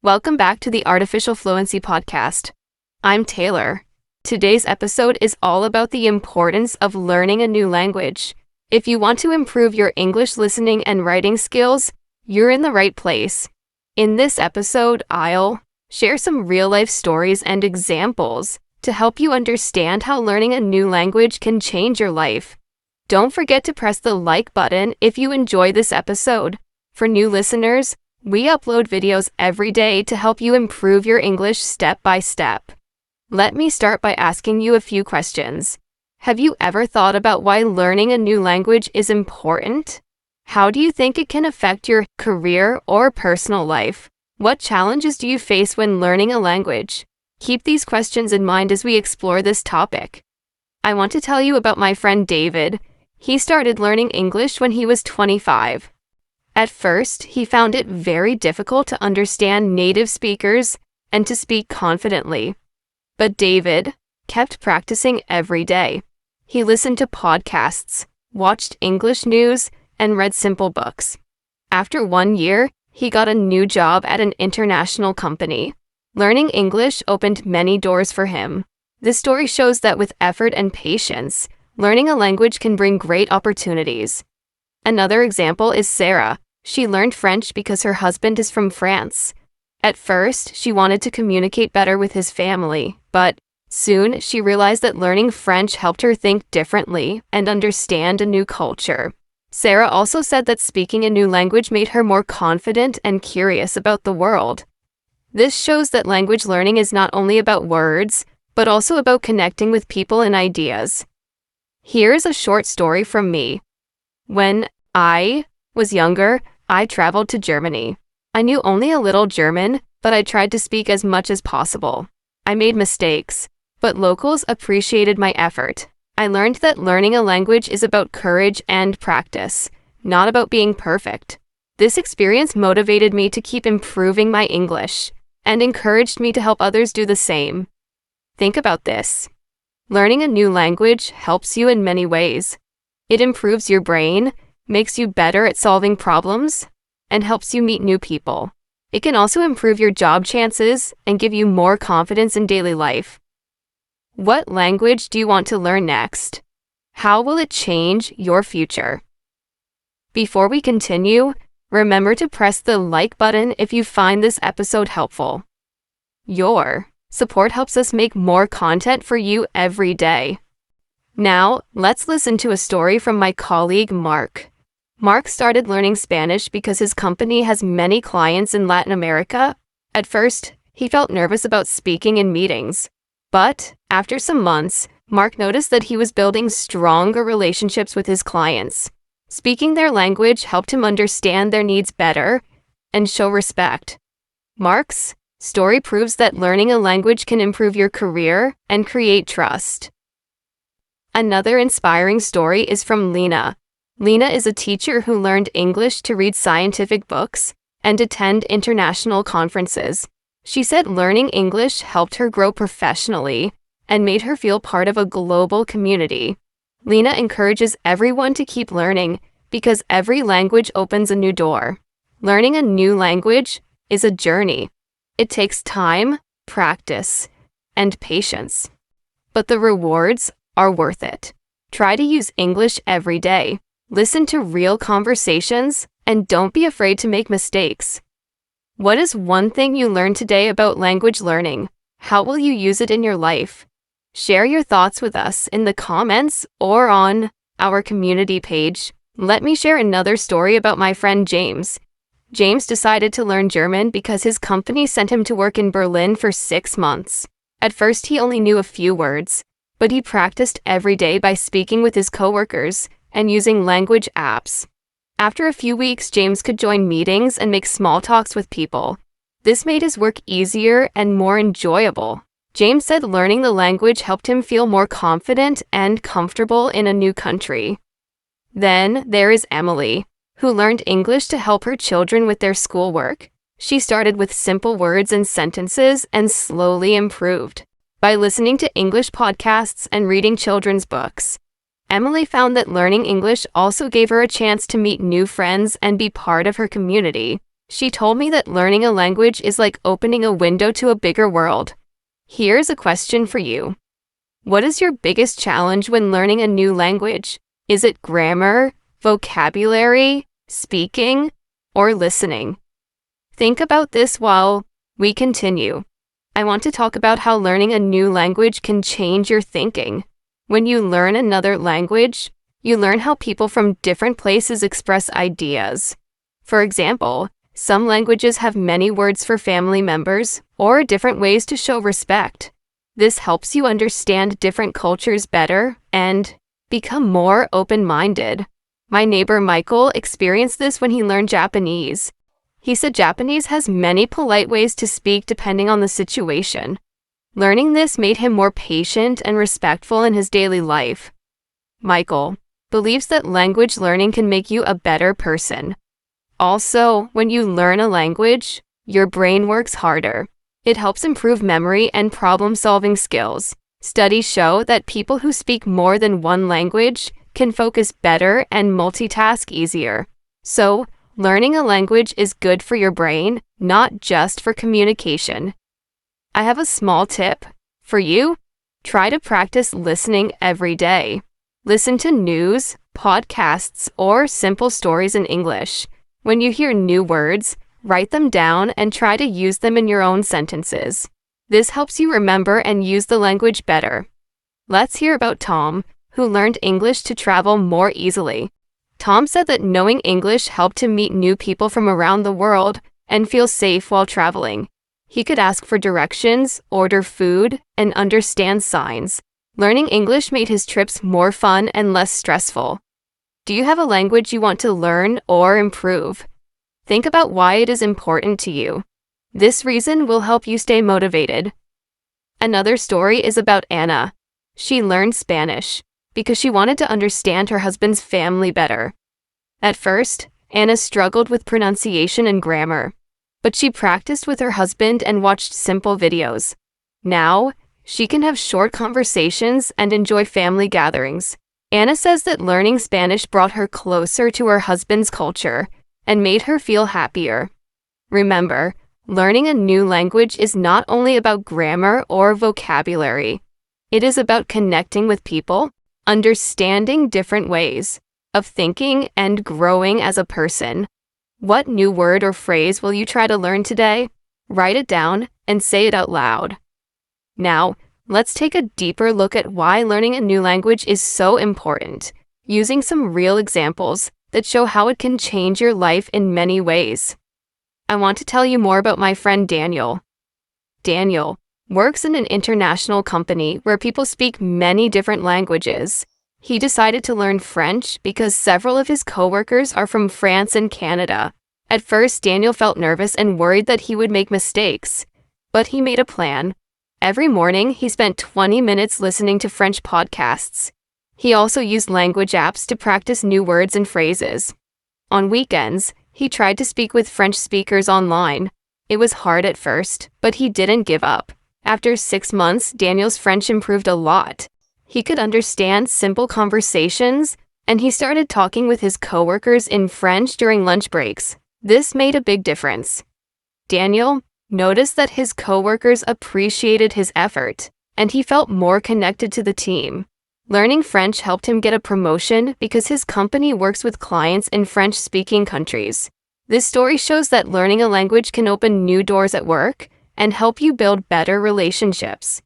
Welcome back to the Artificial Fluency Podcast. I'm Taylor. Today's episode is all about the importance of learning a new language. If you want to improve your English listening and writing skills, you're in the right place. In this episode, I'll share some real-life stories and examples to help you understand how learning a new language can change your life. Don't forget to press the like button if you enjoy this episode. For new listeners, we upload videos every day to help you improve your English step by step. Let me start by asking you a few questions. Have you ever thought about why learning a new language is important? How do you think it can affect your career or personal life? What challenges do you face when learning a language? Keep these questions in mind as we explore this topic. I want to tell you about my friend David. He started learning English when he was 25. At first, he found it very difficult to understand native speakers and to speak confidently. But David kept practicing every day. He listened to podcasts, watched English news, and read simple books. After 1 year, he got a new job at an international company. Learning English opened many doors for him. This story shows that with effort and patience, learning a language can bring great opportunities. Another example is Sarah. She learned French because her husband is from France. At first, she wanted to communicate better with his family, but soon she realized that learning French helped her think differently and understand a new culture. Sarah also said that speaking a new language made her more confident and curious about the world. This shows that language learning is not only about words, but also about connecting with people and ideas. Here's a short story from me. When I was younger, I traveled to Germany. I knew only a little German, but I tried to speak as much as possible. I made mistakes, but locals appreciated my effort. I learned that learning a language is about courage and practice, not about being perfect. This experience motivated me to keep improving my English and encouraged me to help others do the same. Think about this. Learning a new language helps you in many ways. It improves your brain, makes you better at solving problems, and helps you meet new people. It can also improve your job chances and give you more confidence in daily life. What language do you want to learn next? How will it change your future? Before we continue, remember to press the like button if you find this episode helpful. Your support helps us make more content for you every day. Now, let's listen to a story from my colleague Mark. Mark started learning Spanish because his company has many clients in Latin America. At first, he felt nervous about speaking in meetings. But after some months, Mark noticed that he was building stronger relationships with his clients. Speaking their language helped him understand their needs better and show respect. Mark's story proves that learning a language can improve your career and create trust. Another inspiring story is from Lena. Lena is a teacher who learned English to read scientific books and attend international conferences. She said learning English helped her grow professionally and made her feel part of a global community. Lena encourages everyone to keep learning because every language opens a new door. Learning a new language is a journey. It takes time, practice, and patience. But the rewards are worth it. Try to use English every day. Listen to real conversations, and don't be afraid to make mistakes. What is one thing you learned today about language learning? How will you use it in your life? Share your thoughts with us in the comments or on our community page. Let me share another story about my friend James. James decided to learn German because his company sent him to work in Berlin for 6 months. At first, he only knew a few words, but he practiced every day by speaking with his coworkers and using language apps. After a few weeks, James could join meetings and make small talks with people. This made his work easier and more enjoyable. James said learning the language helped him feel more confident and comfortable in a new country. Then there is Emily, who learned English to help her children with their schoolwork. She started with simple words and sentences and slowly improved. By listening to English podcasts and reading children's books, Emily found that learning English also gave her a chance to meet new friends and be part of her community. She told me that learning a language is like opening a window to a bigger world. Here's a question for you. What is your biggest challenge when learning a new language? Is it grammar, vocabulary, speaking, or listening? Think about this while we continue. I want to talk about how learning a new language can change your thinking. When you learn another language, you learn how people from different places express ideas. For example, some languages have many words for family members or different ways to show respect. This helps you understand different cultures better and become more open-minded. My neighbor Michael experienced this when he learned Japanese. He said Japanese has many polite ways to speak depending on the situation. Learning this made him more patient and respectful in his daily life. Michael believes that language learning can make you a better person. Also, when you learn a language, your brain works harder. It helps improve memory and problem-solving skills. Studies show that people who speak more than one language can focus better and multitask easier. So, learning a language is good for your brain, not just for communication. I have a small tip for you. Try to practice listening every day. Listen to news, podcasts, or simple stories in English. When you hear new words, write them down and try to use them in your own sentences. This helps you remember and use the language better. Let's hear about Tom, who learned English to travel more easily. Tom said that knowing English helped him meet new people from around the world and feel safe while traveling. He could ask for directions, order food, and understand signs. Learning English made his trips more fun and less stressful. Do you have a language you want to learn or improve? Think about why it is important to you. This reason will help you stay motivated. Another story is about Anna. She learned Spanish because she wanted to understand her husband's family better. At first, Anna struggled with pronunciation and grammar, but she practiced with her husband and watched simple videos. Now, she can have short conversations and enjoy family gatherings. Anna says that learning Spanish brought her closer to her husband's culture and made her feel happier. Remember, learning a new language is not only about grammar or vocabulary. It is about connecting with people, understanding different ways of thinking, and growing as a person. What new word or phrase will you try to learn today? Write it down and say it out loud. Now, let's take a deeper look at why learning a new language is so important, using some real examples that show how it can change your life in many ways. I want to tell you more about my friend Daniel. Daniel works in an international company where people speak many different languages. He decided to learn French because several of his coworkers are from France and Canada. At first, Daniel felt nervous and worried that he would make mistakes, but he made a plan. Every morning, he spent 20 minutes listening to French podcasts. He also used language apps to practice new words and phrases. On weekends, he tried to speak with French speakers online. It was hard at first, but he didn't give up. After 6 months, Daniel's French improved a lot. He could understand simple conversations, and he started talking with his coworkers in French during lunch breaks. This made a big difference. Daniel noticed that his coworkers appreciated his effort, and he felt more connected to the team. Learning French helped him get a promotion because his company works with clients in French-speaking countries. This story shows that learning a language can open new doors at work and help you build better relationships.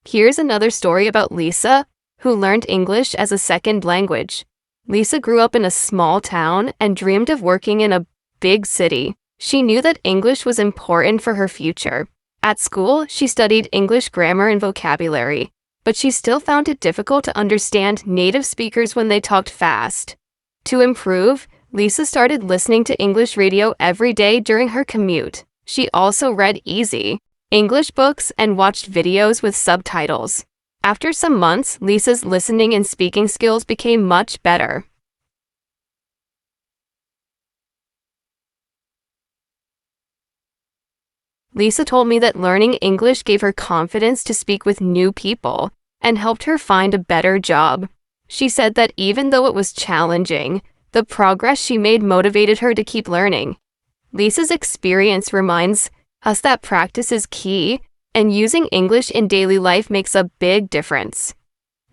Here's another story about Lisa, who learned English as a second language. Lisa grew up in a small town and dreamed of working in a big city. She knew that English was important for her future. At school, she studied English grammar and vocabulary, but she still found it difficult to understand native speakers when they talked fast. To improve, Lisa started listening to English radio every day during her commute. She also read easy English books and watched videos with subtitles. After some months, Lisa's listening and speaking skills became much better. Lisa told me that learning English gave her confidence to speak with new people and helped her find a better job. She said that even though it was challenging, the progress she made motivated her to keep learning. Lisa's experience reminds us that practice is key, and using English in daily life makes a big difference.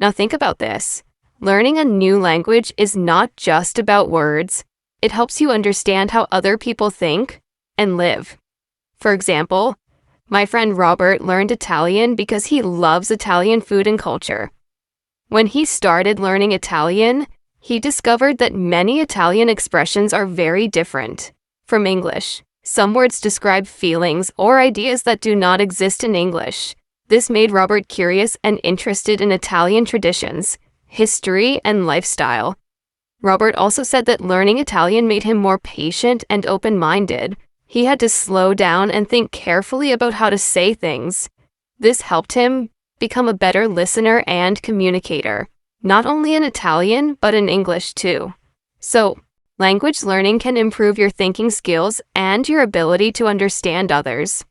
Now think about this. Learning a new language is not just about words. It helps you understand how other people think and live. For example, my friend Robert learned Italian because he loves Italian food and culture. When he started learning Italian, he discovered that many Italian expressions are very different from English. Some words describe feelings or ideas that do not exist in English. This made Robert curious and interested in Italian traditions, history, and lifestyle. Robert also said that learning Italian made him more patient and open-minded. He had to slow down and think carefully about how to say things. This helped him become a better listener and communicator, not only in Italian, but in English too. So, language learning can improve your thinking skills and your ability to understand others.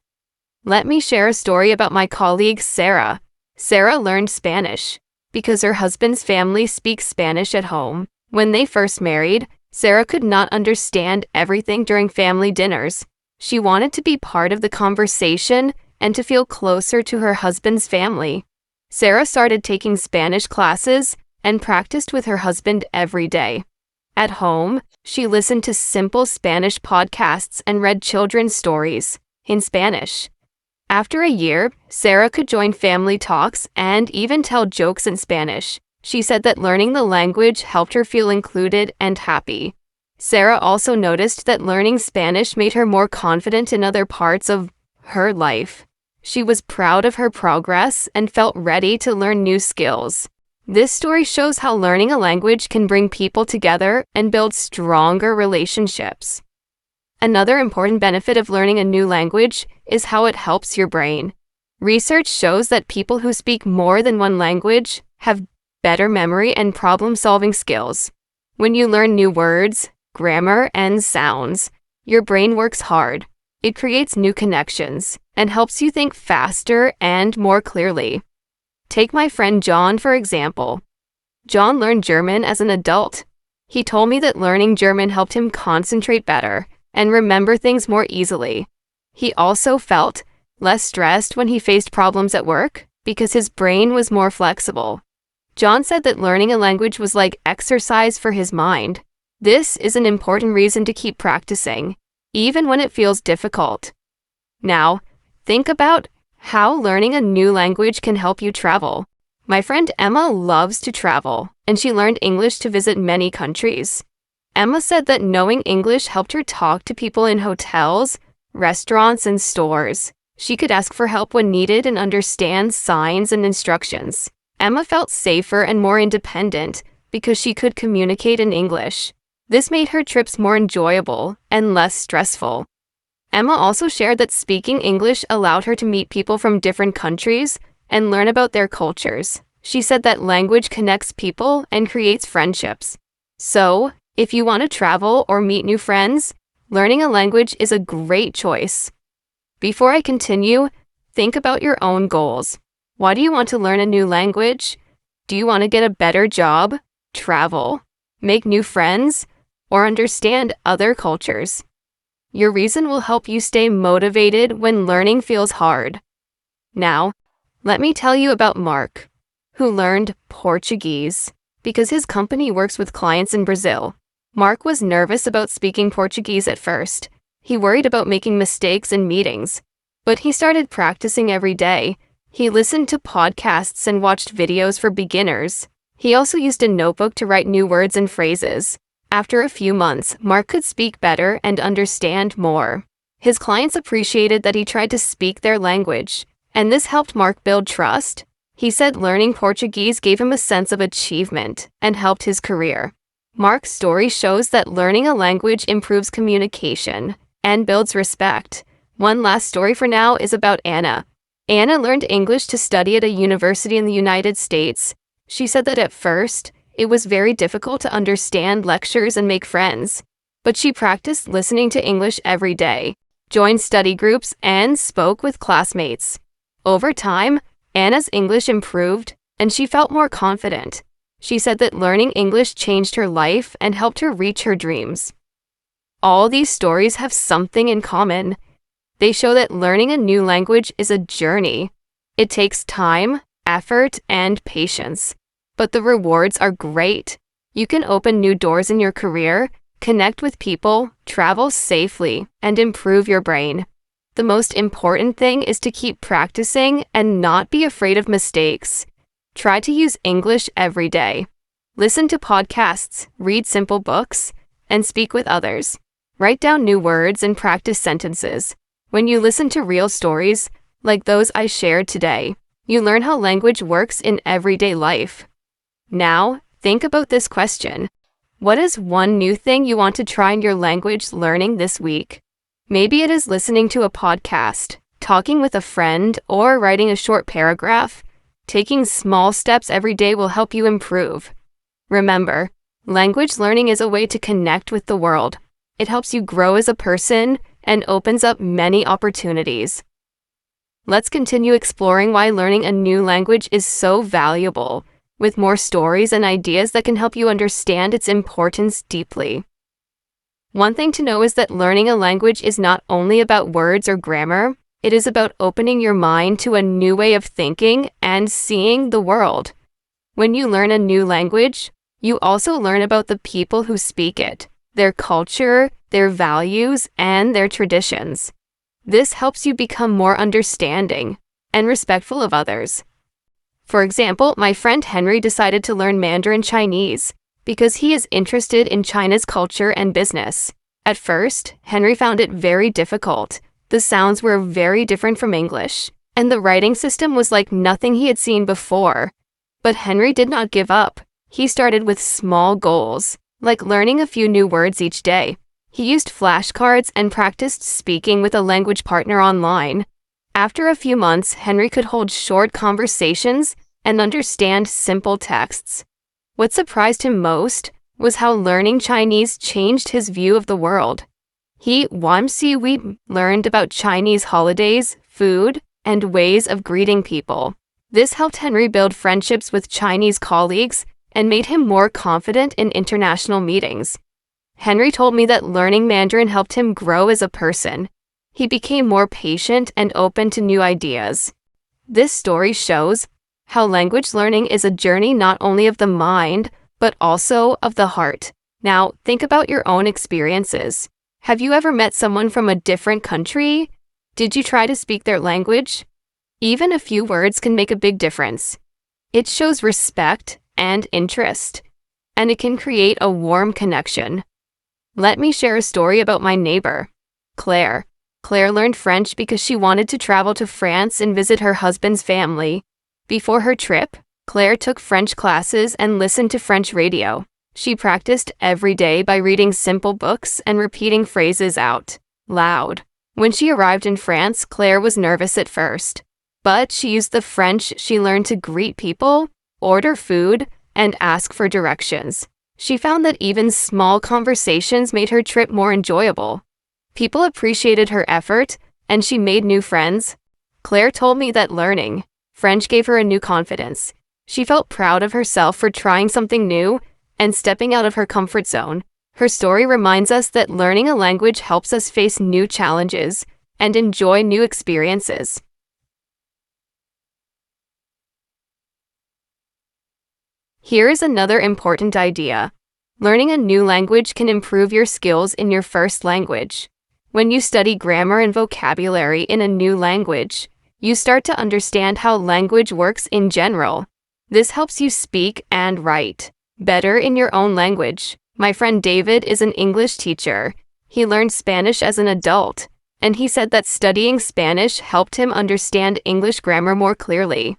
Let me share a story about my colleague Sarah. Sarah learned Spanish because her husband's family speaks Spanish at home. When they first married, Sarah could not understand everything during family dinners. She wanted to be part of the conversation and to feel closer to her husband's family. Sarah started taking Spanish classes and practiced with her husband every day. At home, she listened to simple Spanish podcasts and read children's stories in Spanish. After a year, Sarah could join family talks and even tell jokes in Spanish. She said that learning the language helped her feel included and happy. Sarah also noticed that learning Spanish made her more confident in other parts of her life. She was proud of her progress and felt ready to learn new skills. This story shows how learning a language can bring people together and build stronger relationships. Another important benefit of learning a new language is how it helps your brain. Research shows that people who speak more than one language have better memory and problem-solving skills. When you learn new words, grammar, and sounds, your brain works hard. It creates new connections and helps you think faster and more clearly. Take my friend John, for example. John learned German as an adult. He told me that learning German helped him concentrate better and remember things more easily. He also felt less stressed when he faced problems at work because his brain was more flexible. John said that learning a language was like exercise for his mind. This is an important reason to keep practicing, even when it feels difficult. Now, think about how learning a new language can help you travel. My friend Emma loves to travel, and she learned English to visit many countries. Emma said that knowing English helped her talk to people in hotels, restaurants, and stores. She could ask for help when needed and understand signs and instructions. Emma felt safer and more independent because she could communicate in English. This made her trips more enjoyable and less stressful. Emma also shared that speaking English allowed her to meet people from different countries and learn about their cultures. She said that language connects people and creates friendships. So, if you want to travel or meet new friends, learning a language is a great choice. Before I continue, think about your own goals. Why do you want to learn a new language? Do you want to get a better job, travel, make new friends, or understand other cultures? Your reason will help you stay motivated when learning feels hard. Now, let me tell you about Mark, who learned Portuguese because his company works with clients in Brazil. Mark was nervous about speaking Portuguese at first. He worried about making mistakes in meetings, but he started practicing every day. He listened to podcasts and watched videos for beginners. He also used a notebook to write new words and phrases. After a few months, Mark could speak better and understand more. His clients appreciated that he tried to speak their language, and this helped Mark build trust. He said learning Portuguese gave him a sense of achievement and helped his career. Mark's story shows that learning a language improves communication and builds respect. One last story for now is about Anna. Anna learned English to study at a university in the United States. She said that at first, it was very difficult to understand lectures and make friends, but she practiced listening to English every day, joined study groups, and spoke with classmates. Over time, Anna's English improved, and she felt more confident. She said that learning English changed her life and helped her reach her dreams. All these stories have something in common. They show that learning a new language is a journey. It takes time, effort, and patience. But the rewards are great. You can open new doors in your career, connect with people, travel safely, and improve your brain. The most important thing is to keep practicing and not be afraid of mistakes. Try to use English every day. Listen to podcasts, read simple books, and speak with others. Write down new words and practice sentences. When you listen to real stories, like those I shared today, you learn how language works in everyday life. Now, think about this question. What is one new thing you want to try in your language learning this week? Maybe it is listening to a podcast, talking with a friend, or writing a short paragraph. Taking small steps every day will help you improve. Remember, language learning is a way to connect with the world. It helps you grow as a person and opens up many opportunities. Let's continue exploring why learning a new language is so valuable, with more stories and ideas that can help you understand its importance deeply. One thing to know is that learning a language is not only about words or grammar, it is about opening your mind to a new way of thinking and seeing the world. When you learn a new language, you also learn about the people who speak it, their culture, their values, and their traditions. This helps you become more understanding and respectful of others. For example, my friend Henry decided to learn Mandarin Chinese because he is interested in China's culture and business. At first, Henry found it very difficult. The sounds were very different from English, and the writing system was like nothing he had seen before. But Henry did not give up. He started with small goals, like learning a few new words each day. He used flashcards and practiced speaking with a language partner online. After a few months, Henry could hold short conversations and understand simple texts. What surprised him most was how learning Chinese changed his view of the world. We learned about Chinese holidays, food, and ways of greeting people. This helped Henry build friendships with Chinese colleagues and made him more confident in international meetings. Henry told me that learning Mandarin helped him grow as a person. He became more patient and open to new ideas. This story shows how language learning is a journey not only of the mind, but also of the heart. Now, think about your own experiences. Have you ever met someone from a different country? Did you try to speak their language? Even a few words can make a big difference. It shows respect and interest, and it can create a warm connection. Let me share a story about my neighbor, Claire. Claire learned French because she wanted to travel to France and visit her husband's family. Before her trip, Claire took French classes and listened to French radio. She practiced every day by reading simple books and repeating phrases out loud. When she arrived in France, Claire was nervous at first, but she used the French she learned to greet people, order food, and ask for directions. She found that even small conversations made her trip more enjoyable. People appreciated her effort, and she made new friends. Claire told me that learning French gave her a new confidence. She felt proud of herself for trying something new and stepping out of her comfort zone. Her story reminds us that learning a language helps us face new challenges and enjoy new experiences. Here is another important idea. Learning a new language can improve your skills in your first language. When you study grammar and vocabulary in a new language, you start to understand how language works in general. This helps you speak and write better in your own language. My friend David is an English teacher. He learned Spanish as an adult, and he said that studying Spanish helped him understand English grammar more clearly.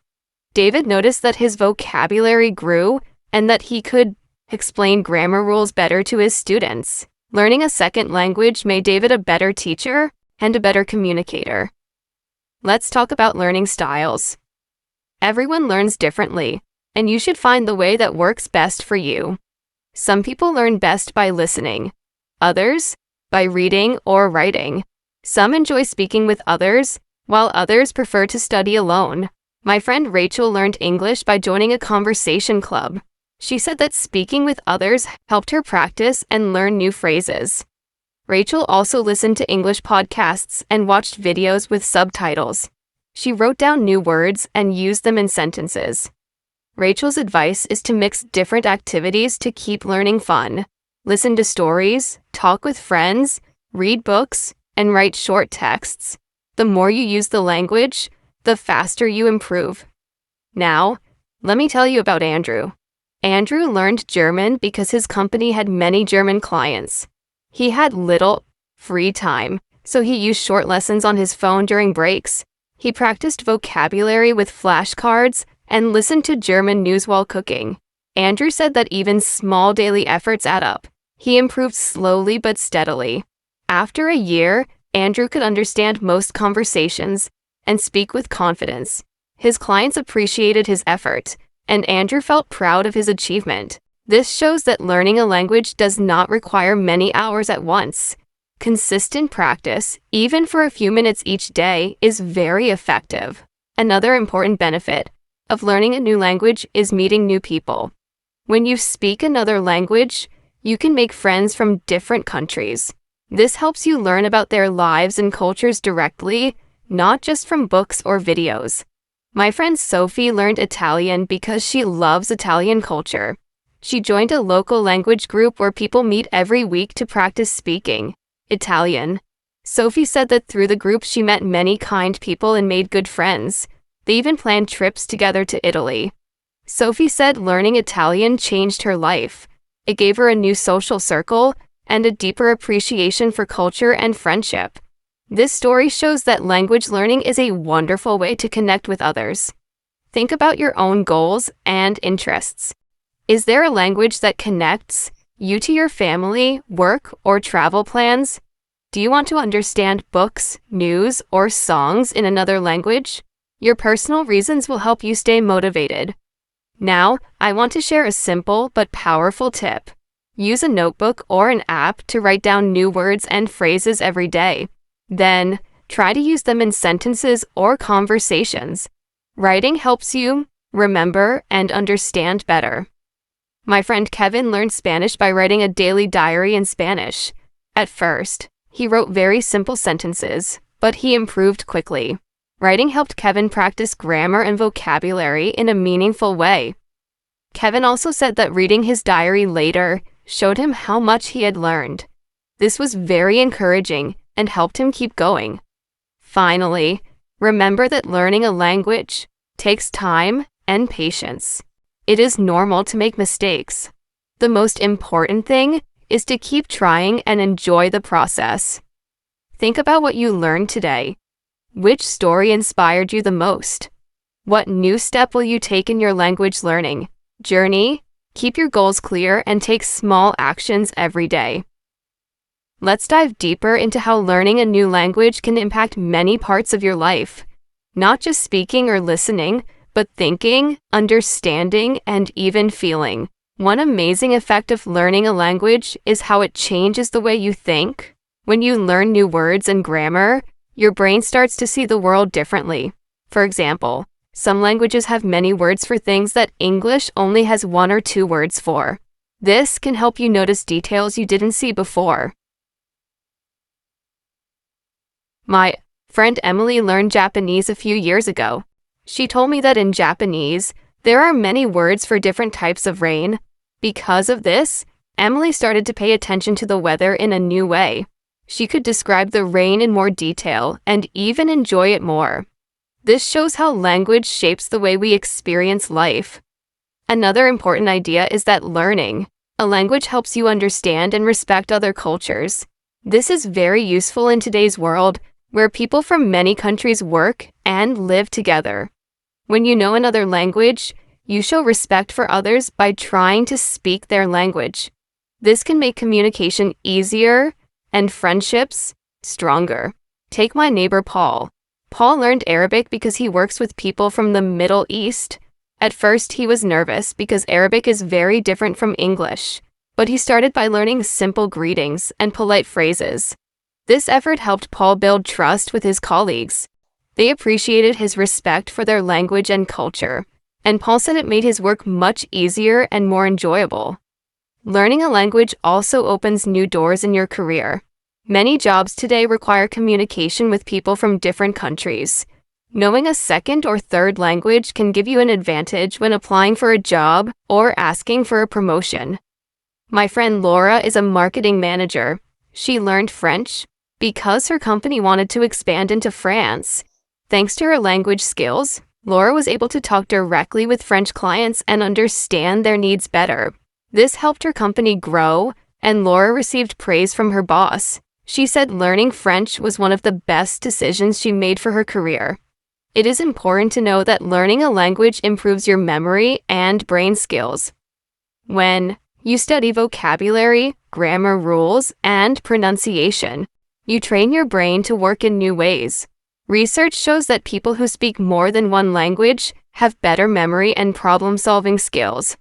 David noticed that his vocabulary grew and that he could explain grammar rules better to his students. Learning a second language made David a better teacher and a better communicator. Let's talk about learning styles. Everyone learns differently, and you should find the way that works best for you. Some people learn best by listening, others by reading or writing. Some enjoy speaking with others, while others prefer to study alone. My friend Rachel learned English by joining a conversation club. She said that speaking with others helped her practice and learn new phrases. Rachel also listened to English podcasts and watched videos with subtitles. She wrote down new words and used them in sentences. Rachel's advice is to mix different activities to keep learning fun. Listen to stories, talk with friends, read books, and write short texts. The more you use the language, the faster you improve. Now, let me tell you about Andrew. Andrew learned German because his company had many German clients. He had little free time, so he used short lessons on his phone during breaks. He practiced vocabulary with flashcards and listened to German news while cooking. Andrew said that even small daily efforts add up. He improved slowly but steadily. After a year, Andrew could understand most conversations and speak with confidence. His clients appreciated his effort, and Andrew felt proud of his achievement. This shows that learning a language does not require many hours at once. Consistent practice, even for a few minutes each day, is very effective. Another important benefit of learning a new language is meeting new people. When you speak another language, you can make friends from different countries. This helps you learn about their lives and cultures directly, not just from books or videos. My friend Sophie learned Italian because she loves Italian culture. She joined a local language group where people meet every week to practice speaking Italian. Sophie said that through the group she met many kind people and made good friends. They even planned trips together to Italy. Sophie said learning Italian changed her life. It gave her a new social circle and a deeper appreciation for culture and friendship. This story shows that language learning is a wonderful way to connect with others. Think about your own goals and interests. Is there a language that connects you to your family, work, or travel plans? Do you want to understand books, news, or songs in another language? Your personal reasons will help you stay motivated. Now, I want to share a simple but powerful tip. Use a notebook or an app to write down new words and phrases every day. Then, try to use them in sentences or conversations. Writing helps you remember and understand better. My friend Kevin learned Spanish by writing a daily diary in Spanish. At first, he wrote very simple sentences, but he improved quickly. Writing helped Kevin practice grammar and vocabulary in a meaningful way. Kevin also said that reading his diary later showed him how much he had learned. This was very encouraging and helped him keep going. Finally, remember that learning a language takes time and patience. It is normal to make mistakes. The most important thing is to keep trying and enjoy the process. Think about what you learned today. Which story inspired you the most? What new step will you take in your language learning journey? Keep your goals clear and take small actions every day. Let's dive deeper into how learning a new language can impact many parts of your life. Not just speaking or listening, but thinking, understanding, and even feeling. One amazing effect of learning a language is how it changes the way you think. When you learn new words and grammar, your brain starts to see the world differently. For example, some languages have many words for things that English only has 1 or 2 words for. This can help you notice details you didn't see before. My friend Emily learned Japanese a few years ago. She told me that in Japanese, there are many words for different types of rain. Because of this, Emily started to pay attention to the weather in a new way. She could describe the rain in more detail and even enjoy it more. This shows how language shapes the way we experience life. Another important idea is that learning a language helps you understand and respect other cultures. This is very useful in today's world, where people from many countries work and live together. When you know another language, you show respect for others by trying to speak their language. This can make communication easier and friendships stronger. Take my neighbor Paul. Paul learned Arabic because he works with people from the Middle East. At first, he was nervous because Arabic is very different from English, but he started by learning simple greetings and polite phrases. This effort helped Paul build trust with his colleagues. They appreciated his respect for their language and culture, and Paul said it made his work much easier and more enjoyable. Learning a language also opens new doors in your career. Many jobs today require communication with people from different countries. Knowing a second or third language can give you an advantage when applying for a job or asking for a promotion. My friend Laura is a marketing manager. She learned French because her company wanted to expand into France. Thanks to her language skills, Laura was able to talk directly with French clients and understand their needs better. This helped her company grow, and Laura received praise from her boss. She said learning French was one of the best decisions she made for her career. It is important to know that learning a language improves your memory and brain skills. When you study vocabulary, grammar rules, and pronunciation, you train your brain to work in new ways. Research shows that people who speak more than one language have better memory and problem-solving skills.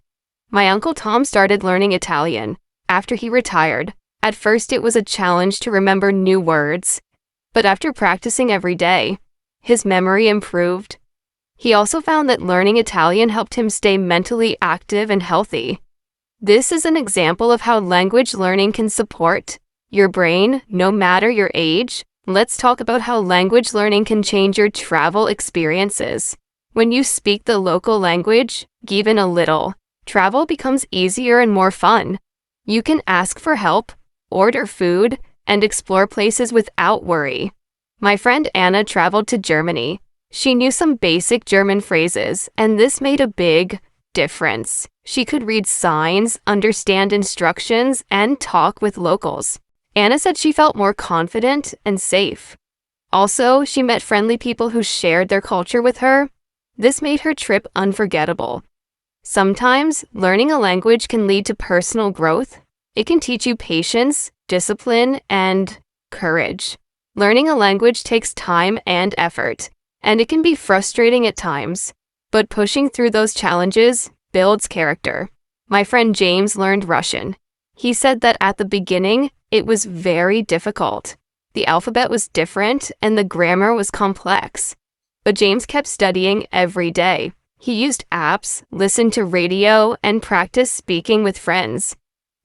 My Uncle Tom started learning Italian after he retired. At first, it was a challenge to remember new words, but after practicing every day, his memory improved. He also found that learning Italian helped him stay mentally active and healthy. This is an example of how language learning can support your brain, no matter your age. Let's talk about how language learning can change your travel experiences. When you speak the local language, even a little, travel becomes easier and more fun. You can ask for help, order food, and explore places without worry. My friend Anna traveled to Germany. She knew some basic German phrases, and this made a big difference. She could read signs, understand instructions, and talk with locals. Anna said she felt more confident and safe. Also, she met friendly people who shared their culture with her. This made her trip unforgettable. Sometimes, learning a language can lead to personal growth. It can teach you patience, discipline, and courage. Learning a language takes time and effort, and it can be frustrating at times. But pushing through those challenges builds character. My friend James learned Russian. He said that at the beginning, it was very difficult. The alphabet was different and the grammar was complex. But James kept studying every day. He used apps, listened to radio, and practiced speaking with friends.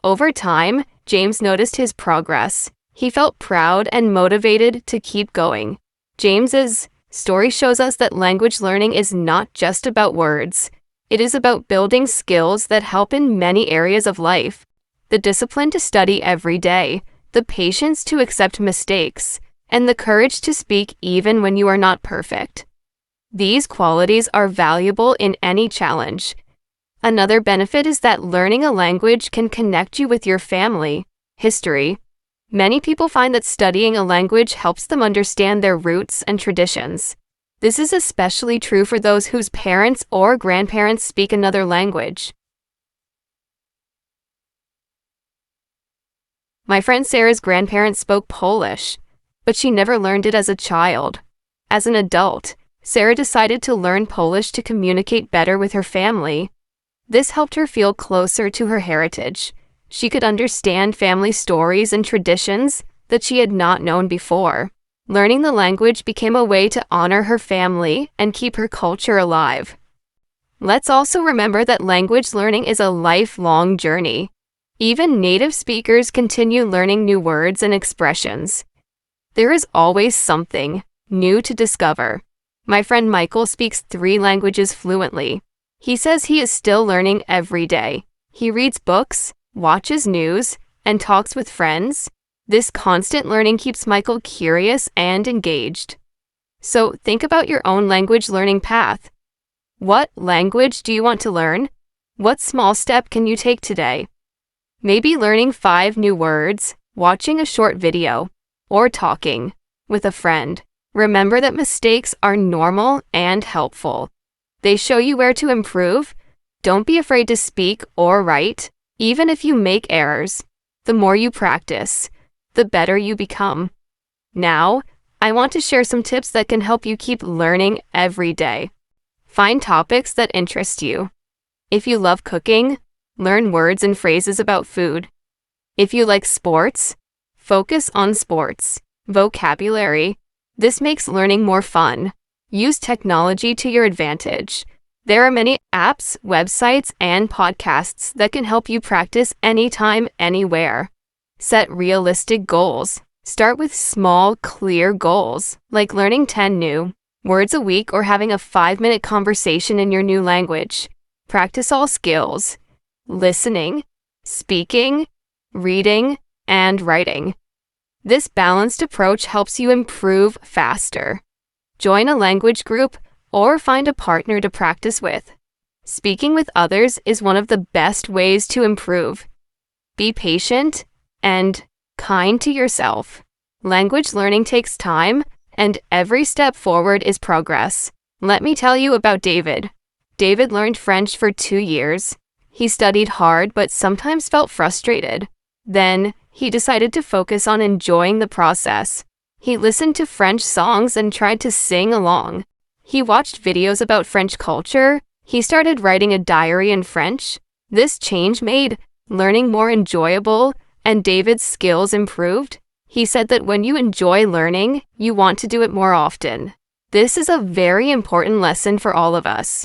Over time, James noticed his progress. He felt proud and motivated to keep going. James's story shows us that language learning is not just about words. It is about building skills that help in many areas of life. The discipline to study every day, the patience to accept mistakes, and the courage to speak even when you are not perfect. These qualities are valuable in any challenge. Another benefit is that learning a language can connect you with your family, history. Many people find that studying a language helps them understand their roots and traditions. This is especially true for those whose parents or grandparents speak another language. My friend Sarah's grandparents spoke Polish, but she never learned it as a child. As an adult, Sarah decided to learn Polish to communicate better with her family. This helped her feel closer to her heritage. She could understand family stories and traditions that she had not known before. Learning the language became a way to honor her family and keep her culture alive. Let's also remember that language learning is a lifelong journey. Even native speakers continue learning new words and expressions. There is always something new to discover. My friend Michael speaks 3 languages fluently. He says he is still learning every day. He reads books, watches news, and talks with friends. This constant learning keeps Michael curious and engaged. So think about your own language learning path. What language do you want to learn? What small step can you take today? Maybe learning 5 new words, watching a short video, or talking with a friend. Remember that mistakes are normal and helpful. They show you where to improve. Don't be afraid to speak or write, even if you make errors. The more you practice, the better you become. Now, I want to share some tips that can help you keep learning every day. Find topics that interest you. If you love cooking, learn words and phrases about food. If you like sports, focus on sports. Vocabulary. This makes learning more fun. Use technology to your advantage. There are many apps, websites, and podcasts that can help you practice anytime, anywhere. Set realistic goals. Start with small, clear goals, like learning 10 new words a week or having a 5-minute conversation in your new language. Practice all skills: listening, speaking, reading, and writing. This balanced approach helps you improve faster. Join a language group or find a partner to practice with. Speaking with others is one of the best ways to improve. Be patient and kind to yourself. Language learning takes time, and every step forward is progress. Let me tell you about David. David learned French for 2 years. He studied hard but sometimes felt frustrated. Then, he decided to focus on enjoying the process. He listened to French songs and tried to sing along. He watched videos about French culture. He started writing a diary in French. This change made learning more enjoyable, and David's skills improved. He said that when you enjoy learning, you want to do it more often. This is a very important lesson for all of us.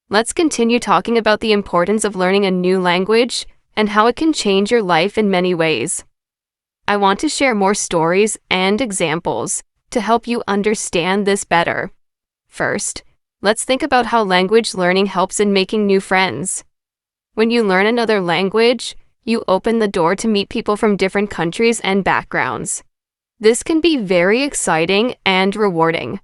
Let's continue talking about the importance of learning a new language and how it can change your life in many ways. I want to share more stories and examples to help you understand this better. First, let's think about how language learning helps in making new friends. When you learn another language, you open the door to meet people from different countries and backgrounds. This can be very exciting and rewarding.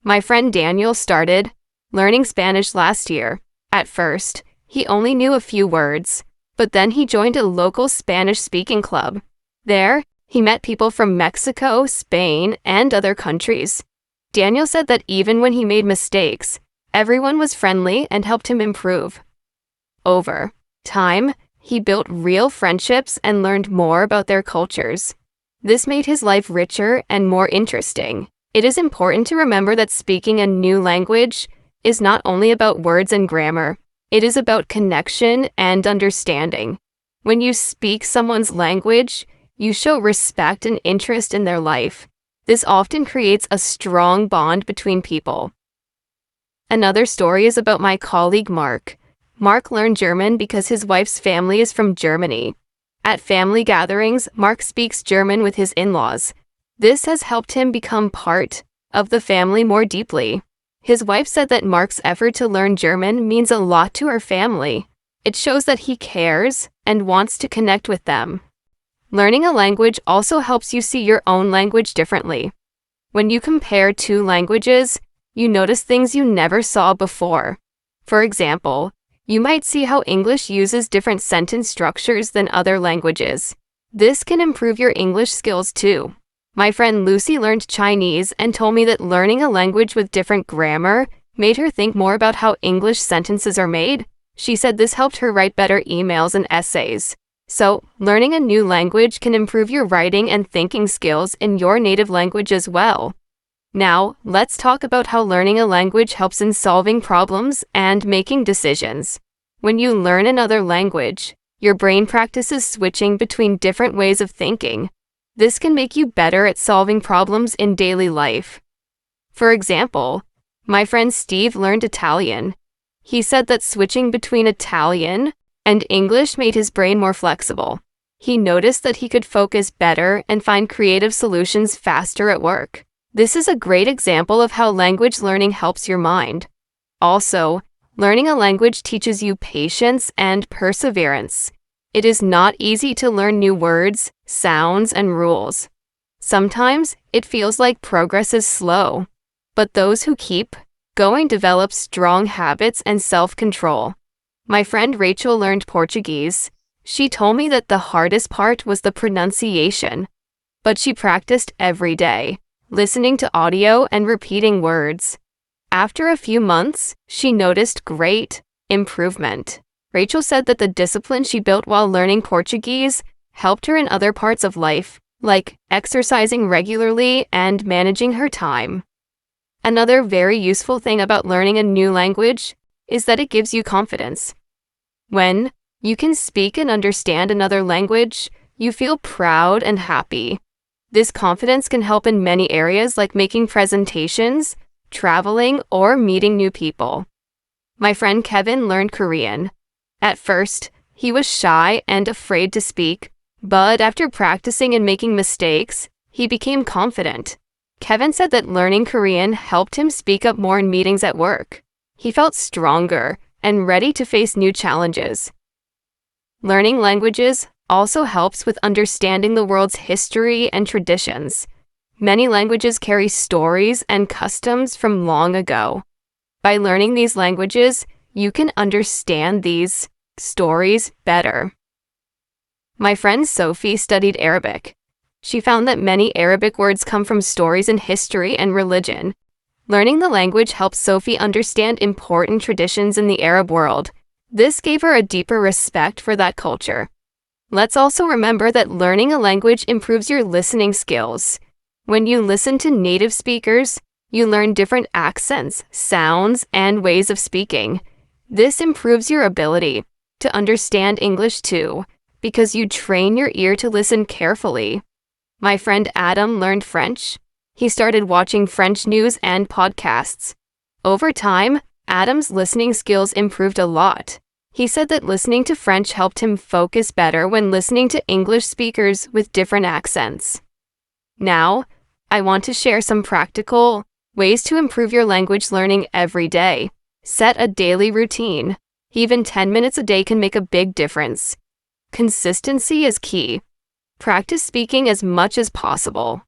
My friend Daniel started learning Spanish last year. At first, he only knew a few words, but then he joined a local Spanish-speaking club. There, he met people from Mexico, Spain, and other countries. Daniel said that even when he made mistakes, everyone was friendly and helped him improve. Over time, he built real friendships and learned more about their cultures. This made his life richer and more interesting. It is important to remember that speaking a new language is not only about words and grammar. It is about connection and understanding. When you speak someone's language, you show respect and interest in their life. This often creates a strong bond between people. Another story is about my colleague Mark. Mark learned German because his wife's family is from Germany. At family gatherings, Mark speaks German with his in-laws. This has helped him become part of the family more deeply. His wife said that Mark's effort to learn German means a lot to her family. It shows that he cares and wants to connect with them. Learning a language also helps you see your own language differently. When you compare two languages, you notice things you never saw before. For example, you might see how English uses different sentence structures than other languages. This can improve your English skills too. My friend Lucy learned Chinese and told me that learning a language with different grammar made her think more about how English sentences are made. She said this helped her write better emails and essays. So, learning a new language can improve your writing and thinking skills in your native language as well. Now, let's talk about how learning a language helps in solving problems and making decisions. When you learn another language, your brain practices switching between different ways of thinking. This can make you better at solving problems in daily life. For example, my friend Steve learned Italian. He said that switching between Italian and English made his brain more flexible. He noticed that he could focus better and find creative solutions faster at work. This is a great example of how language learning helps your mind. Also, learning a language teaches you patience and perseverance. It is not easy to learn new words, sounds, and rules. Sometimes it feels like progress is slow, but those who keep going develop strong habits and self-control. My friend Rachel learned Portuguese. She told me that the hardest part was the pronunciation, but she practiced every day, listening to audio and repeating words. After a few months, she noticed great improvement. Rachel said that the discipline she built while learning Portuguese helped her in other parts of life, like exercising regularly and managing her time. Another very useful thing about learning a new language is that it gives you confidence. When you can speak and understand another language, you feel proud and happy. This confidence can help in many areas like making presentations, traveling, or meeting new people. My friend Kevin learned Korean. At first, he was shy and afraid to speak, But after practicing and making mistakes, he became confident. Kevin said that learning Korean helped him speak up more in meetings at work. He felt stronger and ready to face new challenges. Learning languages also helps with understanding the world's history and traditions. Many languages carry stories and customs from long ago. By learning these languages, you can understand these stories better. My friend Sophie studied Arabic. She found that many Arabic words come from stories in history and religion. Learning the language helped Sophie understand important traditions in the Arab world. This gave her a deeper respect for that culture. Let's also remember that learning a language improves your listening skills. When you listen to native speakers, you learn different accents, sounds, and ways of speaking. This improves your ability to understand English too, because you train your ear to listen carefully. My friend Adam learned French. He started watching French news and podcasts. Over time, Adam's listening skills improved a lot. He said that listening to French helped him focus better when listening to English speakers with different accents. Now, I want to share some practical ways to improve your language learning every day. Set a daily routine. Even 10 minutes a day can make a big difference. Consistency is key. Practice speaking as much as possible.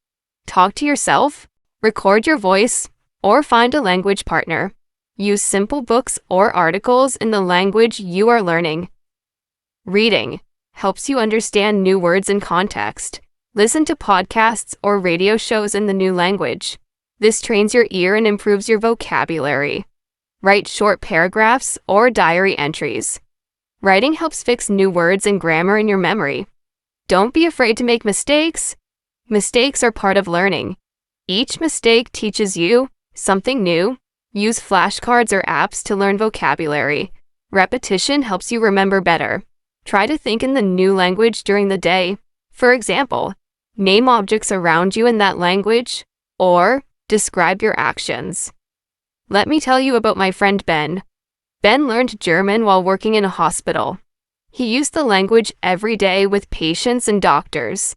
Talk to yourself, record your voice, or find a language partner. Use simple books or articles in the language you are learning. Reading helps you understand new words in context. Listen to podcasts or radio shows in the new language. This trains your ear and improves your vocabulary. Write short paragraphs or diary entries. Writing helps fix new words and grammar in your memory. Don't be afraid to make mistakes. Mistakes are part of learning. Each mistake teaches you something new. Use flashcards or apps to learn vocabulary. Repetition helps you remember better. Try to think in the new language during the day. For example, name objects around you in that language, or describe your actions. Let me tell you about my friend Ben. Ben learned German while working in a hospital. He used the language every day with patients and doctors.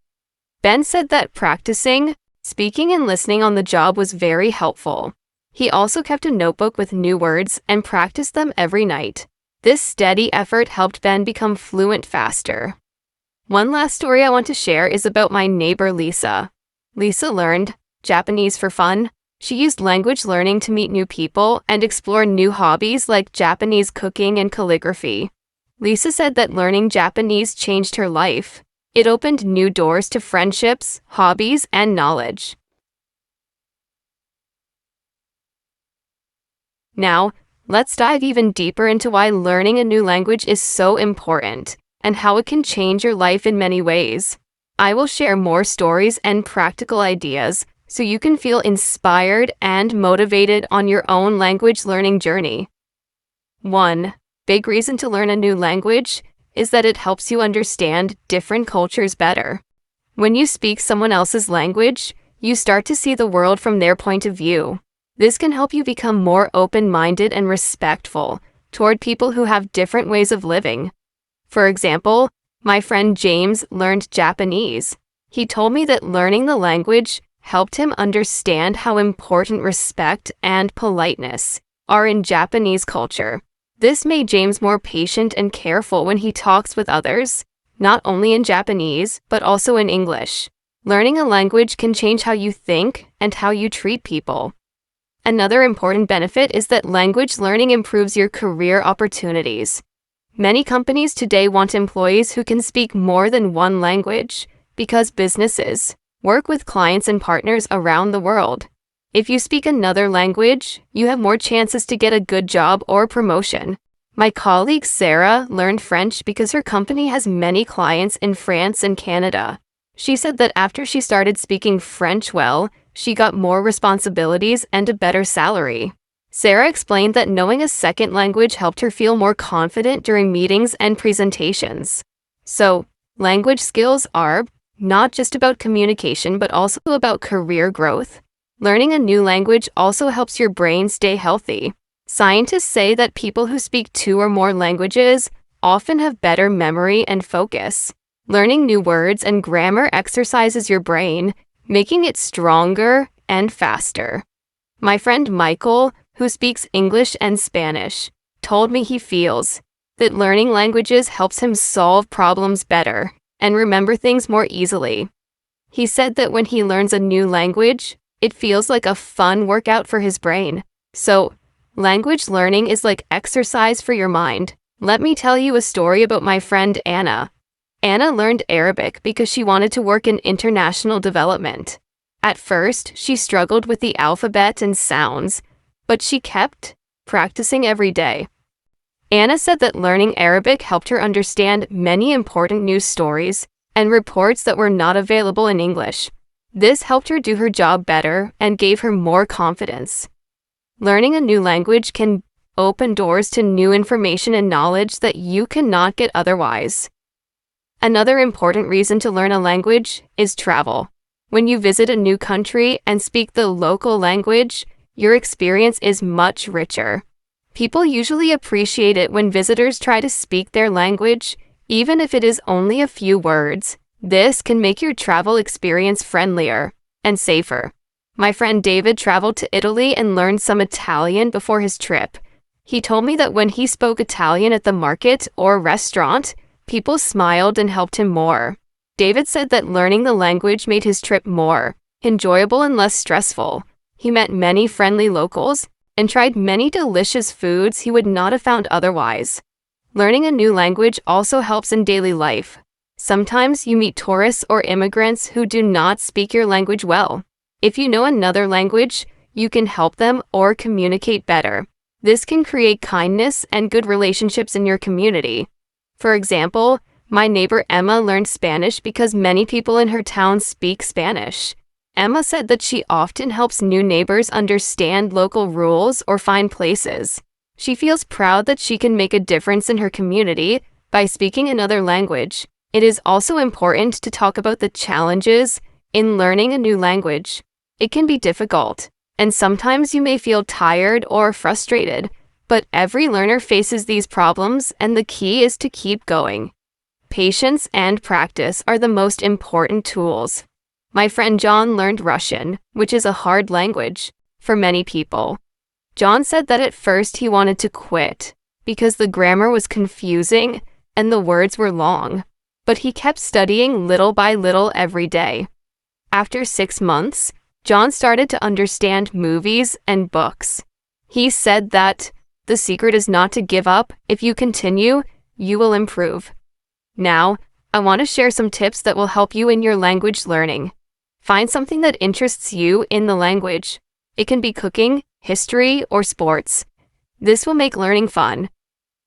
Ben said that practicing, speaking, and listening on the job was very helpful. He also kept a notebook with new words and practiced them every night. This steady effort helped Ben become fluent faster. One last story I want to share is about my neighbor Lisa. Lisa learned Japanese for fun. She used language learning to meet new people and explore new hobbies like Japanese cooking and calligraphy. Lisa said that learning Japanese changed her life. It opened new doors to friendships, hobbies, and knowledge. Now, let's dive even deeper into why learning a new language is so important and how it can change your life in many ways. I will share more stories and practical ideas so you can feel inspired and motivated on your own language learning journey. 1 big reason to learn a new language is that it helps you understand different cultures better. When you speak someone else's language, you start to see the world from their point of view. This can help you become more open-minded and respectful toward people who have different ways of living. For example, my friend James learned Japanese. He told me that learning the language helped him understand how important respect and politeness are in Japanese culture. This made James more patient and careful when he talks with others, not only in Japanese, but also in English. Learning a language can change how you think and how you treat people. Another important benefit is that language learning improves your career opportunities. Many companies today want employees who can speak more than one language because businesses work with clients and partners around the world. If you speak another language, you have more chances to get a good job or promotion. My colleague Sarah learned French because her company has many clients in France and Canada. She said that after she started speaking French well, she got more responsibilities and a better salary. Sarah explained that knowing a second language helped her feel more confident during meetings and presentations. So, language skills are not just about communication, but also about career growth. Learning a new language also helps your brain stay healthy. Scientists say that people who speak 2 or more languages often have better memory and focus. Learning new words and grammar exercises your brain, making it stronger and faster. My friend Michael, who speaks English and Spanish, told me he feels that learning languages helps him solve problems better and remember things more easily. He said that when he learns a new language, it feels like a fun workout for his brain. So, language learning is like exercise for your mind. Let me tell you a story about my friend Anna. Anna learned Arabic because she wanted to work in international development. At first, she struggled with the alphabet and sounds, but she kept practicing every day. Anna said that learning Arabic helped her understand many important news stories and reports that were not available in English. This helped her do her job better and gave her more confidence. Learning a new language can open doors to new information and knowledge that you cannot get otherwise. Another important reason to learn a language is travel. When you visit a new country and speak the local language, your experience is much richer. People usually appreciate it when visitors try to speak their language, even if it is only a few words. This can make your travel experience friendlier and safer. My friend David traveled to Italy and learned some Italian before his trip. He told me that when he spoke Italian at the market or restaurant, people smiled and helped him more. David said that learning the language made his trip more enjoyable and less stressful. He met many friendly locals and tried many delicious foods he would not have found otherwise. Learning a new language also helps in daily life. Sometimes you meet tourists or immigrants who do not speak your language well. If you know another language, you can help them or communicate better. This can create kindness and good relationships in your community. For example, my neighbor Emma learned Spanish because many people in her town speak Spanish. Emma said that she often helps new neighbors understand local rules or find places. She feels proud that she can make a difference in her community by speaking another language. It is also important to talk about the challenges in learning a new language. It can be difficult, and sometimes you may feel tired or frustrated, but every learner faces these problems, and the key is to keep going. Patience and practice are the most important tools. My friend John learned Russian, which is a hard language for many people. John said that at first he wanted to quit because the grammar was confusing and the words were long, but he kept studying little by little every day. After 6 months, John started to understand movies and books. He said that the secret is not to give up. If you continue, you will improve. Now, I want to share some tips that will help you in your language learning. Find something that interests you in the language. It can be cooking, history, or sports. This will make learning fun.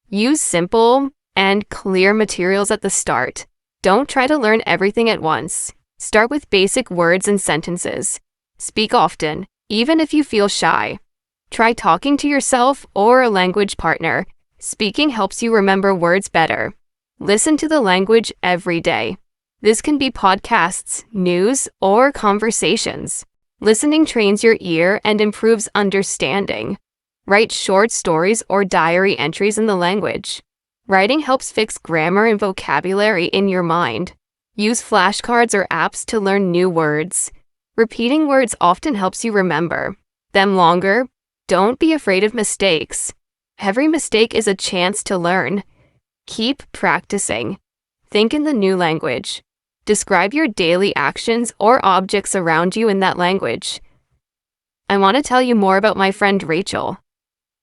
Use simple and clear materials at the start. Don't try to learn everything at once. Start with basic words and sentences. Speak often, even if you feel shy. Try talking to yourself or a language partner. Speaking helps you remember words better. Listen to the language every day. This can be podcasts, news, or conversations. Listening trains your ear and improves understanding. Write short stories or diary entries in the language. Writing helps fix grammar and vocabulary in your mind. Use flashcards or apps to learn new words. Repeating words often helps you remember them longer. Don't be afraid of mistakes. Every mistake is a chance to learn. Keep practicing. Think in the new language. Describe your daily actions or objects around you in that language. I want to tell you more about my friend Rachel.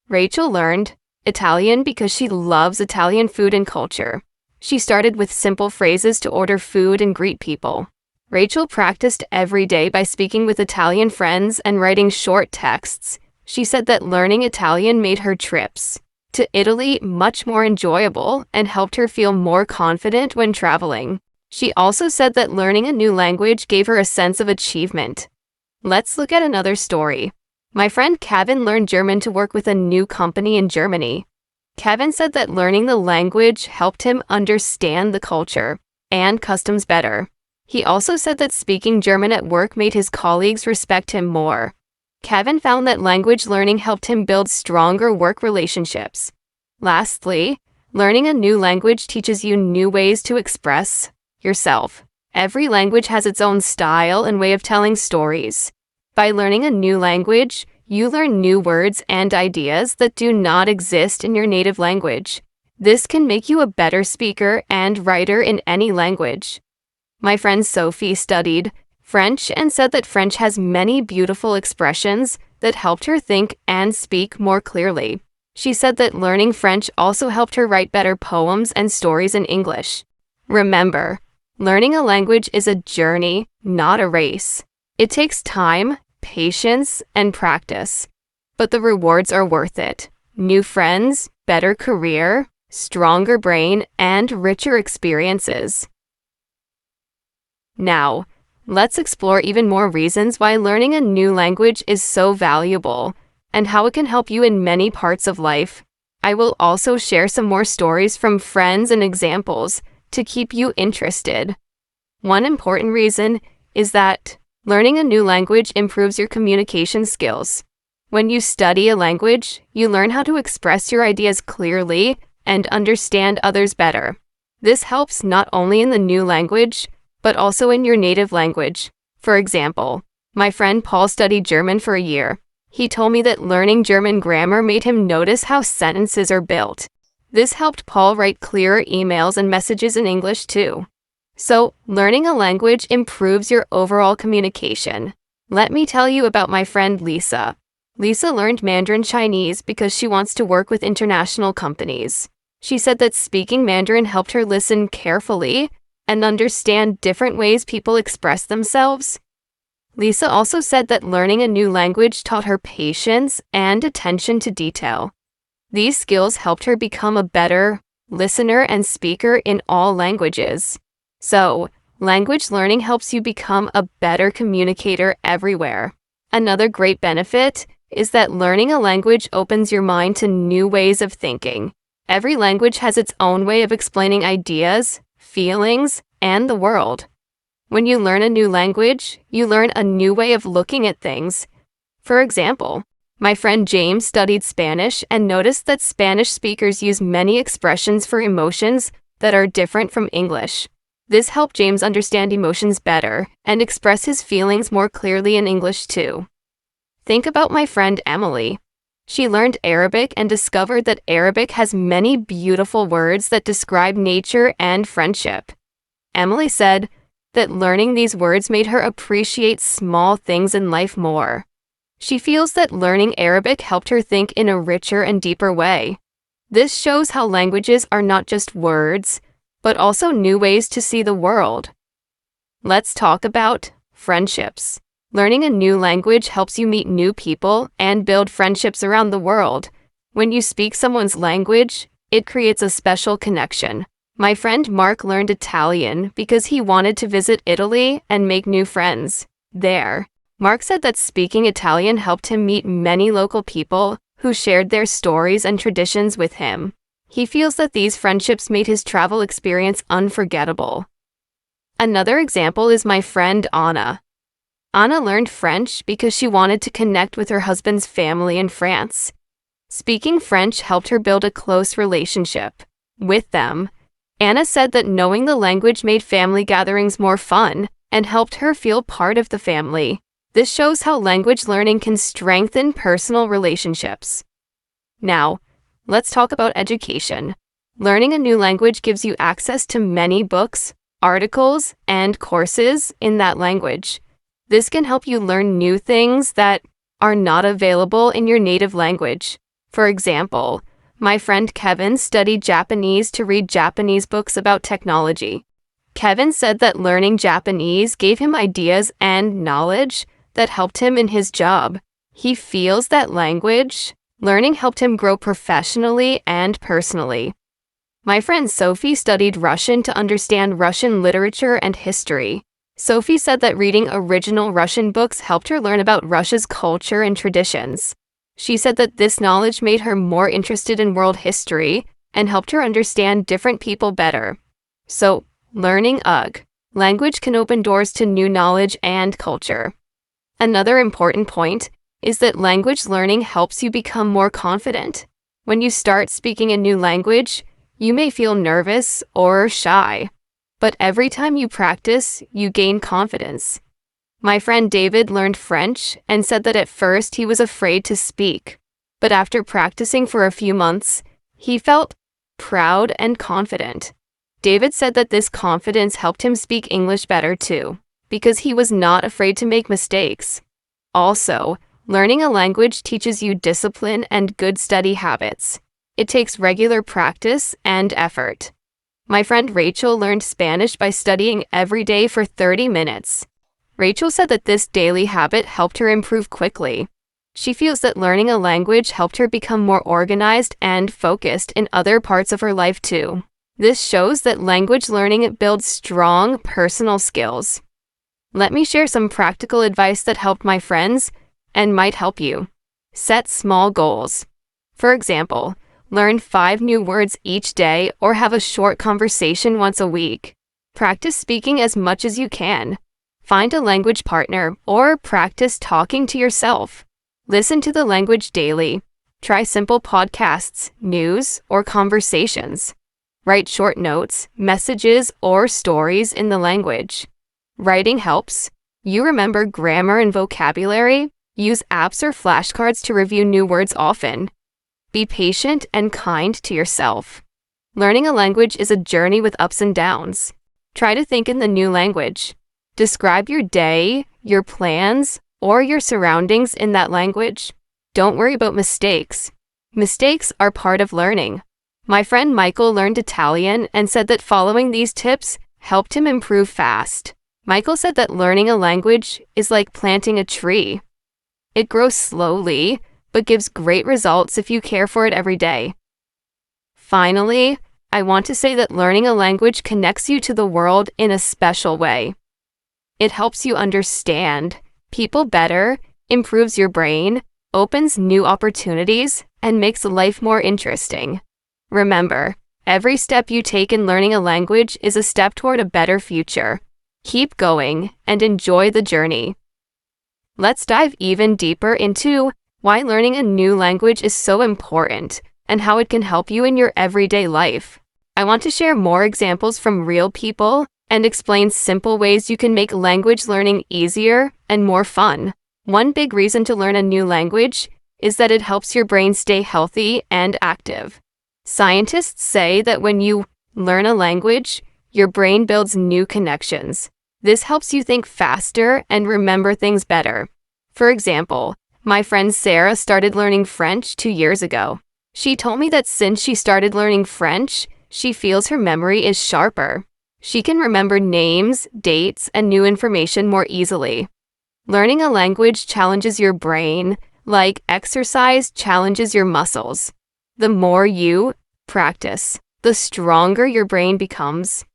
Rachel learned Italian because she loves Italian food and culture. She started with simple phrases to order food and greet people. Rachel practiced every day by speaking with Italian friends and writing short texts. She said that learning Italian made her trips to Italy much more enjoyable and helped her feel more confident when traveling. She also said that learning a new language gave her a sense of achievement. Let's look at another story. My friend Kevin learned German to work with a new company in Germany. Kevin said that learning the language helped him understand the culture and customs better. He also said that speaking German at work made his colleagues respect him more. Kevin found that language learning helped him build stronger work relationships. Lastly, learning a new language teaches you new ways to express yourself. Every language has its own style and way of telling stories. By learning a new language, you learn new words and ideas that do not exist in your native language. This can make you a better speaker and writer in any language. My friend Sophie studied French and said that French has many beautiful expressions that helped her think and speak more clearly. She said that learning French also helped her write better poems and stories in English. Remember, learning a language is a journey, not a race. It takes time, patience, and practice, but the rewards are worth it. New friends, better career, stronger brain, and richer experiences. Now, let's explore even more reasons why learning a new language is so valuable and how it can help you in many parts of life. I will also share some more stories from friends and examples to keep you interested. One important reason is that learning a new language improves your communication skills. When you study a language, you learn how to express your ideas clearly and understand others better. This helps not only in the new language, but also in your native language. For example, my friend Paul studied German for a year. He told me that learning German grammar made him notice how sentences are built. This helped Paul write clearer emails and messages in English too. So, learning a language improves your overall communication. Let me tell you about my friend Lisa. Lisa learned Mandarin Chinese because she wants to work with international companies. She said that speaking Mandarin helped her listen carefully and understand different ways people express themselves. Lisa also said that learning a new language taught her patience and attention to detail. These skills helped her become a better listener and speaker in all languages. So, language learning helps you become a better communicator everywhere. Another great benefit is that learning a language opens your mind to new ways of thinking. Every language has its own way of explaining ideas, feelings, and the world. When you learn a new language, you learn a new way of looking at things. For example, my friend James studied Spanish and noticed that Spanish speakers use many expressions for emotions that are different from English. This helped James understand emotions better and express his feelings more clearly in English too. Think about my friend Emily. She learned Arabic and discovered that Arabic has many beautiful words that describe nature and friendship. Emily said that learning these words made her appreciate small things in life more. She feels that learning Arabic helped her think in a richer and deeper way. This shows how languages are not just words, but also new ways to see the world. Let's talk about friendships. Learning a new language helps you meet new people and build friendships around the world. When you speak someone's language, it creates a special connection. My friend Mark learned Italian because he wanted to visit Italy and make new friends there. Mark said that speaking Italian helped him meet many local people who shared their stories and traditions with him. He feels that these friendships made his travel experience unforgettable. Another example is my friend Anna. Anna learned French because she wanted to connect with her husband's family in France. Speaking French helped her build a close relationship with them. Anna said that knowing the language made family gatherings more fun and helped her feel part of the family. This shows how language learning can strengthen personal relationships. Now, let's talk about education. Learning a new language gives you access to many books, articles, and courses in that language. This can help you learn new things that are not available in your native language. For example, my friend Kevin studied Japanese to read Japanese books about technology. Kevin said that learning Japanese gave him ideas and knowledge that helped him in his job. He feels that language learning helped him grow professionally and personally. My friend Sophie studied Russian to understand Russian literature and history. Sophie said that reading original Russian books helped her learn about Russia's culture and traditions. She said that this knowledge made her more interested in world history and helped her understand different people better. So, learning language can open doors to new knowledge and culture. Another important point is that language learning helps you become more confident. When you start speaking a new language, you may feel nervous or shy. but every time you practice, you gain confidence. My friend David learned French and said that at first he was afraid to speak, but after practicing for a few months, he felt proud and confident. David said that this confidence helped him speak English better too, because he was not afraid to make mistakes. Also, learning a language teaches you discipline and good study habits. It takes regular practice and effort. My friend Rachel learned Spanish by studying every day for 30 minutes. Rachel said that this daily habit helped her improve quickly. She feels that learning a language helped her become more organized and focused in other parts of her life too. This shows that language learning builds strong personal skills. Let me share some practical advice that helped my friends and might help you. Set small goals. For example, learn 5 new words each day or have a short conversation once a week. Practice speaking as much as you can. Find a language partner or practice talking to yourself. Listen to the language daily. Try simple podcasts, news, or conversations. Write short notes, messages, or stories in the language. Writing helps. You remember grammar and vocabulary? Use apps or flashcards to review new words often. Be patient and kind to yourself. Learning a language is a journey with ups and downs. Try to think in the new language. Describe your day, your plans, or your surroundings in that language. Don't worry about mistakes. Mistakes are part of learning. My friend Michael learned Italian and said that following these tips helped him improve fast. Michael said that learning a language is like planting a tree. It grows slowly, but gives great results if you care for it every day. Finally, I want to say that learning a language connects you to the world in a special way. It helps you understand people better, improves your brain, opens new opportunities, and makes life more interesting. Remember, every step you take in learning a language is a step toward a better future. Keep going and enjoy the journey. Let's dive even deeper into why learning a new language is so important and how it can help you in your everyday life. I want to share more examples from real people and explain simple ways you can make language learning easier and more fun. One big reason to learn a new language is that it helps your brain stay healthy and active. Scientists say that when you learn a language, your brain builds new connections. This helps you think faster and remember things better. For example, my friend Sarah started learning French 2 years ago. She told me that since she started learning French, she feels her memory is sharper. She can remember names, dates, and new information more easily. Learning a language challenges your brain, like exercise challenges your muscles. The more you practice, the stronger your brain becomes.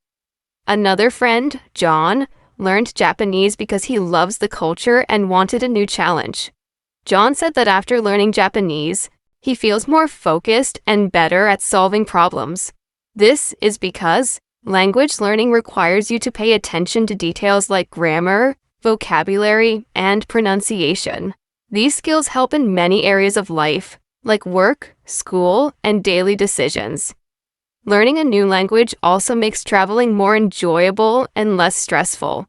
Another friend, John, learned Japanese because he loves the culture and wanted a new challenge. John said that after learning Japanese, he feels more focused and better at solving problems. This is because language learning requires you to pay attention to details like grammar, vocabulary, and pronunciation. These skills help in many areas of life, like work, school, and daily decisions. Learning a new language also makes traveling more enjoyable and less stressful.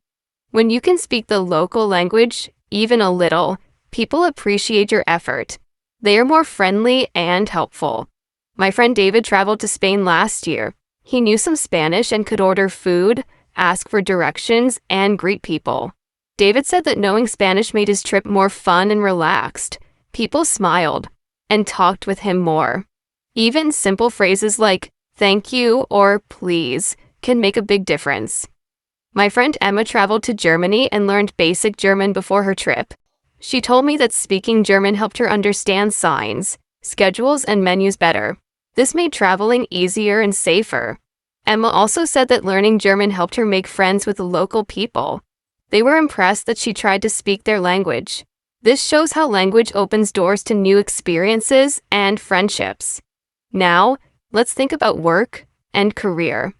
When you can speak the local language, even a little, people appreciate your effort. They are more friendly and helpful. My friend David traveled to Spain last year. He knew some Spanish and could order food, ask for directions, and greet people. David said that knowing Spanish made his trip more fun and relaxed. People smiled and talked with him more. Even simple phrases like thank you or please can make a big difference. My friend Emma traveled to Germany and learned basic German before her trip. She told me that speaking German helped her understand signs, schedules, and menus better. This made traveling easier and safer. Emma also said that learning German helped her make friends with local people. They were impressed that she tried to speak their language. This shows how language opens doors to new experiences and friendships. Now, let's think about work and career.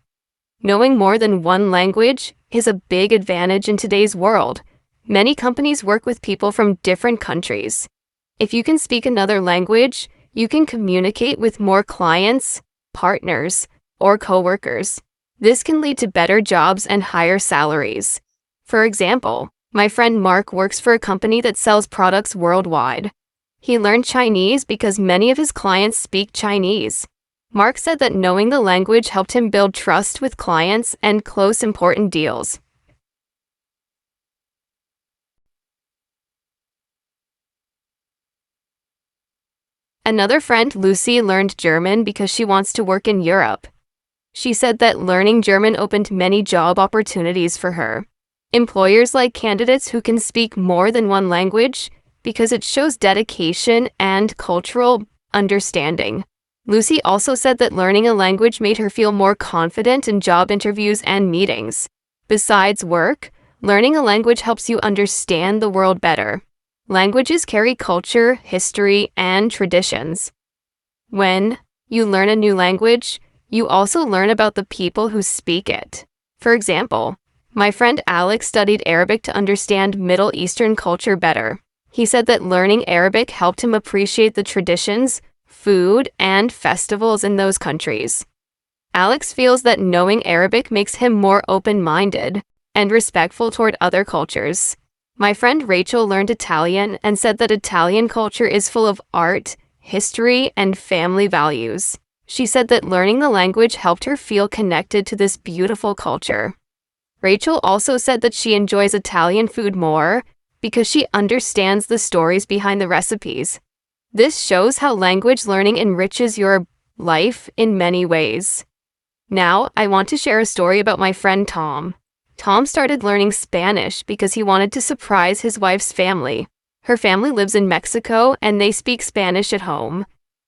Knowing more than one language is a big advantage in today's world. Many companies work with people from different countries. If you can speak another language, you can communicate with more clients, partners, or coworkers. This can lead to better jobs and higher salaries. For example, my friend Mark works for a company that sells products worldwide. He learned Chinese because many of his clients speak Chinese. Mark said that knowing the language helped him build trust with clients and close important deals. Another friend, Lucy, learned German because she wants to work in Europe. She said that learning German opened many job opportunities for her. Employers like candidates who can speak more than one language because it shows dedication and cultural understanding. Lucy also said that learning a language made her feel more confident in job interviews and meetings. Besides work, learning a language helps you understand the world better. Languages carry culture, history, and traditions. When you learn a new language, you also learn about the people who speak it. For example, my friend Alex studied Arabic to understand Middle Eastern culture better. He said that learning Arabic helped him appreciate the traditions, food, and festivals in those countries. Alex feels that knowing Arabic makes him more open-minded and respectful toward other cultures. My friend Rachel learned Italian and said that Italian culture is full of art, history, and family values. She said that learning the language helped her feel connected to this beautiful culture. Rachel also said that she enjoys Italian food more because she understands the stories behind the recipes. This shows how language learning enriches your life in many ways. Now, I want to share a story about my friend Tom. Tom started learning Spanish because he wanted to surprise his wife's family. Her family lives in Mexico and they speak Spanish at home.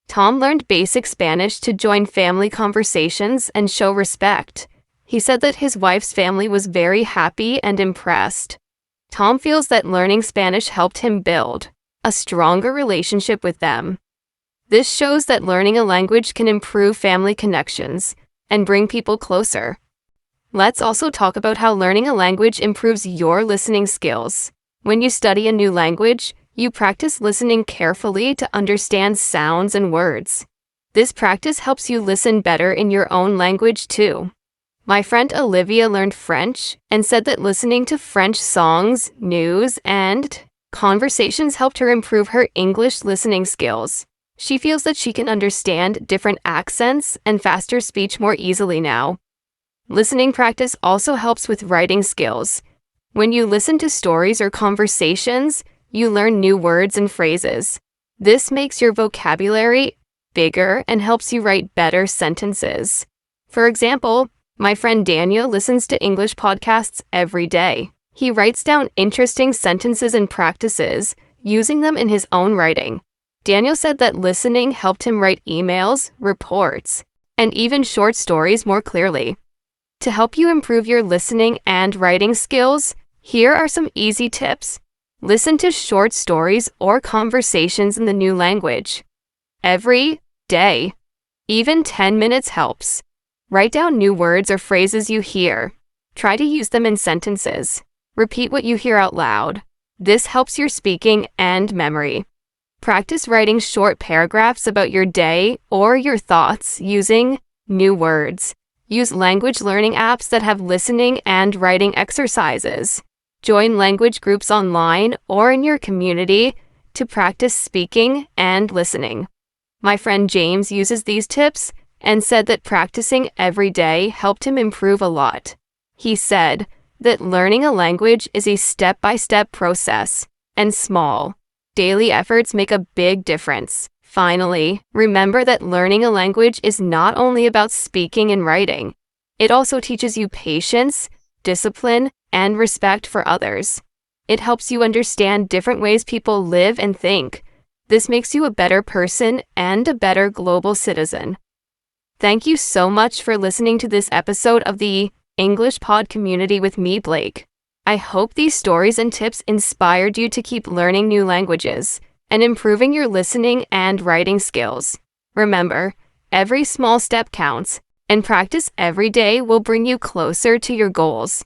Tom learned basic Spanish to join family conversations and show respect. He said that his wife's family was very happy and impressed. Tom feels that learning Spanish helped him build a stronger relationship with them. This shows that learning a language can improve family connections and bring people closer. Let's also talk about how learning a language improves your listening skills. When you study a new language, you practice listening carefully to understand sounds and words. This practice helps you listen better in your own language too. My friend Olivia learned French and said that listening to French songs, news, and conversations helped her improve her English listening skills. She feels that she can understand different accents and faster speech more easily now. Listening practice also helps with writing skills. When you listen to stories or conversations, you learn new words and phrases. This makes your vocabulary bigger and helps you write better sentences. For example, my friend Daniel listens to English podcasts every day. He writes down interesting sentences and practices, using them in his own writing. Daniel said that listening helped him write emails, reports, and even short stories more clearly. To help you improve your listening and writing skills, here are some easy tips. Listen to short stories or conversations in the new language every day. Even 10 minutes helps. Write down new words or phrases you hear. Try to use them in sentences. Repeat what you hear out loud. This helps your speaking and memory. Practice writing short paragraphs about your day or your thoughts using new words. Use language learning apps that have listening and writing exercises. Join language groups online or in your community to practice speaking and listening. My friend James uses these tips and said that practicing every day helped him improve a lot. He said that learning a language is a step-by-step process, and small, daily efforts make a big difference. Finally, remember that learning a language is not only about speaking and writing. It also teaches you patience, discipline, and respect for others. It helps you understand different ways people live and think. This makes you a better person and a better global citizen. Thank you so much for listening to this episode of the English Pod Community with me, Blake. I hope these stories and tips inspired you to keep learning new languages and improving your listening and writing skills. Remember, every small step counts, and practice every day will bring you closer to your goals.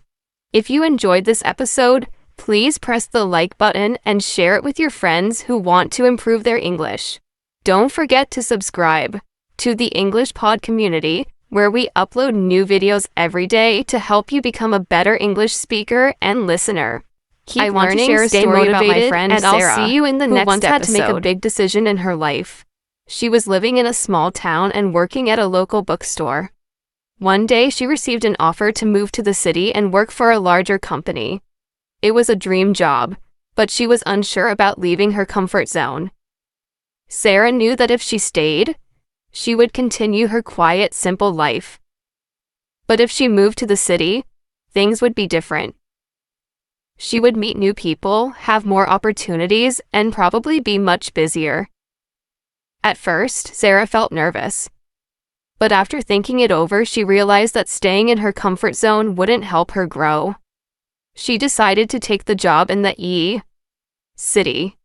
If you enjoyed this episode, please press the like button and share it with your friends who want to improve their English. Don't forget to subscribe to the English Pod Community where we upload new videos every day to help you become a better English speaker and listener. Keep learning, share a stay story about my motivated, friend and Sarah, I'll see you in the who next once episode. had to make a Big decision in her life. She was living in a small town and working at a local bookstore. One day, she received an offer to move to the city and work for a larger company. It was a dream job, but she was unsure about leaving her comfort zone. Sarah knew that if she stayed, she would continue her quiet, simple life. But if she moved to the city, things would be different. She would meet new people, have more opportunities, and probably be much busier. At first, Sarah felt nervous. But after thinking it over, she realized that staying in her comfort zone wouldn't help her grow. She decided to take the job in the city.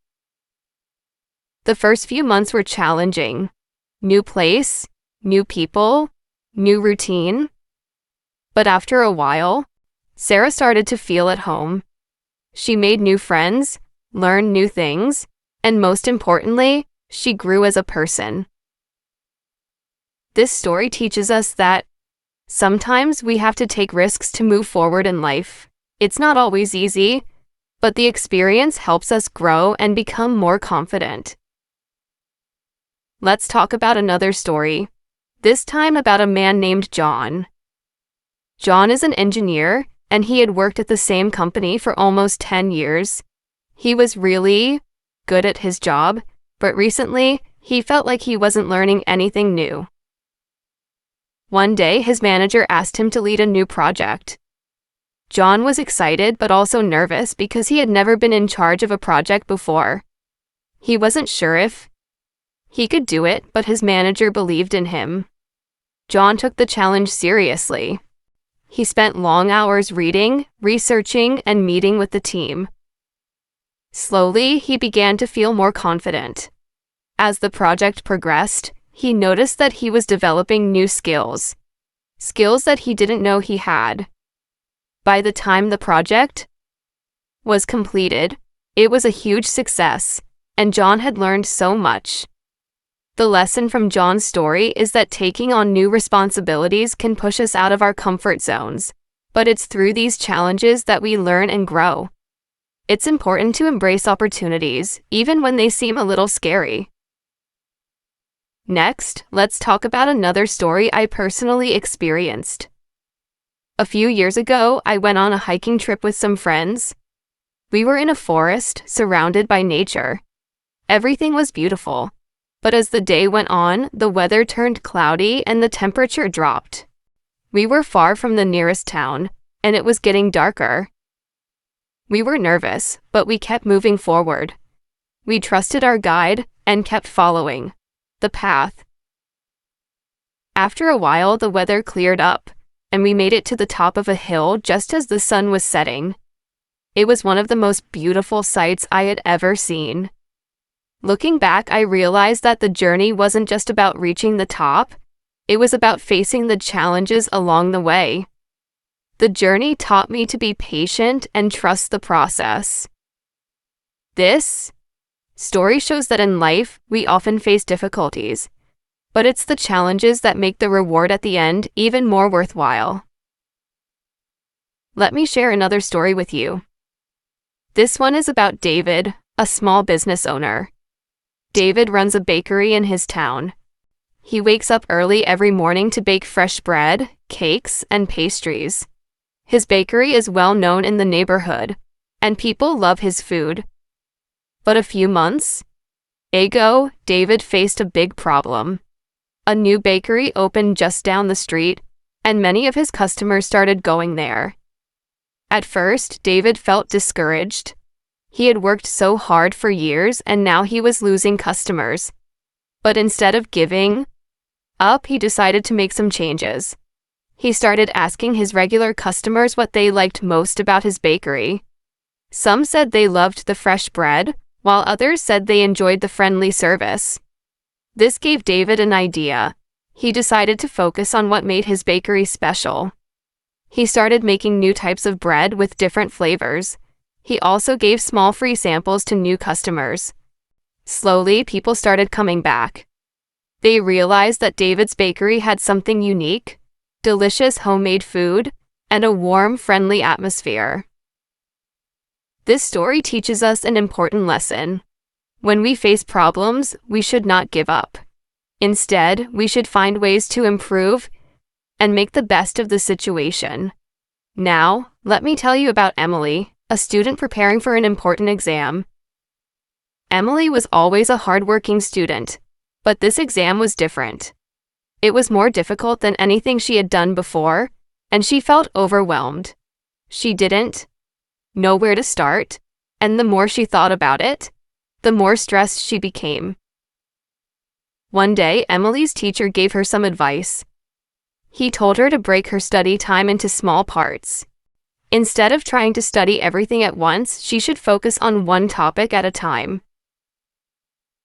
The first few months were challenging. New place, new people, new routine. But after a while, Sarah started to feel at home. She made new friends, learned new things, and most importantly, she grew as a person. This story teaches us that sometimes we have to take risks to move forward in life. It's not always easy, but the experience helps us grow and become more confident. Let's talk about another story, this time about a man named John. John is an engineer, and he had worked at the same company for almost 10 years. He was really good at his job, but recently, he felt like he wasn't learning anything new. One day, his manager asked him to lead a new project. John was excited but also nervous because he had never been in charge of a project before. He wasn't sure if he could do it, but his manager believed in him. John took the challenge seriously. He spent long hours reading, researching, and meeting with the team. Slowly, he began to feel more confident. As the project progressed, he noticed that he was developing new skills that he didn't know he had. By the time the project was completed, it was a huge success, and John had learned so much. The lesson from John's story is that taking on new responsibilities can push us out of our comfort zones, but it's through these challenges that we learn and grow. It's important to embrace opportunities, even when they seem a little scary. Next, let's talk about another story I personally experienced. A few years ago, I went on a hiking trip with some friends. We were in a forest, surrounded by nature. Everything was beautiful. But as the day went on, the weather turned cloudy and the temperature dropped. We were far from the nearest town, and it was getting darker. We were nervous, but we kept moving forward. We trusted our guide and kept following the path. After a while, the weather cleared up, and we made it to the top of a hill just as the sun was setting. It was one of the most beautiful sights I had ever seen. Looking back, I realized that the journey wasn't just about reaching the top, it was about facing the challenges along the way. The journey taught me to be patient and trust the process. This story shows that in life, we often face difficulties, but it's the challenges that make the reward at the end even more worthwhile. Let me share another story with you. This one is about David, a small business owner. David runs a bakery in his town. He wakes up early every morning to bake fresh bread, cakes, and pastries. His bakery is well known in the neighborhood, and people love his food. But a few months ago, David faced a big problem. A new bakery opened just down the street, and many of his customers started going there. At first, David felt discouraged. He had worked so hard for years and now he was losing customers. But instead of giving up, he decided to make some changes. He started asking his regular customers what they liked most about his bakery. Some said they loved the fresh bread, while others said they enjoyed the friendly service. This gave David an idea. He decided to focus on what made his bakery special. He started making new types of bread with different flavors. He also gave small free samples to new customers. Slowly, people started coming back. They realized that David's bakery had something unique: delicious homemade food and a warm, friendly atmosphere. This story teaches us an important lesson. When we face problems, we should not give up. Instead, we should find ways to improve and make the best of the situation. Now, let me tell you about Emily, a student preparing for an important exam. Emily was always a hardworking student, but this exam was different. It was more difficult than anything she had done before, and she felt overwhelmed. She didn't know where to start, and the more she thought about it, the more stressed she became. One day, Emily's teacher gave her some advice. He told her to break her study time into small parts. Instead of trying to study everything at once, she should focus on one topic at a time.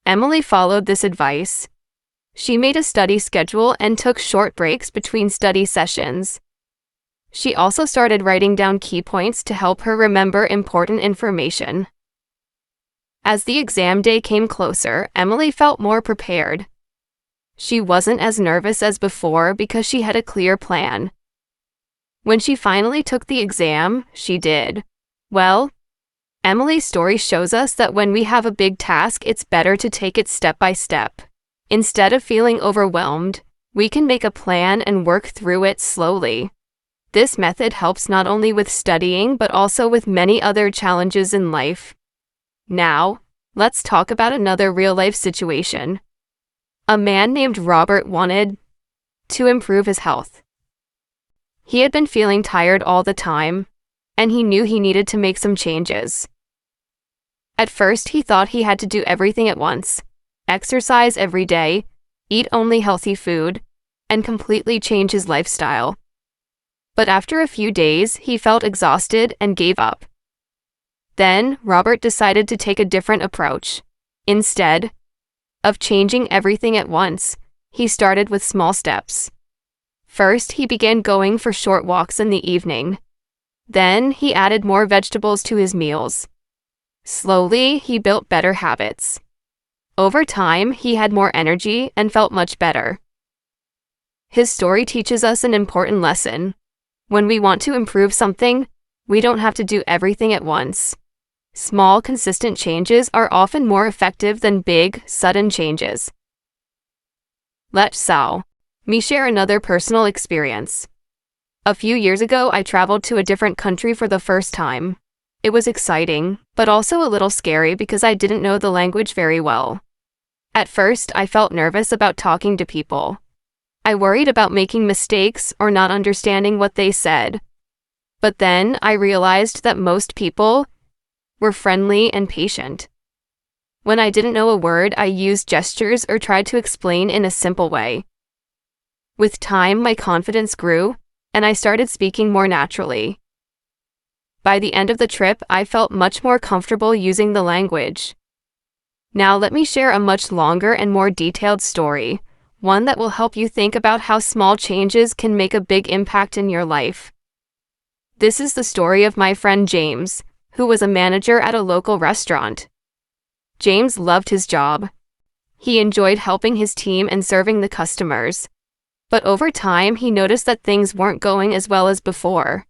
Emily followed this advice. She made a study schedule and took short breaks between study sessions. She also started writing down key points to help her remember important information. As the exam day came closer, Emily felt more prepared. She wasn't as nervous as before because she had a clear plan. When she finally took the exam, she did well. Emily's story shows us that when we have a big task, it's better to take it step by step. Instead of feeling overwhelmed, we can make a plan and work through it slowly. This method helps not only with studying but also with many other challenges in life. Now, let's talk about another real-life situation. A man named Robert wanted to improve his health. He had been feeling tired all the time, and he knew he needed to make some changes. At first, he thought he had to do everything at once: exercise every day, eat only healthy food, and completely change his lifestyle. But after a few days, he felt exhausted and gave up. Then, Robert decided to take a different approach. Instead of changing everything at once, he started with small steps. First, he began going for short walks in the evening. Then, he added more vegetables to his meals. Slowly, he built better habits. Over time, he had more energy and felt much better. His story teaches us an important lesson. When we want to improve something, we don't have to do everything at once. Small, consistent changes are often more effective than big, sudden changes. Let me share another personal experience. A few years ago, I traveled to a different country for the first time. It was exciting, but also a little scary because I didn't know the language very well. At first, I felt nervous about talking to people. I worried about making mistakes or not understanding what they said. But then I realized that most people were friendly and patient. When I didn't know a word, I used gestures or tried to explain in a simple way. With time, my confidence grew, and I started speaking more naturally. By the end of the trip, I felt much more comfortable using the language. Now let me share a much longer and more detailed story, one that will help you think about how small changes can make a big impact in your life. This is the story of my friend James, who was a manager at a local restaurant. James loved his job. He enjoyed helping his team and serving the customers. But over time, he noticed that things weren't going as well as before.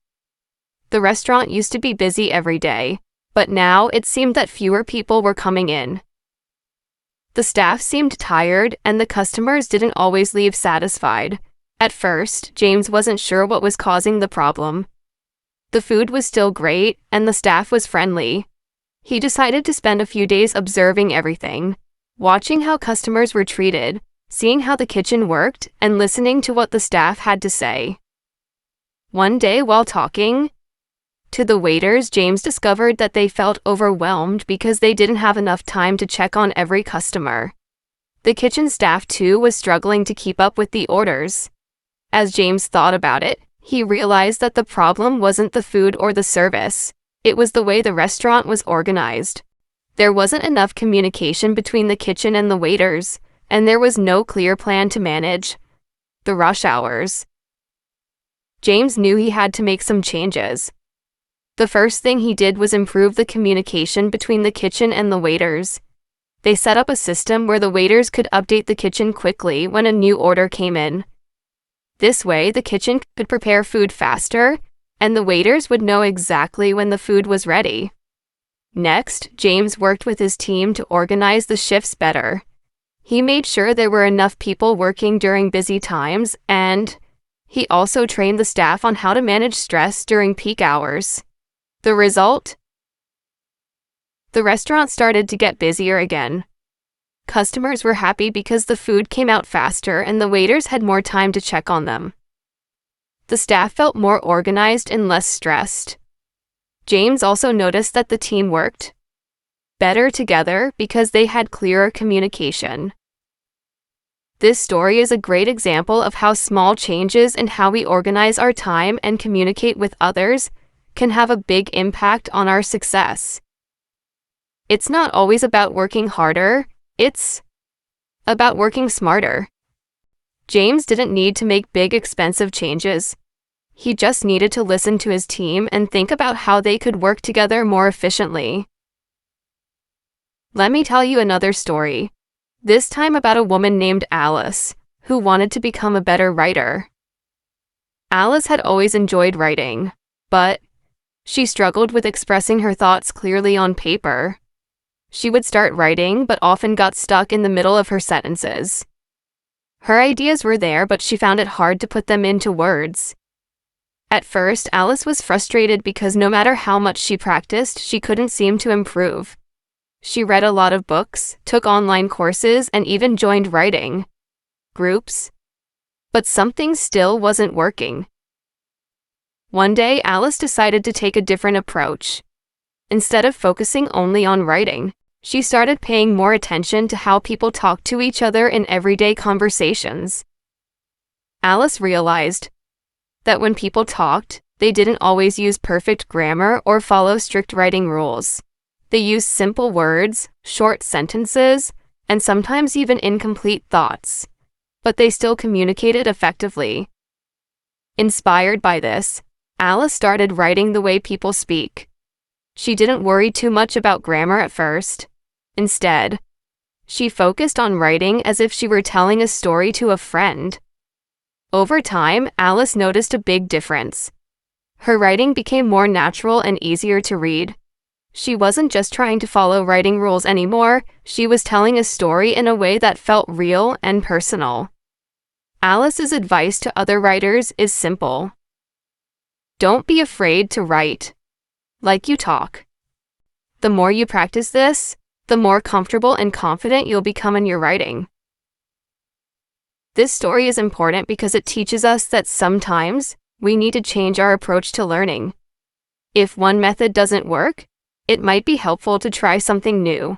The restaurant used to be busy every day, but now it seemed that fewer people were coming in. The staff seemed tired, and the customers didn't always leave satisfied. At first, James wasn't sure what was causing the problem. The food was still great, and the staff was friendly. He decided to spend a few days observing everything, watching how customers were treated, seeing how the kitchen worked, and listening to what the staff had to say. One day, while talking to the waiters, James discovered that they felt overwhelmed because they didn't have enough time to check on every customer. The kitchen staff, too, was struggling to keep up with the orders. As James thought about it, he realized that the problem wasn't the food or the service. It was the way the restaurant was organized. There wasn't enough communication between the kitchen and the waiters, and there was no clear plan to manage the rush hours. James knew he had to make some changes. The first thing he did was improve the communication between the kitchen and the waiters. They set up a system where the waiters could update the kitchen quickly when a new order came in. This way, the kitchen could prepare food faster, and the waiters would know exactly when the food was ready. Next, James worked with his team to organize the shifts better. He made sure there were enough people working during busy times, and he also trained the staff on how to manage stress during peak hours. The result? The restaurant started to get busier again. Customers were happy because the food came out faster and the waiters had more time to check on them. The staff felt more organized and less stressed. James also noticed that the team worked better together because they had clearer communication. This story is a great example of how small changes in how we organize our time and communicate with others can have a big impact on our success. It's not always about working harder, it's about working smarter. James didn't need to make big, expensive changes. He just needed to listen to his team and think about how they could work together more efficiently. Let me tell you another story, this time about a woman named Alice, who wanted to become a better writer. Alice had always enjoyed writing, but she struggled with expressing her thoughts clearly on paper. She would start writing, but often got stuck in the middle of her sentences. Her ideas were there, but she found it hard to put them into words. At first, Alice was frustrated because no matter how much she practiced, she couldn't seem to improve. She read a lot of books, took online courses, and even joined writing groups. But something still wasn't working. One day, Alice decided to take a different approach. Instead of focusing only on writing, she started paying more attention to how people talk to each other in everyday conversations. Alice realized that when people talked, they didn't always use perfect grammar or follow strict writing rules. They used simple words, short sentences, and sometimes even incomplete thoughts, but they still communicated effectively. Inspired by this, Alice started writing the way people speak. She didn't worry too much about grammar at first. Instead, she focused on writing as if she were telling a story to a friend. Over time, Alice noticed a big difference. Her writing became more natural and easier to read. She wasn't just trying to follow writing rules anymore, she was telling a story in a way that felt real and personal. Alice's advice to other writers is simple. Don't be afraid to write like you talk. The more you practice this, the more comfortable and confident you'll become in your writing. This story is important because it teaches us that sometimes we need to change our approach to learning. If one method doesn't work, it might be helpful to try something new.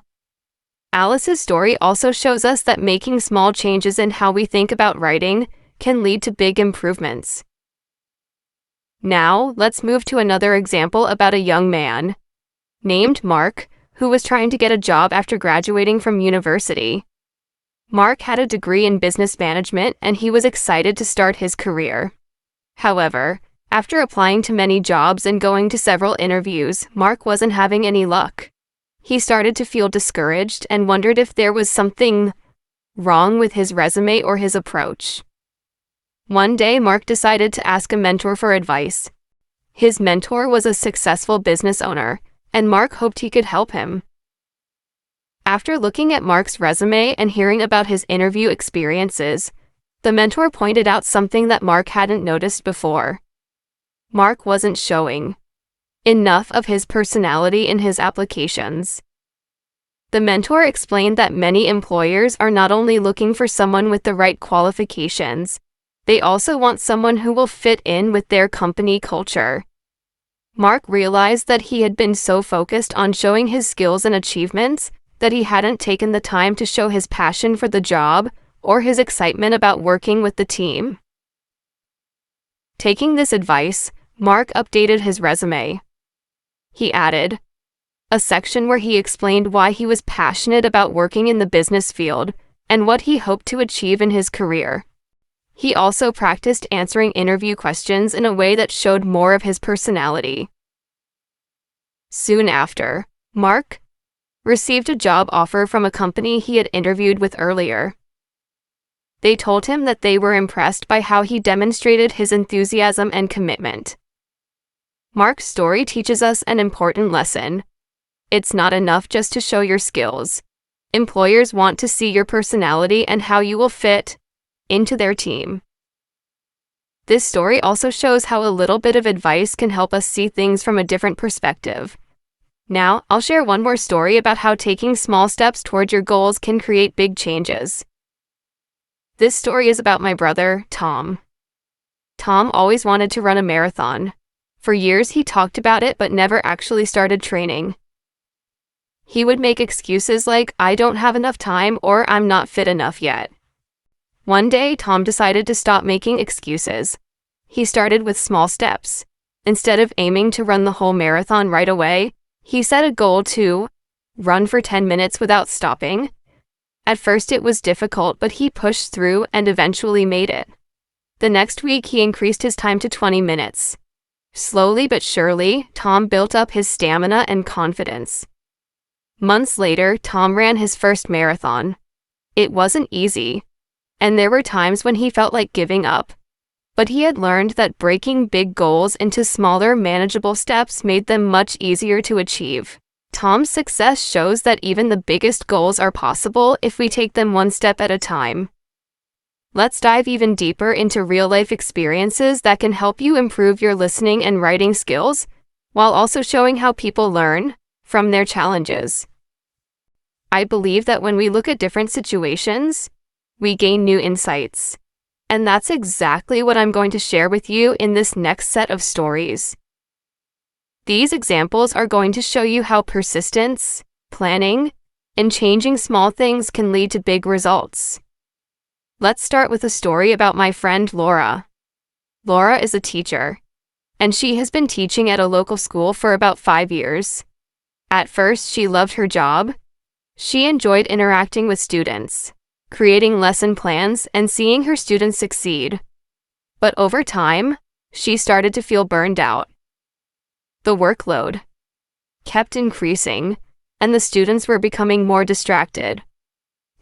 Alice's story also shows us that making small changes in how we think about writing can lead to big improvements. Now, let's move to another example about a young man named Mark, who was trying to get a job after graduating from university. Mark had a degree in business management and he was excited to start his career. However, after applying to many jobs and going to several interviews, Mark wasn't having any luck. He started to feel discouraged and wondered if there was something wrong with his resume or his approach. One day, Mark decided to ask a mentor for advice. His mentor was a successful business owner, and Mark hoped he could help him. After looking at Mark's resume and hearing about his interview experiences, the mentor pointed out something that Mark hadn't noticed before. Mark wasn't showing enough of his personality in his applications. The mentor explained that many employers are not only looking for someone with the right qualifications, they also want someone who will fit in with their company culture. Mark realized that he had been so focused on showing his skills and achievements that he hadn't taken the time to show his passion for the job or his excitement about working with the team. Taking this advice, Mark updated his resume. He added a section where he explained why he was passionate about working in the business field and what he hoped to achieve in his career. He also practiced answering interview questions in a way that showed more of his personality. Soon after, Mark received a job offer from a company he had interviewed with earlier. They told him that they were impressed by how he demonstrated his enthusiasm and commitment. Mark's story teaches us an important lesson. It's not enough just to show your skills. Employers want to see your personality and how you will fit into their team. This story also shows how a little bit of advice can help us see things from a different perspective. Now, I'll share one more story about how taking small steps toward your goals can create big changes. This story is about my brother, Tom. Tom always wanted to run a marathon. For years he talked about it but never actually started training. He would make excuses like, "I don't have enough time" or "I'm not fit enough yet." One day, Tom decided to stop making excuses. He started with small steps. Instead of aiming to run the whole marathon right away, he set a goal to run for 10 minutes without stopping. At first it was difficult, but he pushed through and eventually made it. The next week he increased his time to 20 minutes. Slowly but surely, Tom built up his stamina and confidence. Months later, Tom ran his first marathon. It wasn't easy, and there were times when he felt like giving up. But he had learned that breaking big goals into smaller, manageable steps made them much easier to achieve. Tom's success shows that even the biggest goals are possible if we take them one step at a time. Let's dive even deeper into real-life experiences that can help you improve your listening and writing skills, while also showing how people learn from their challenges. I believe that when we look at different situations, we gain new insights. And that's exactly what I'm going to share with you in this next set of stories. These examples are going to show you how persistence, planning, and changing small things can lead to big results. Let's start with a story about my friend Laura. Laura is a teacher, and she has been teaching at a local school for about 5 years. At first, she loved her job. She enjoyed interacting with students, creating lesson plans, and seeing her students succeed. But over time, she started to feel burned out. The workload kept increasing, and the students were becoming more distracted.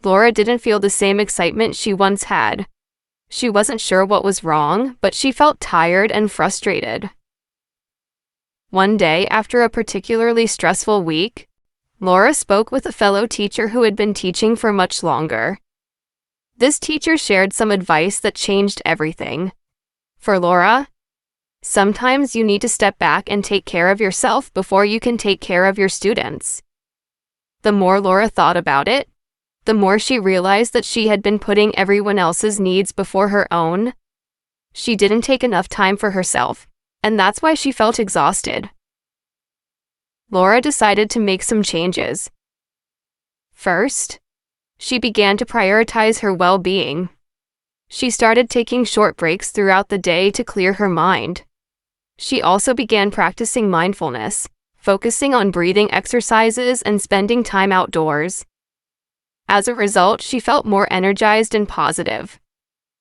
Laura didn't feel the same excitement she once had. She wasn't sure what was wrong, but she felt tired and frustrated. One day, after a particularly stressful week, Laura spoke with a fellow teacher who had been teaching for much longer. This teacher shared some advice that changed everything. For Laura, sometimes you need to step back and take care of yourself before you can take care of your students. The more Laura thought about it, the more she realized that she had been putting everyone else's needs before her own. She didn't take enough time for herself, and that's why she felt exhausted. Laura decided to make some changes. First, she began to prioritize her well-being. She started taking short breaks throughout the day to clear her mind. She also began practicing mindfulness, focusing on breathing exercises and spending time outdoors. As a result, she felt more energized and positive.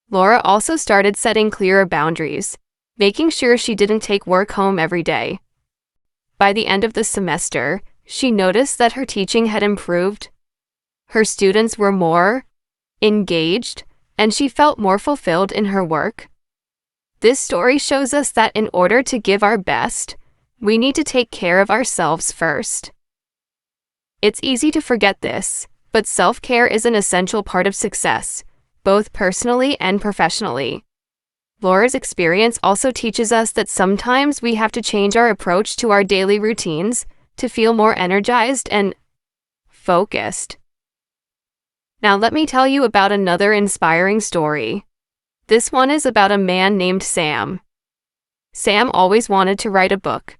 Laura also started setting clearer boundaries, making sure she didn't take work home every day. By the end of the semester, she noticed that her teaching had improved. Her students were more engaged, and she felt more fulfilled in her work. This story shows us that in order to give our best, we need to take care of ourselves first. It's easy to forget this, but self-care is an essential part of success, both personally and professionally. Laura's experience also teaches us that sometimes we have to change our approach to our daily routines to feel more energized and focused. Now let me tell you about another inspiring story. This one is about a man named Sam. Sam always wanted to write a book.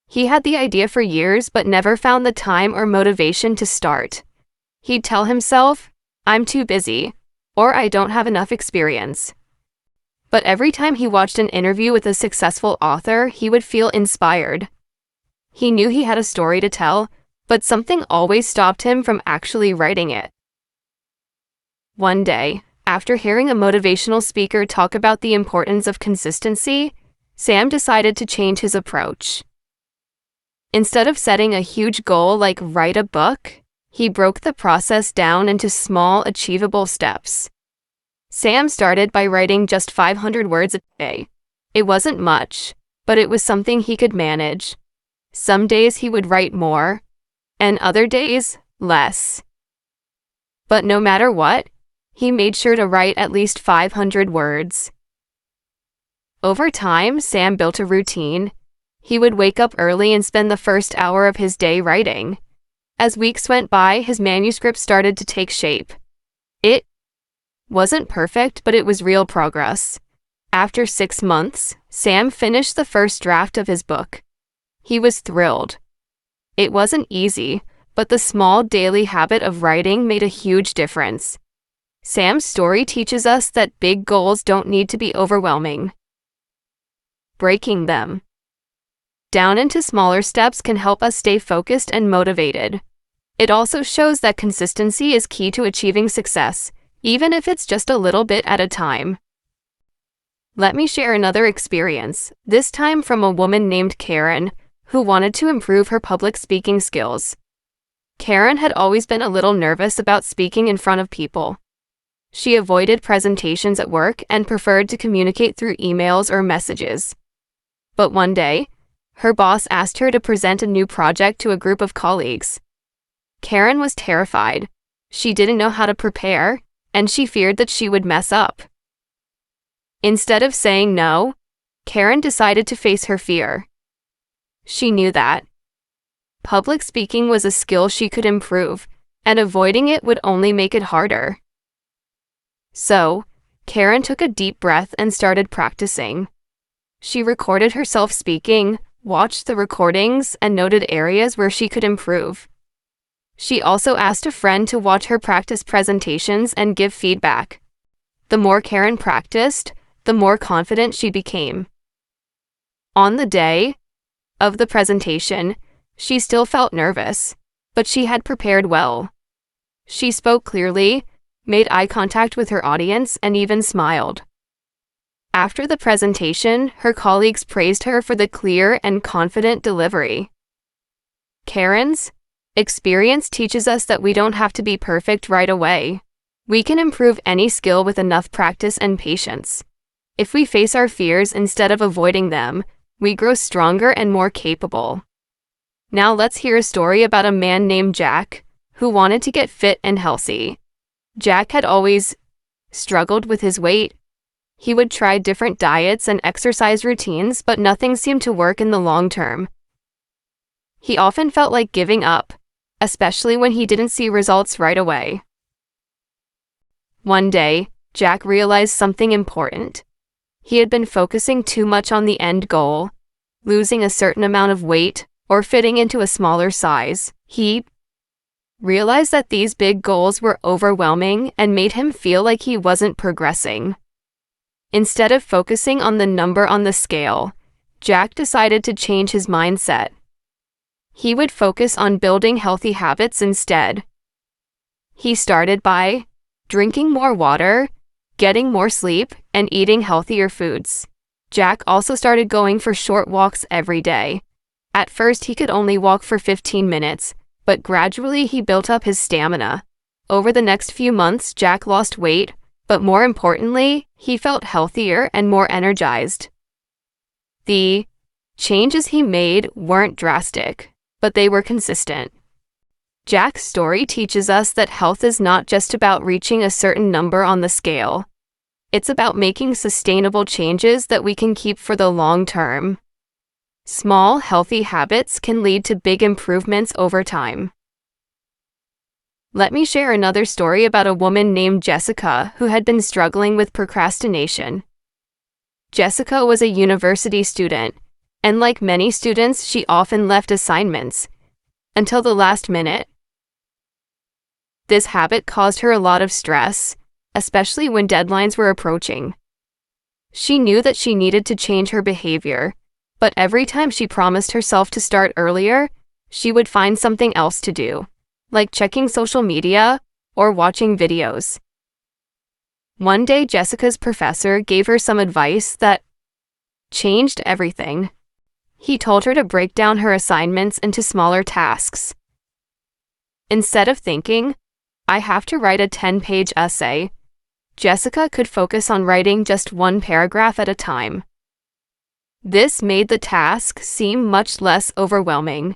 He had the idea for years but never found the time or motivation to start. He'd tell himself, "I'm too busy," or "I don't have enough experience." But every time he watched an interview with a successful author, he would feel inspired. He knew he had a story to tell, but something always stopped him from actually writing it. One day, after hearing a motivational speaker talk about the importance of consistency, Sam decided to change his approach. Instead of setting a huge goal like write a book, he broke the process down into small, achievable steps. Sam started by writing just 500 words a day. It wasn't much, but it was something he could manage. Some days he would write more, and other days, less. But no matter what, he made sure to write at least 500 words. Over time, Sam built a routine. He would wake up early and spend the first hour of his day writing. As weeks went by, his manuscript started to take shape. It wasn't perfect, but it was real progress. After 6 months, Sam finished the first draft of his book. He was thrilled. It wasn't easy, but the small daily habit of writing made a huge difference. Sam's story teaches us that big goals don't need to be overwhelming. Breaking them down into smaller steps can help us stay focused and motivated. It also shows that consistency is key to achieving success, even if it's just a little bit at a time. Let me share another experience, this time from a woman named Karen, who wanted to improve her public speaking skills. Karen had always been a little nervous about speaking in front of people. She avoided presentations at work and preferred to communicate through emails or messages. But one day, her boss asked her to present a new project to a group of colleagues. Karen was terrified. She didn't know how to prepare, and she feared that she would mess up. Instead of saying no, Karen decided to face her fear. She knew that public speaking was a skill she could improve, and avoiding it would only make it harder. So, Karen took a deep breath and started practicing. She recorded herself speaking, watched the recordings, and noted areas where she could improve. She also asked a friend to watch her practice presentations and give feedback. The more Karen practiced, the more confident she became. On the day of the presentation, she still felt nervous, but she had prepared well. She spoke clearly, made eye contact with her audience, and even smiled. After the presentation, her colleagues praised her for the clear and confident delivery. Karen's experience teaches us that we don't have to be perfect right away. We can improve any skill with enough practice and patience. If we face our fears instead of avoiding them, we grow stronger and more capable. Now let's hear a story about a man named Jack, who wanted to get fit and healthy. Jack had always struggled with his weight. He would try different diets and exercise routines, but nothing seemed to work in the long term. He often felt like giving up, especially when he didn't see results right away. One day, Jack realized something important. He had been focusing too much on the end goal, losing a certain amount of weight, or fitting into a smaller size. He realized that these big goals were overwhelming and made him feel like he wasn't progressing. Instead of focusing on the number on the scale, Jack decided to change his mindset. He would focus on building healthy habits instead. He started by drinking more water, getting more sleep, and eating healthier foods. Jack also started going for short walks every day. At first, he could only walk for 15 minutes, but gradually he built up his stamina. Over the next few months, Jack lost weight, but more importantly, he felt healthier and more energized. The changes he made weren't drastic, but they were consistent. Jack's story teaches us that health is not just about reaching a certain number on the scale. It's about making sustainable changes that we can keep for the long term. Small, healthy habits can lead to big improvements over time. Let me share another story about a woman named Jessica who had been struggling with procrastination. Jessica was a university student, and like many students, she often left assignments until the last minute. This habit caused her a lot of stress, especially when deadlines were approaching. She knew that she needed to change her behavior, but every time she promised herself to start earlier, she would find something else to do, like checking social media or watching videos. One day, Jessica's professor gave her some advice that changed everything. He told her to break down her assignments into smaller tasks. Instead of thinking, "I have to write a 10-page essay," Jessica could focus on writing just one paragraph at a time. This made the task seem much less overwhelming.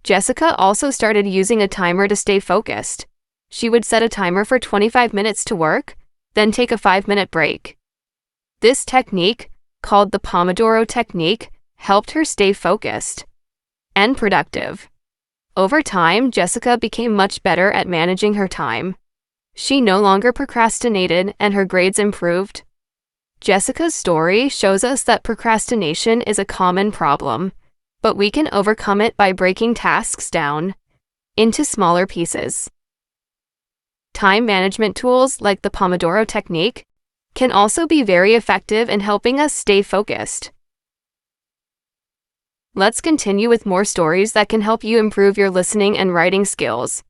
Jessica also started using a timer to stay focused. She would set a timer for 25 minutes to work, then take a 5-minute break. This technique, called the Pomodoro technique, helped her stay focused and productive. Over time, Jessica became much better at managing her time. She no longer procrastinated and her grades improved. Jessica's story shows us that procrastination is a common problem, but we can overcome it by breaking tasks down into smaller pieces. Time management tools like the Pomodoro technique can also be very effective in helping us stay focused. Let's continue with more stories that can help you improve your listening and writing skills.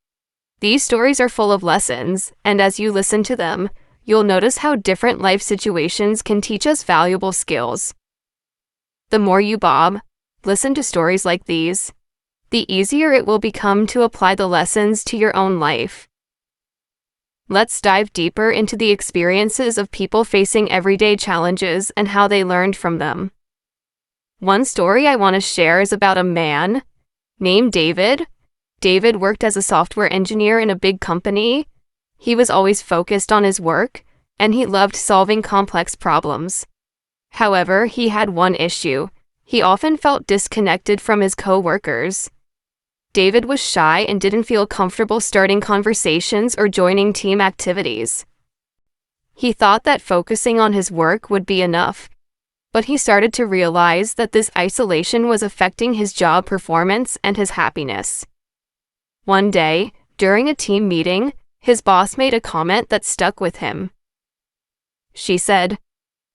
These stories are full of lessons, and as you listen to them, you'll notice how different life situations can teach us valuable skills. The more you listen to stories like these, the easier it will become to apply the lessons to your own life. Let's dive deeper into the experiences of people facing everyday challenges and how they learned from them. One story I want to share is about a man named David. David worked as a software engineer in a big company. He was always focused on his work, and he loved solving complex problems. However, he had one issue. He often felt disconnected from his co-workers. David was shy and didn't feel comfortable starting conversations or joining team activities. He thought that focusing on his work would be enough, but he started to realize that this isolation was affecting his job performance and his happiness. One day, during a team meeting, his boss made a comment that stuck with him. She said,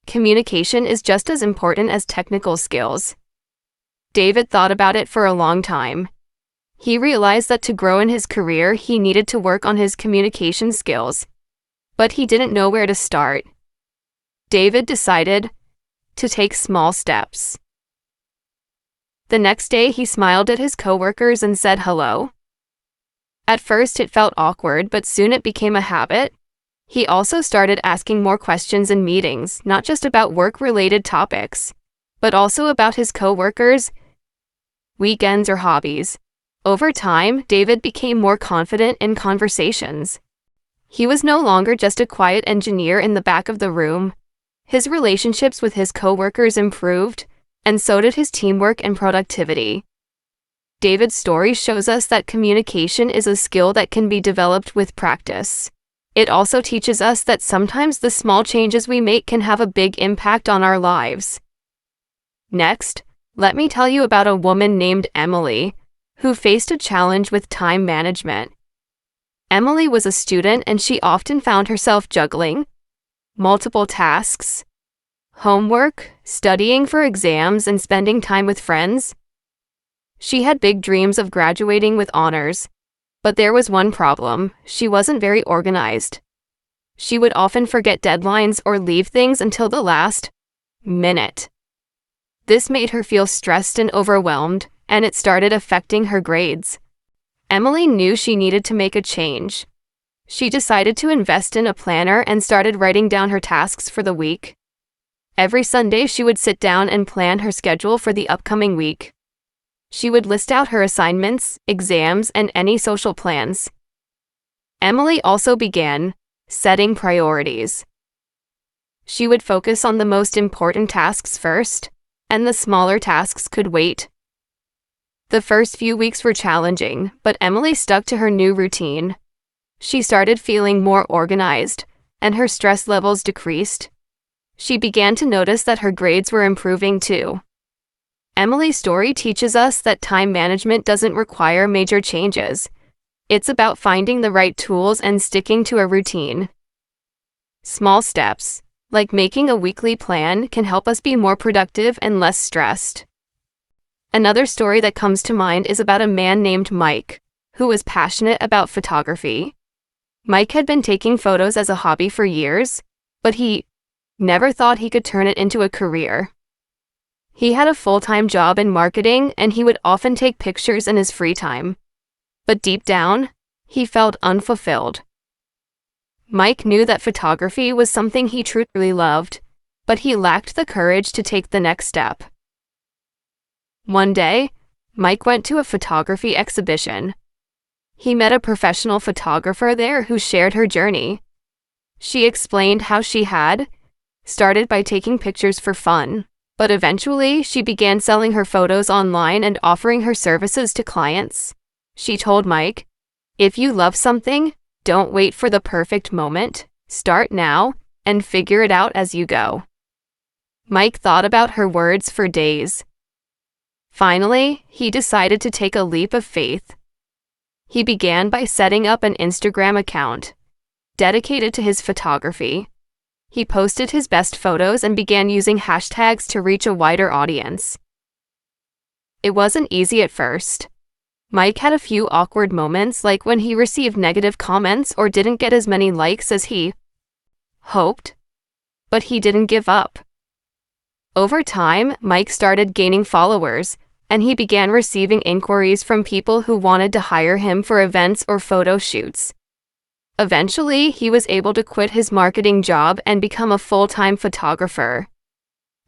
"Communication is just as important as technical skills." David thought about it for a long time. He realized that to grow in his career, he needed to work on his communication skills, but he didn't know where to start. David decided to take small steps. The next day, he smiled at his coworkers and said hello. At first, it felt awkward, but soon it became a habit. He also started asking more questions in meetings, not just about work-related topics, but also about his coworkers, weekends, or hobbies. Over time, David became more confident in conversations. He was no longer just a quiet engineer in the back of the room. His relationships with his coworkers improved, and so did his teamwork and productivity. David's story shows us that communication is a skill that can be developed with practice. It also teaches us that sometimes the small changes we make can have a big impact on our lives. Next, let me tell you about a woman named Emily, who faced a challenge with time management. Emily was a student and she often found herself juggling multiple tasks, homework, studying for exams, and spending time with friends. She had big dreams of graduating with honors, but there was one problem: she wasn't very organized. She would often forget deadlines or leave things until the last minute. This made her feel stressed and overwhelmed, and it started affecting her grades. Emily knew she needed to make a change. She decided to invest in a planner and started writing down her tasks for the week. Every Sunday, she would sit down and plan her schedule for the upcoming week. She would list out her assignments, exams, and any social plans. Emily also began setting priorities. She would focus on the most important tasks first, and the smaller tasks could wait. The first few weeks were challenging, but Emily stuck to her new routine. She started feeling more organized, and her stress levels decreased. She began to notice that her grades were improving too. Emily's story teaches us that time management doesn't require major changes. It's about finding the right tools and sticking to a routine. Small steps, like making a weekly plan, can help us be more productive and less stressed. Another story that comes to mind is about a man named Mike, who was passionate about photography. Mike had been taking photos as a hobby for years, but he never thought he could turn it into a career. He had a full-time job in marketing and he would often take pictures in his free time. But deep down, he felt unfulfilled. Mike knew that photography was something he truly loved, but he lacked the courage to take the next step. One day, Mike went to a photography exhibition. He met a professional photographer there who shared her journey. She explained how she had started by taking pictures for fun, but eventually she began selling her photos online and offering her services to clients. She told Mike, "If you love something, don't wait for the perfect moment. Start now and figure it out as you go." Mike thought about her words for days. Finally, he decided to take a leap of faith. He began by setting up an Instagram account dedicated to his photography. He posted his best photos and began using hashtags to reach a wider audience. It wasn't easy at first. Mike had a few awkward moments, like when he received negative comments or didn't get as many likes as he hoped. But he didn't give up. Over time, Mike started gaining followers, and he began receiving inquiries from people who wanted to hire him for events or photo shoots. Eventually, he was able to quit his marketing job and become a full-time photographer.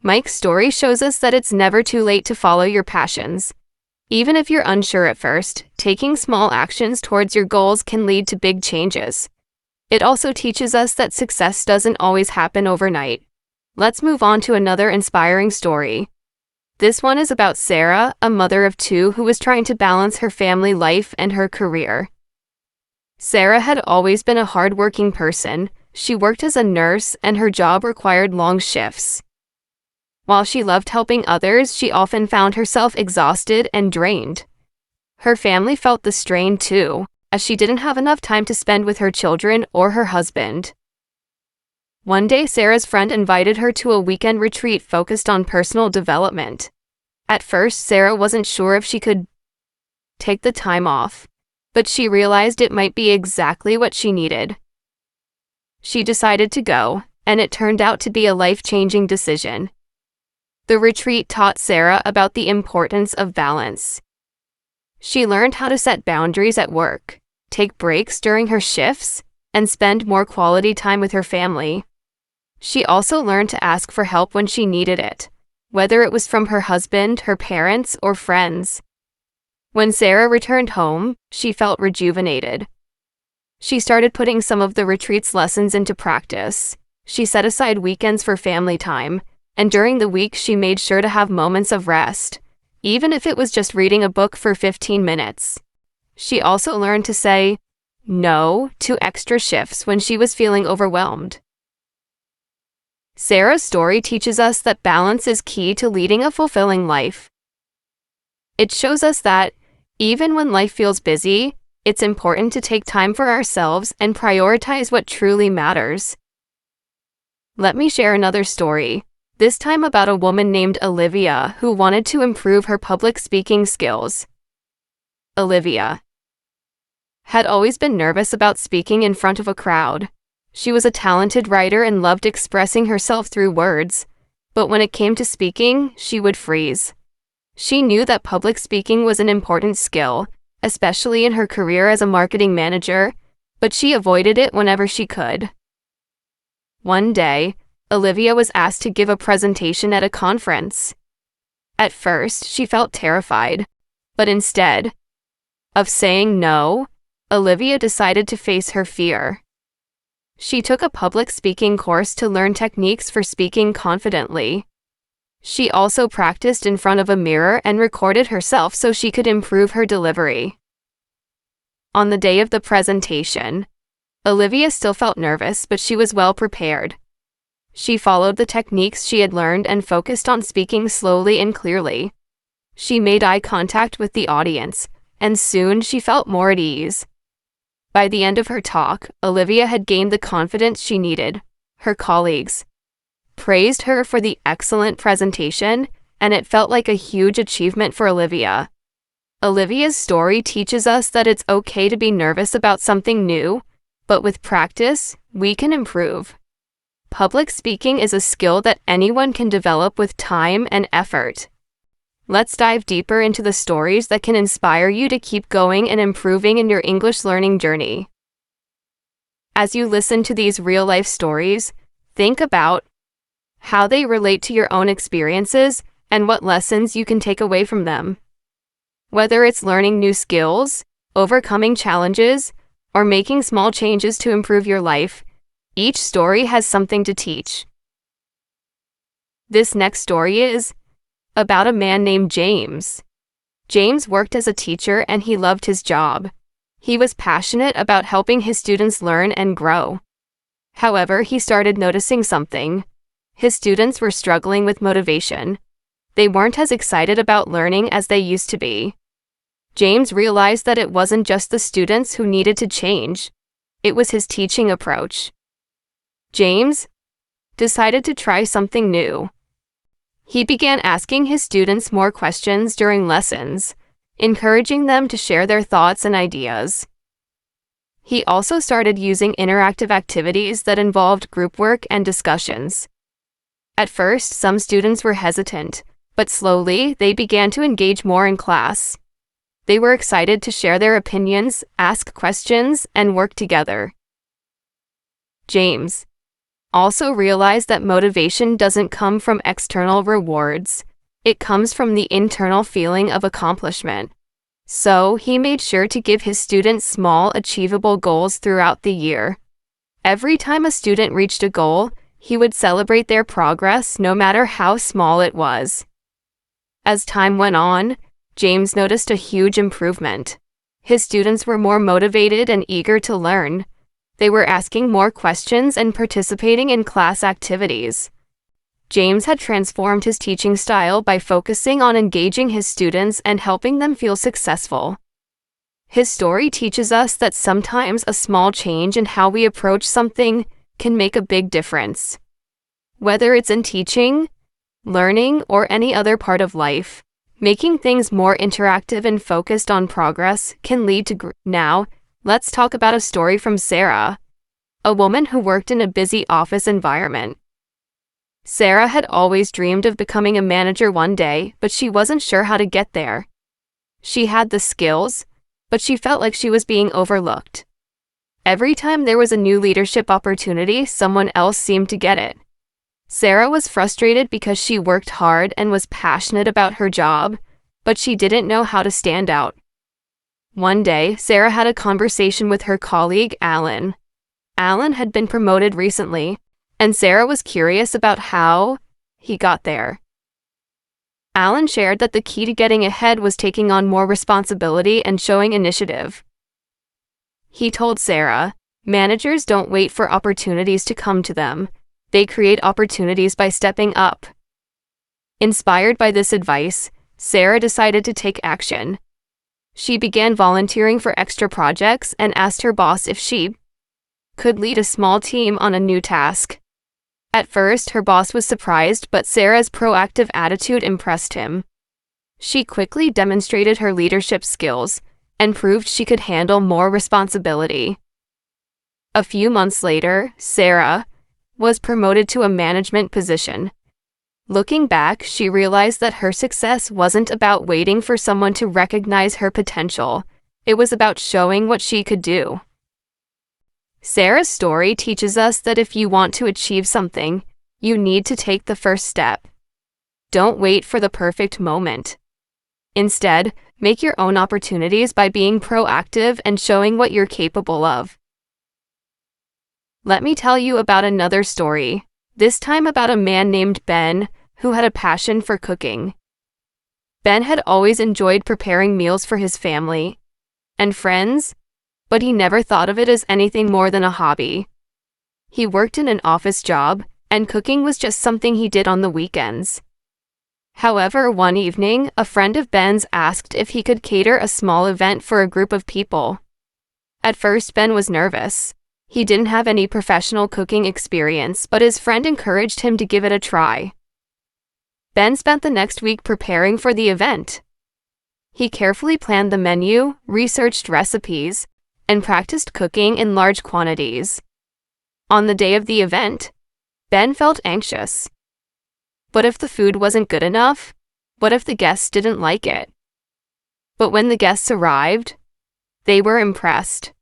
Mike's story shows us that it's never too late to follow your passions. Even if you're unsure at first, taking small actions towards your goals can lead to big changes. It also teaches us that success doesn't always happen overnight. Let's move on to another inspiring story. This one is about Sarah, a mother of two who was trying to balance her family life and her career. Sarah had always been a hardworking person. She worked as a nurse and her job required long shifts. While she loved helping others, she often found herself exhausted and drained. Her family felt the strain too, as she didn't have enough time to spend with her children or her husband. One day, Sarah's friend invited her to a weekend retreat focused on personal development. At first, Sarah wasn't sure if she could take the time off, but she realized it might be exactly what she needed. She decided to go, and it turned out to be a life-changing decision. The retreat taught Sarah about the importance of balance. She learned how to set boundaries at work, take breaks during her shifts, and spend more quality time with her family. She also learned to ask for help when she needed it, whether it was from her husband, her parents, or friends. When Sarah returned home, she felt rejuvenated. She started putting some of the retreat's lessons into practice. She set aside weekends for family time, and during the week she made sure to have moments of rest, even if it was just reading a book for 15 minutes. She also learned to say no to extra shifts when she was feeling overwhelmed. Sarah's story teaches us that balance is key to leading a fulfilling life. It shows us that, even when life feels busy, it's important to take time for ourselves and prioritize what truly matters. Let me share another story, this time about a woman named Olivia who wanted to improve her public speaking skills. Olivia had always been nervous about speaking in front of a crowd. She was a talented writer and loved expressing herself through words, but when it came to speaking, she would freeze. She knew that public speaking was an important skill, especially in her career as a marketing manager, but she avoided it whenever she could. One day, Olivia was asked to give a presentation at a conference. At first, she felt terrified, but instead of saying no, Olivia decided to face her fear. She took a public speaking course to learn techniques for speaking confidently. She also practiced in front of a mirror and recorded herself so she could improve her delivery. On the day of the presentation, Olivia still felt nervous, but she was well prepared. She followed the techniques she had learned and focused on speaking slowly and clearly. She made eye contact with the audience, and soon she felt more at ease. By the end of her talk, Olivia had gained the confidence she needed. Her colleagues praised her for the excellent presentation, and it felt like a huge achievement for Olivia. Olivia's story teaches us that it's okay to be nervous about something new, but with practice, we can improve. Public speaking is a skill that anyone can develop with time and effort. Let's dive deeper into the stories that can inspire you to keep going and improving in your English learning journey. As you listen to these real-life stories, think about how they relate to your own experiences and what lessons you can take away from them. Whether it's learning new skills, overcoming challenges, or making small changes to improve your life, each story has something to teach. This next story is about a man named James. James worked as a teacher and he loved his job. He was passionate about helping his students learn and grow. However, he started noticing something. His students were struggling with motivation. They weren't as excited about learning as they used to be. James realized that it wasn't just the students who needed to change. It was his teaching approach. James decided to try something new. He began asking his students more questions during lessons, encouraging them to share their thoughts and ideas. He also started using interactive activities that involved group work and discussions. At first, some students were hesitant, but slowly they began to engage more in class. They were excited to share their opinions, ask questions, and work together. James also realized that motivation doesn't come from external rewards. It comes from the internal feeling of accomplishment. So, he made sure to give his students small, achievable goals throughout the year. Every time a student reached a goal, he would celebrate their progress no matter how small it was. As time went on, James noticed a huge improvement. His students were more motivated and eager to learn. They were asking more questions and participating in class activities. James had transformed his teaching style by focusing on engaging his students and helping them feel successful. His story teaches us that sometimes a small change in how we approach something can make a big difference. Whether it's in teaching, learning, or any other part of life, making things more interactive and focused on progress can lead to growth. Now, let's talk about a story from Sarah, a woman who worked in a busy office environment. Sarah had always dreamed of becoming a manager one day, but she wasn't sure how to get there. She had the skills, but she felt like she was being overlooked. Every time there was a new leadership opportunity, someone else seemed to get it. Sarah was frustrated because she worked hard and was passionate about her job, but she didn't know how to stand out. One day, Sarah had a conversation with her colleague, Alan. Alan had been promoted recently, and Sarah was curious about how he got there. Alan shared that the key to getting ahead was taking on more responsibility and showing initiative. He told Sarah, "Managers don't wait for opportunities to come to them. They create opportunities by stepping up." Inspired by this advice, Sarah decided to take action. She began volunteering for extra projects and asked her boss if she could lead a small team on a new task. At first, her boss was surprised, but Sarah's proactive attitude impressed him. She quickly demonstrated her leadership skills and proved she could handle more responsibility. A few months later, Sarah was promoted to a management position. Looking back, she realized that her success wasn't about waiting for someone to recognize her potential. It was about showing what she could do. Sarah's story teaches us that if you want to achieve something, you need to take the first step. Don't wait for the perfect moment. Instead, make your own opportunities by being proactive and showing what you're capable of. Let me tell you about another story, this time about a man named Ben, who had a passion for cooking. Ben had always enjoyed preparing meals for his family and friends, but he never thought of it as anything more than a hobby. He worked in an office job, and cooking was just something he did on the weekends. However, one evening, a friend of Ben's asked if he could cater a small event for a group of people. At first, Ben was nervous. He didn't have any professional cooking experience, but his friend encouraged him to give it a try. Ben spent the next week preparing for the event. He carefully planned the menu, researched recipes, and practiced cooking in large quantities. On the day of the event, Ben felt anxious. What if the food wasn't good enough? What if the guests didn't like it? But when the guests arrived, they were impressed.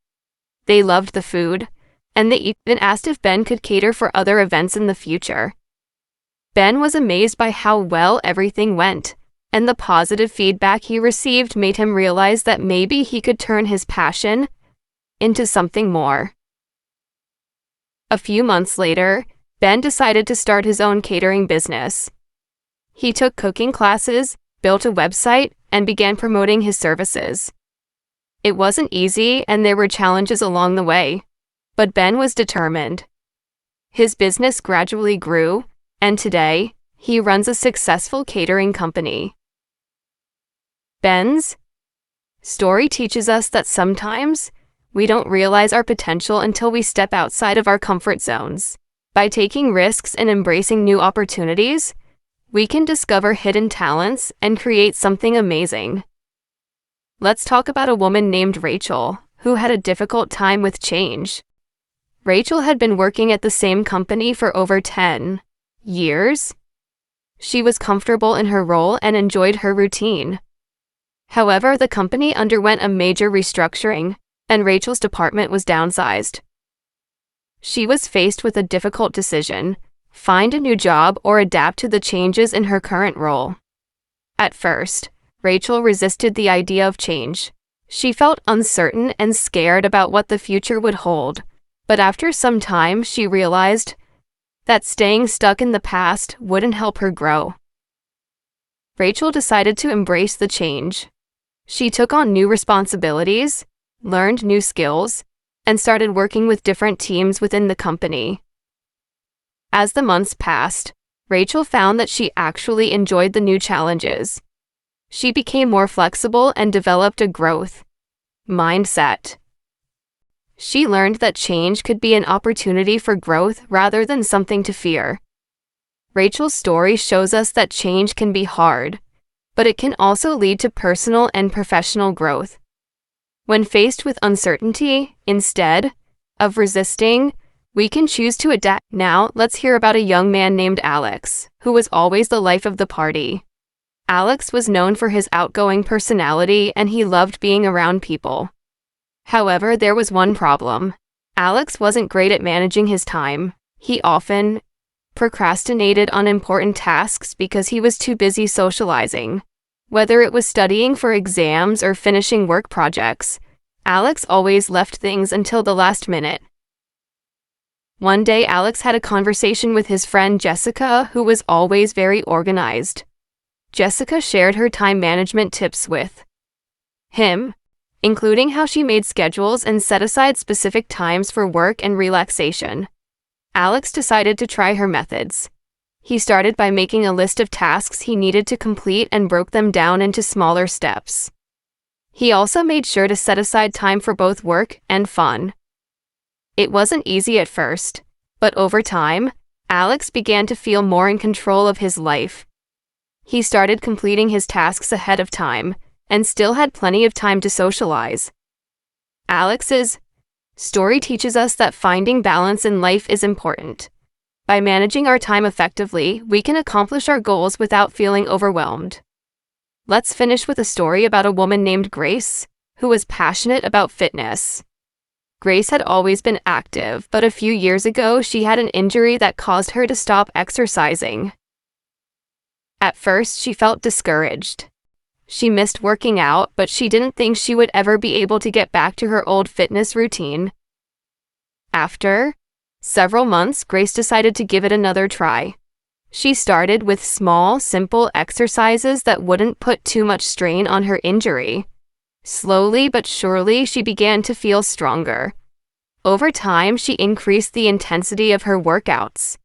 They loved the food, and they even asked if Ben could cater for other events in the future. Ben was amazed by how well everything went, and the positive feedback he received made him realize that maybe he could turn his passion into something more. A few months later, Ben decided to start his own catering business. He took cooking classes, built a website, and began promoting his services. It wasn't easy, and there were challenges along the way, but Ben was determined. His business gradually grew, and today, he runs a successful catering company. Ben's story teaches us that sometimes we don't realize our potential until we step outside of our comfort zones. By taking risks and embracing new opportunities, we can discover hidden talents and create something amazing. Let's talk about a woman named Rachel, who had a difficult time with change. Rachel had been working at the same company for over 10 years. She was comfortable in her role and enjoyed her routine. However, the company underwent a major restructuring, and Rachel's department was downsized. She was faced with a difficult decision: find a new job or adapt to the changes in her current role. At first, Rachel resisted the idea of change. She felt uncertain and scared about what the future would hold, but after some time she realized that staying stuck in the past wouldn't help her grow. Rachel decided to embrace the change. She took on new responsibilities, learned new skills, and started working with different teams within the company. As the months passed, Rachel found that she actually enjoyed the new challenges. She became more flexible and developed a growth mindset. She learned that change could be an opportunity for growth rather than something to fear. Rachel's story shows us that change can be hard, but it can also lead to personal and professional growth. When faced with uncertainty, instead of resisting, we can choose to adapt. Now, let's hear about a young man named Alex, who was always the life of the party. Alex was known for his outgoing personality and he loved being around people. However, there was one problem. Alex wasn't great at managing his time. He often procrastinated on important tasks because he was too busy socializing. Whether it was studying for exams or finishing work projects, Alex always left things until the last minute. One day, Alex had a conversation with his friend Jessica, who was always very organized. Jessica shared her time management tips with him, including how she made schedules and set aside specific times for work and relaxation. Alex decided to try her methods. He started by making a list of tasks he needed to complete and broke them down into smaller steps. He also made sure to set aside time for both work and fun. It wasn't easy at first, but over time, Alex began to feel more in control of his life. He started completing his tasks ahead of time, and still had plenty of time to socialize. Alex's story teaches us that finding balance in life is important. By managing our time effectively, we can accomplish our goals without feeling overwhelmed. Let's finish with a story about a woman named Grace, who was passionate about fitness. Grace had always been active, but a few years ago she had an injury that caused her to stop exercising. At first, she felt discouraged. She missed working out, but she didn't think she would ever be able to get back to her old fitness routine. After several months, Grace decided to give it another try. She started with small, simple exercises that wouldn't put too much strain on her injury. Slowly but surely, she began to feel stronger. Over time, she increased the intensity of her workouts.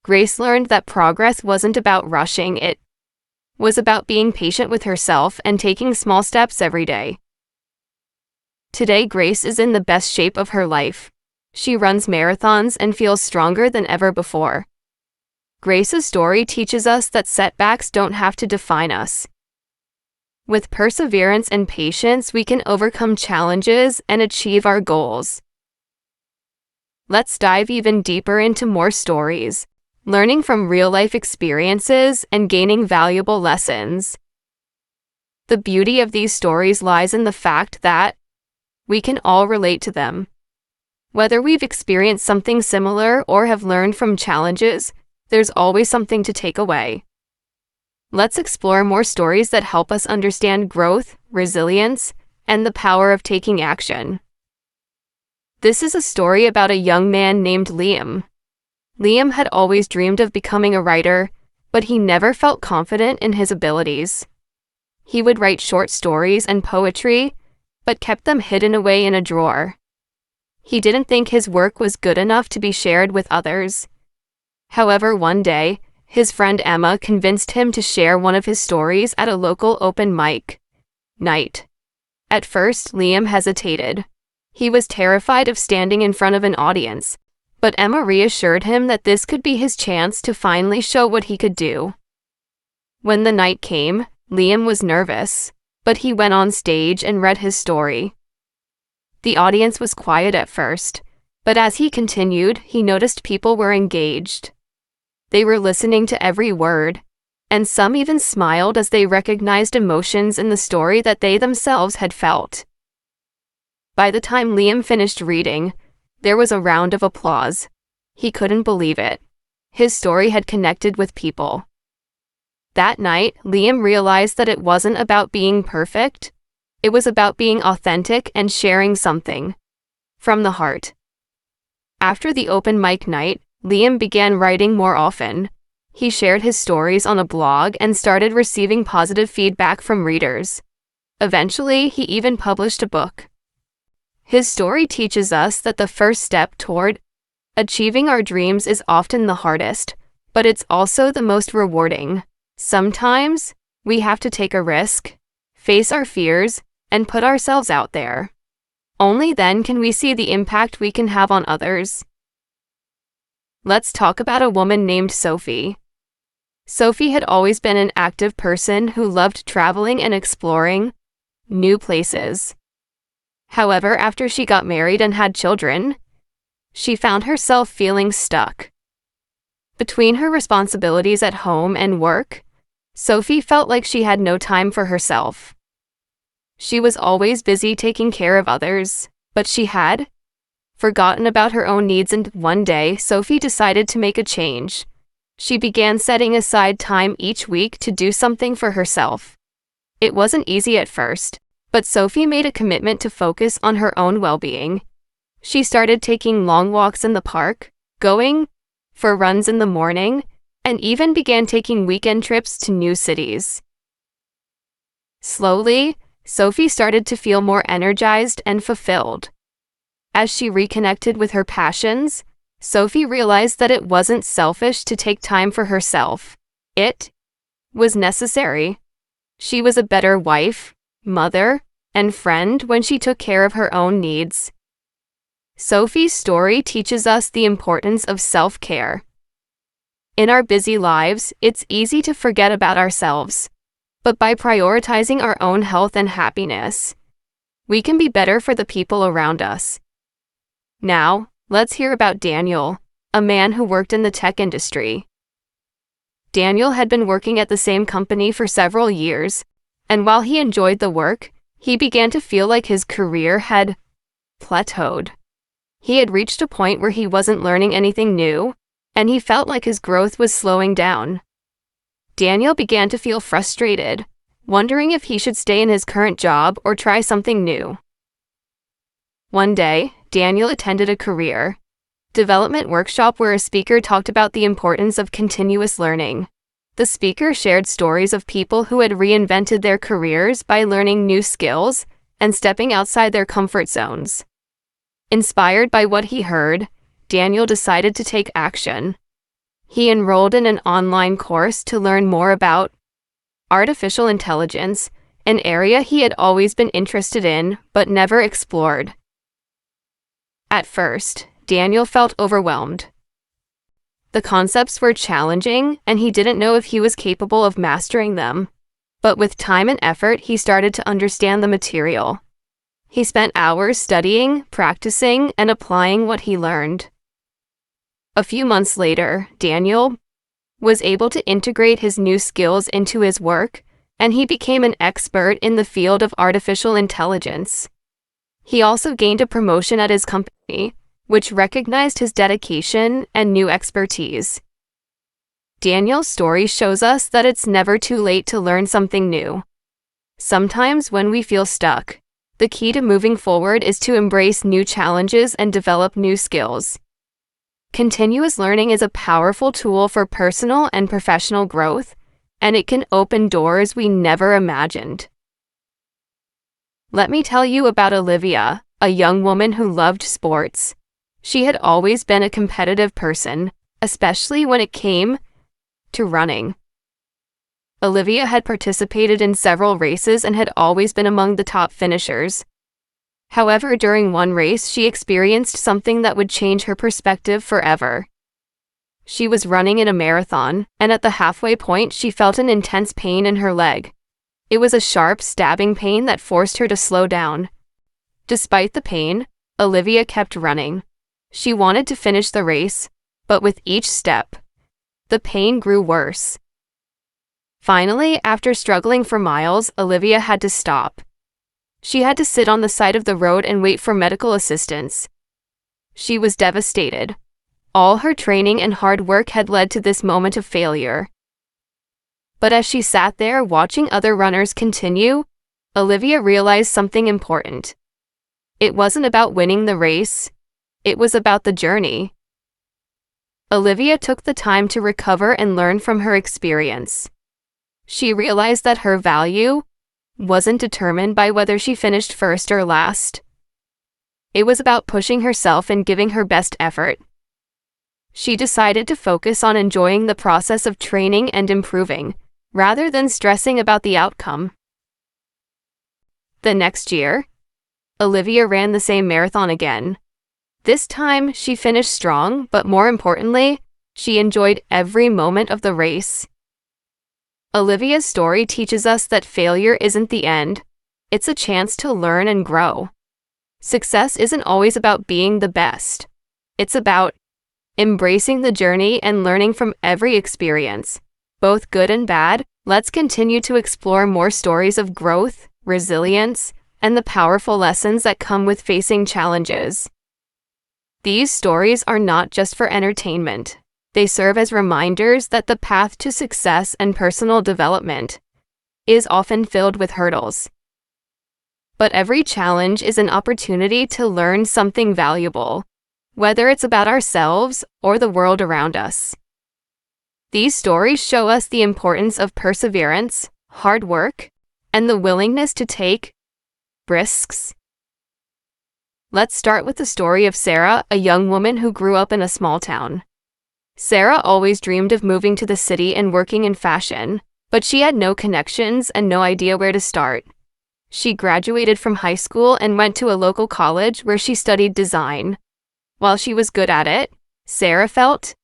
Grace learned that progress wasn't about rushing, it was about being patient with herself and taking small steps every day. Today, Grace is in the best shape of her life. She runs marathons and feels stronger than ever before. Grace's story teaches us that setbacks don't have to define us. With perseverance and patience, we can overcome challenges and achieve our goals. Let's dive even deeper into more stories, learning from real-life experiences and gaining valuable lessons. The beauty of these stories lies in the fact that we can all relate to them. Whether we've experienced something similar or have learned from challenges, there's always something to take away. Let's explore more stories that help us understand growth, resilience, and the power of taking action. This is a story about a young man named Liam. Liam had always dreamed of becoming a writer, but he never felt confident in his abilities. He would write short stories and poetry, but kept them hidden away in a drawer. He didn't think his work was good enough to be shared with others. However, one day, his friend Emma convinced him to share one of his stories at a local open mic night. At first, Liam hesitated. He was terrified of standing in front of an audience, but Emma reassured him that this could be his chance to finally show what he could do. When the night came, Liam was nervous, but he went on stage and read his story. The audience was quiet at first, but as he continued, he noticed people were engaged. They were listening to every word, and some even smiled as they recognized emotions in the story that they themselves had felt. By the time Liam finished reading, there was a round of applause. He couldn't believe it. His story had connected with people. That night, Liam realized that it wasn't about being perfect. It was about being authentic and sharing something from the heart. After the open mic night, Liam began writing more often. He shared his stories on a blog and started receiving positive feedback from readers. Eventually, he even published a book. His story teaches us that the first step toward achieving our dreams is often the hardest, but it's also the most rewarding. Sometimes, we have to take a risk, face our fears, and put ourselves out there. Only then can we see the impact we can have on others. Let's talk about a woman named Sophie. Sophie had always been an active person who loved traveling and exploring new places. However, after she got married and had children, she found herself feeling stuck. Between her responsibilities at home and work, Sophie felt like she had no time for herself. She was always busy taking care of others, but she had forgotten about her own needs, and one day, Sophie decided to make a change. She began setting aside time each week to do something for herself. It wasn't easy at first, but Sophie made a commitment to focus on her own well-being. She started taking long walks in the park, going for runs in the morning, and even began taking weekend trips to new cities. Slowly, Sophie started to feel more energized and fulfilled. As she reconnected with her passions, Sophie realized that it wasn't selfish to take time for herself. It was necessary. She was a better wife, mother, and friend when she took care of her own needs. Sophie's story teaches us the importance of self-care. In our busy lives, it's easy to forget about ourselves. But by prioritizing our own health and happiness, we can be better for the people around us. Now, let's hear about Daniel, a man who worked in the tech industry. Daniel had been working at the same company for several years, and while he enjoyed the work, he began to feel like his career had plateaued. He had reached a point where he wasn't learning anything new, and he felt like his growth was slowing down. Daniel began to feel frustrated, wondering if he should stay in his current job or try something new. One day, Daniel attended a career development workshop where a speaker talked about the importance of continuous learning. The speaker shared stories of people who had reinvented their careers by learning new skills and stepping outside their comfort zones. Inspired by what he heard, Daniel decided to take action. He enrolled in an online course to learn more about artificial intelligence, an area he had always been interested in but never explored. At first, Daniel felt overwhelmed. The concepts were challenging, and he didn't know if he was capable of mastering them. But with time and effort, he started to understand the material. He spent hours studying, practicing, and applying what he learned. A few months later, Daniel was able to integrate his new skills into his work, and he became an expert in the field of artificial intelligence. He also gained a promotion at his company, which recognized his dedication and new expertise. Daniel's story shows us that it's never too late to learn something new. Sometimes when we feel stuck, the key to moving forward is to embrace new challenges and develop new skills. Continuous learning is a powerful tool for personal and professional growth, and it can open doors we never imagined. Let me tell you about Olivia, a young woman who loved sports. She had always been a competitive person, especially when it came to running. Olivia had participated in several races and had always been among the top finishers. However, during one race, she experienced something that would change her perspective forever. She was running in a marathon, and at the halfway point, she felt an intense pain in her leg. It was a sharp, stabbing pain that forced her to slow down. Despite the pain, Olivia kept running. She wanted to finish the race, but with each step, the pain grew worse. Finally, after struggling for miles, Olivia had to stop. She had to sit on the side of the road and wait for medical assistance. She was devastated. All her training and hard work had led to this moment of failure. But as she sat there watching other runners continue, Olivia realized something important. It wasn't about winning the race, it was about the journey. Olivia took the time to recover and learn from her experience. She realized that her value wasn't determined by whether she finished first or last. It was about pushing herself and giving her best effort. She decided to focus on enjoying the process of training and improving, rather than stressing about the outcome. The next year, Olivia ran the same marathon again. This time, she finished strong, but more importantly, she enjoyed every moment of the race. Olivia's story teaches us that failure isn't the end. It's a chance to learn and grow. Success isn't always about being the best. It's about embracing the journey and learning from every experience, both good and bad. Let's continue to explore more stories of growth, resilience, and the powerful lessons that come with facing challenges. These stories are not just for entertainment. They serve as reminders that the path to success and personal development is often filled with hurdles. But every challenge is an opportunity to learn something valuable, whether it's about ourselves or the world around us. These stories show us the importance of perseverance, hard work, and the willingness to take risks. Let's start with the story of Sarah, a young woman who grew up in a small town. Sarah always dreamed of moving to the city and working in fashion, but she had no connections and no idea where to start. She graduated from high school and went to a local college where she studied design. While she was good at it, Sarah felt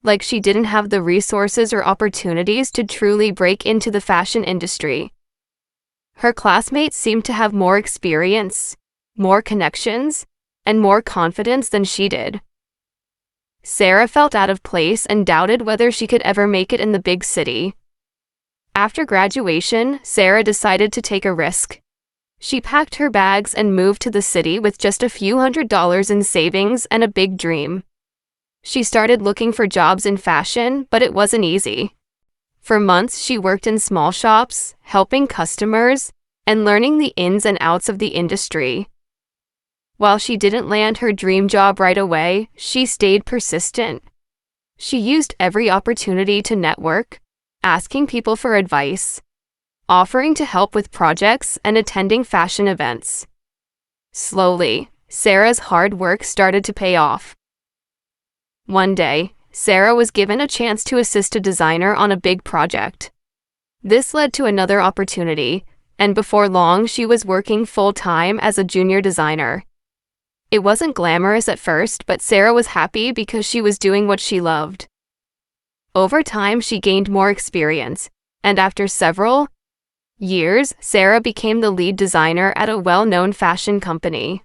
like she didn't have the resources or opportunities to truly break into the fashion industry. Her classmates seemed to have more experience, more connections, and more confidence than she did. Sarah felt out of place and doubted whether she could ever make it in the big city. After graduation, Sarah decided to take a risk. She packed her bags and moved to the city with just a few $100s in savings and a big dream. She started looking for jobs in fashion, but it wasn't easy. For months, she worked in small shops, helping customers, and learning the ins and outs of the industry. While she didn't land her dream job right away, she stayed persistent. She used every opportunity to network, asking people for advice, offering to help with projects, and attending fashion events. Slowly, Sarah's hard work started to pay off. One day, Sarah was given a chance to assist a designer on a big project. This led to another opportunity, and before long she was working full-time as a junior designer. It wasn't glamorous at first, but Sarah was happy because she was doing what she loved. Over time, she gained more experience, and after several years, Sarah became the lead designer at a well-known fashion company.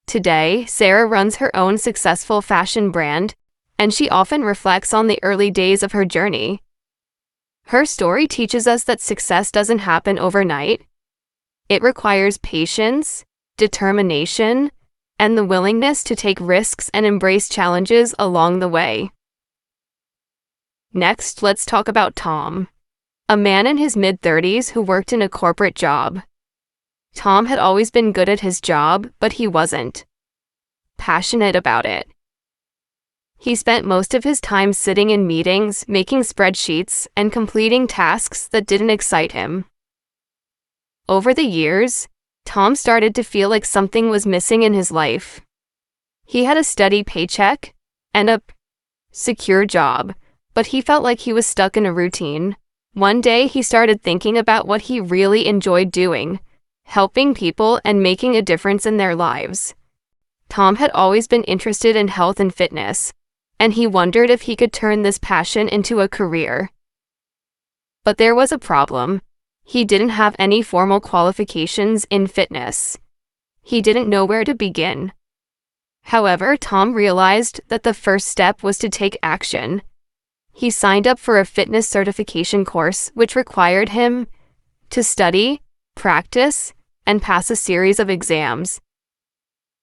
Today, Sarah runs her own successful fashion brand, and she often reflects on the early days of her journey. Her story teaches us that success doesn't happen overnight. It requires patience, determination, and the willingness to take risks and embrace challenges along the way. Next, let's talk about Tom, a man in his mid-30s who worked in a corporate job. Tom had always been good at his job, but he wasn't passionate about it. He spent most of his time sitting in meetings, making spreadsheets, and completing tasks that didn't excite him. Over the years, Tom started to feel like something was missing in his life. He had a steady paycheck and a secure job, but he felt like he was stuck in a routine. One day, he started thinking about what he really enjoyed doing, helping people and making a difference in their lives. Tom had always been interested in health and fitness, and he wondered if he could turn this passion into a career. But there was a problem. He didn't have any formal qualifications in fitness. He didn't know where to begin. However, Tom realized that the first step was to take action. He signed up for a fitness certification course, which required him to study, practice, and pass a series of exams.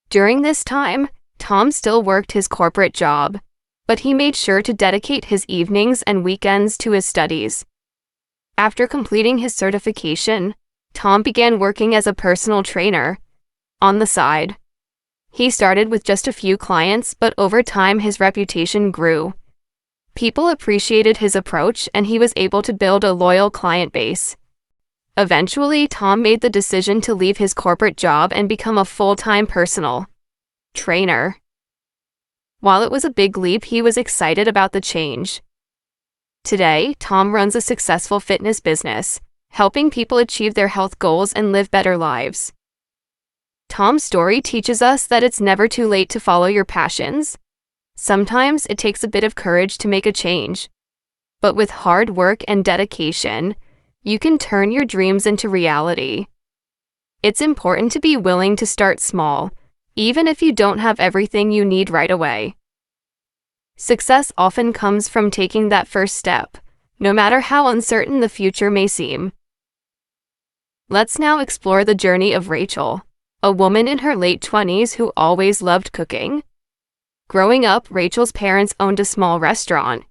During this time, Tom still worked his corporate job, but he made sure to dedicate his evenings and weekends to his studies. After completing his certification, Tom began working as a personal trainer on the side. He started with just a few clients, but over time his reputation grew. People appreciated his approach, and he was able to build a loyal client base. Eventually, Tom made the decision to leave his corporate job and become a full-time personal trainer. While it was a big leap, he was excited about the change. Today, Tom runs a successful fitness business, helping people achieve their health goals and live better lives. Tom's story teaches us that it's never too late to follow your passions. Sometimes it takes a bit of courage to make a change, but with hard work and dedication, you can turn your dreams into reality. It's important to be willing to start small, even if you don't have everything you need right away. Success often comes from taking that first step, no matter how uncertain the future may seem. Let's now explore the journey of Rachel, a woman in her late 20s who always loved cooking. Growing up, Rachel's parents owned a small restaurant,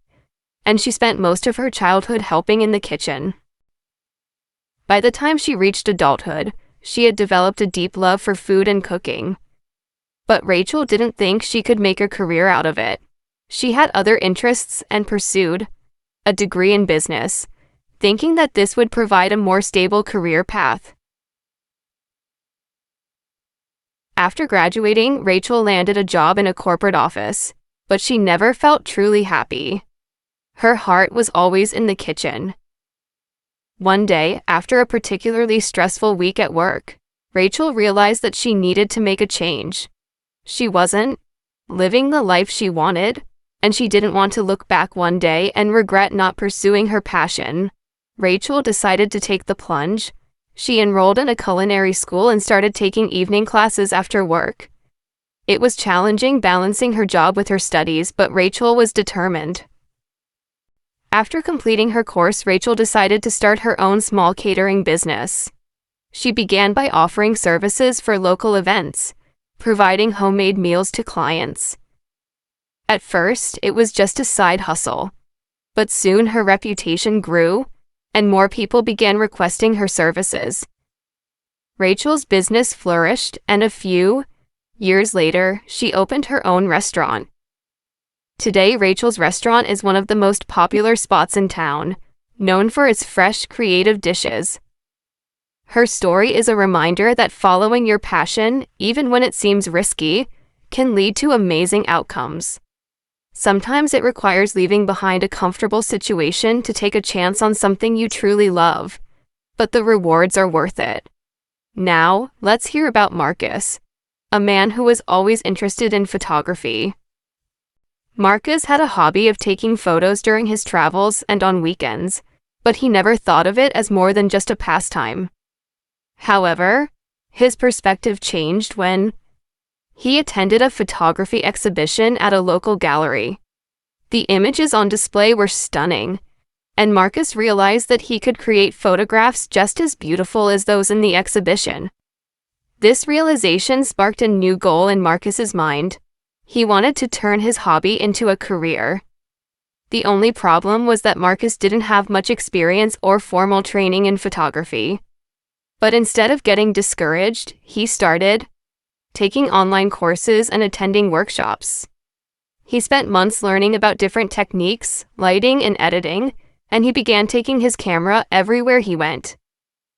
and she spent most of her childhood helping in the kitchen. By the time she reached adulthood, she had developed a deep love for food and cooking. But Rachel didn't think she could make a career out of it. She had other interests and pursued a degree in business, thinking that this would provide a more stable career path. After graduating, Rachel landed a job in a corporate office, but she never felt truly happy. Her heart was always in the kitchen. One day, after a particularly stressful week at work, Rachel realized that she needed to make a change. She wasn't living the life she wanted, and she didn't want to look back one day and regret not pursuing her passion. Rachel decided to take the plunge. She enrolled in a culinary school and started taking evening classes after work. It was challenging balancing her job with her studies, but Rachel was determined. After completing her course, Rachel decided to start her own small catering business. She began by offering services for local events, providing homemade meals to clients. At first, it was just a side hustle, but soon her reputation grew, and more people began requesting her services. Rachel's business flourished, and a few years later, she opened her own restaurant. Today, Rachel's restaurant is one of the most popular spots in town, known for its fresh, creative dishes. Her story is a reminder that following your passion, even when it seems risky, can lead to amazing outcomes. Sometimes it requires leaving behind a comfortable situation to take a chance on something you truly love, but the rewards are worth it. Now, let's hear about Marcus, a man who was always interested in photography. Marcus had a hobby of taking photos during his travels and on weekends, but he never thought of it as more than just a pastime. However, his perspective changed when he attended a photography exhibition at a local gallery. The images on display were stunning, and Marcus realized that he could create photographs just as beautiful as those in the exhibition. This realization sparked a new goal in Marcus's mind. He wanted to turn his hobby into a career. The only problem was that Marcus didn't have much experience or formal training in photography. But instead of getting discouraged, he started taking online courses and attending workshops. He spent months learning about different techniques, lighting, and editing, and he began taking his camera everywhere he went.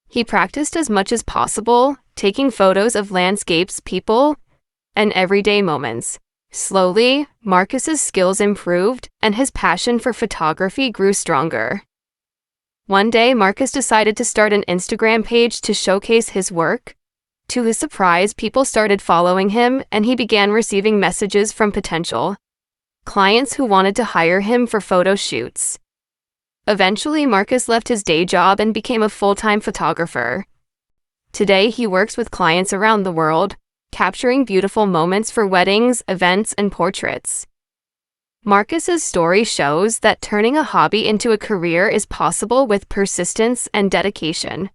He practiced as much as possible, taking photos of landscapes, people, and everyday moments. Slowly, Marcus's skills improved, and his passion for photography grew stronger. One day, Marcus decided to start an Instagram page to showcase his work. To his surprise, people started following him, and he began receiving messages from potential clients who wanted to hire him for photo shoots. Eventually, Marcus left his day job and became a full-time photographer. Today, he works with clients around the world, capturing beautiful moments for weddings, events, and portraits. Marcus's story shows that turning a hobby into a career is possible with persistence and dedication.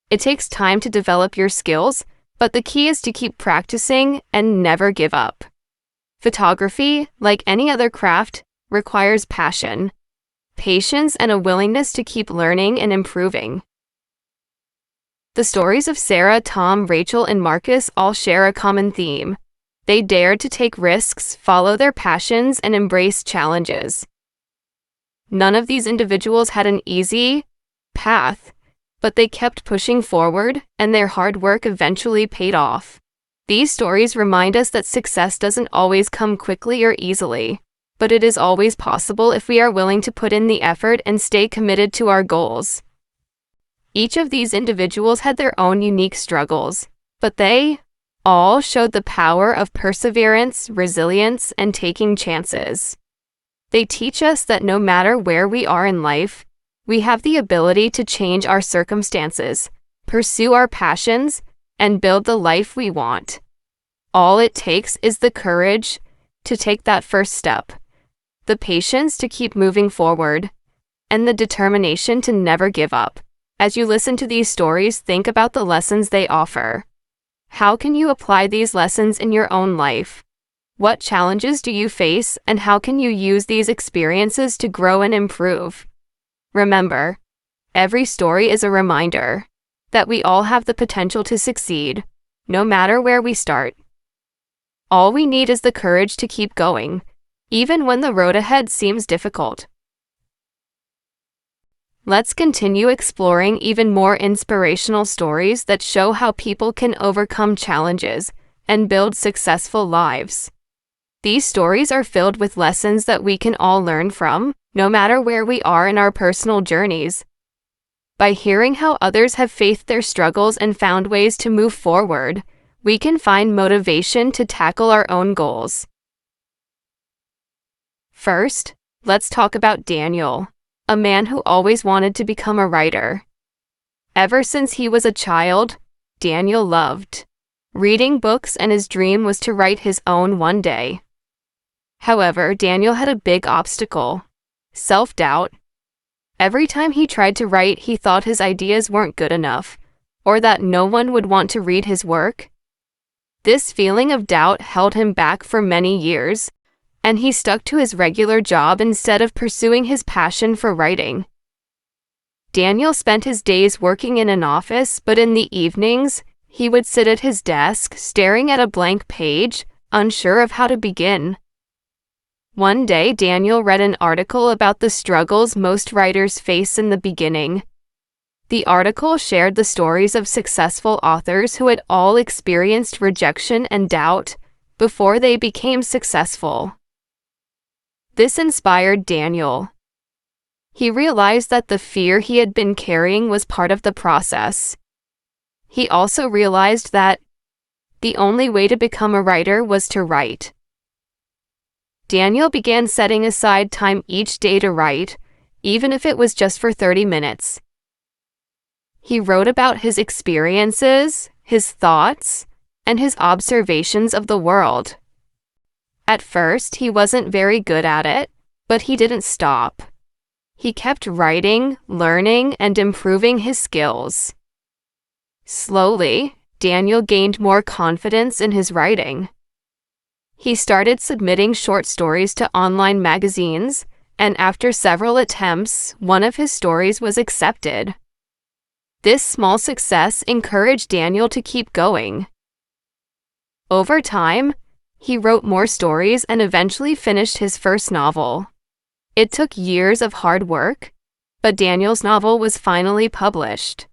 It takes time to develop your skills, but the key is to keep practicing and never give up. Photography, like any other craft, requires passion, patience, and a willingness to keep learning and improving. The stories of Sarah, Tom, Rachel, and Marcus all share a common theme. They dared to take risks, follow their passions, and embrace challenges. None of these individuals had an easy path, but they kept pushing forward, and their hard work eventually paid off. These stories remind us that success doesn't always come quickly or easily, but it is always possible if we are willing to put in the effort and stay committed to our goals. Each of these individuals had their own unique struggles, but they all showed the power of perseverance, resilience, and taking chances. They teach us that no matter where we are in life, we have the ability to change our circumstances, pursue our passions, and build the life we want. All it takes is the courage to take that first step, the patience to keep moving forward, and the determination to never give up. As you listen to these stories, think about the lessons they offer. How can you apply these lessons in your own life? What challenges do you face, and how can you use these experiences to grow and improve? Remember, every story is a reminder that we all have the potential to succeed, no matter where we start. All we need is the courage to keep going, even when the road ahead seems difficult. Let's continue exploring even more inspirational stories that show how people can overcome challenges and build successful lives. These stories are filled with lessons that we can all learn from, no matter where we are in our personal journeys. By hearing how others have faced their struggles and found ways to move forward, we can find motivation to tackle our own goals. First, let's talk about Daniel, a man who always wanted to become a writer. Ever since he was a child, Daniel loved reading books, and his dream was to write his own one day. However, Daniel had a big obstacle: self-doubt. Every time he tried to write, he thought his ideas weren't good enough, or that no one would want to read his work. This feeling of doubt held him back for many years, and he stuck to his regular job instead of pursuing his passion for writing. Daniel spent his days working in an office, but in the evenings, he would sit at his desk, staring at a blank page, unsure of how to begin. One day, Daniel read an article about the struggles most writers face in the beginning. The article shared the stories of successful authors who had all experienced rejection and doubt before they became successful. This inspired Daniel. He realized that the fear he had been carrying was part of the process. He also realized that the only way to become a writer was to write. Daniel began setting aside time each day to write, even if it was just for 30 minutes. He wrote about his experiences, his thoughts, and his observations of the world. At first, he wasn't very good at it, But he didn't stop. He kept writing, learning, and improving his skills. Slowly, Daniel gained more confidence in his writing. He started submitting short stories to online magazines, and after several attempts, one of his stories was accepted. This small success encouraged Daniel to keep going. Over time, he wrote more stories and eventually finished his first novel. It took years of hard work, but Daniel's novel was finally published.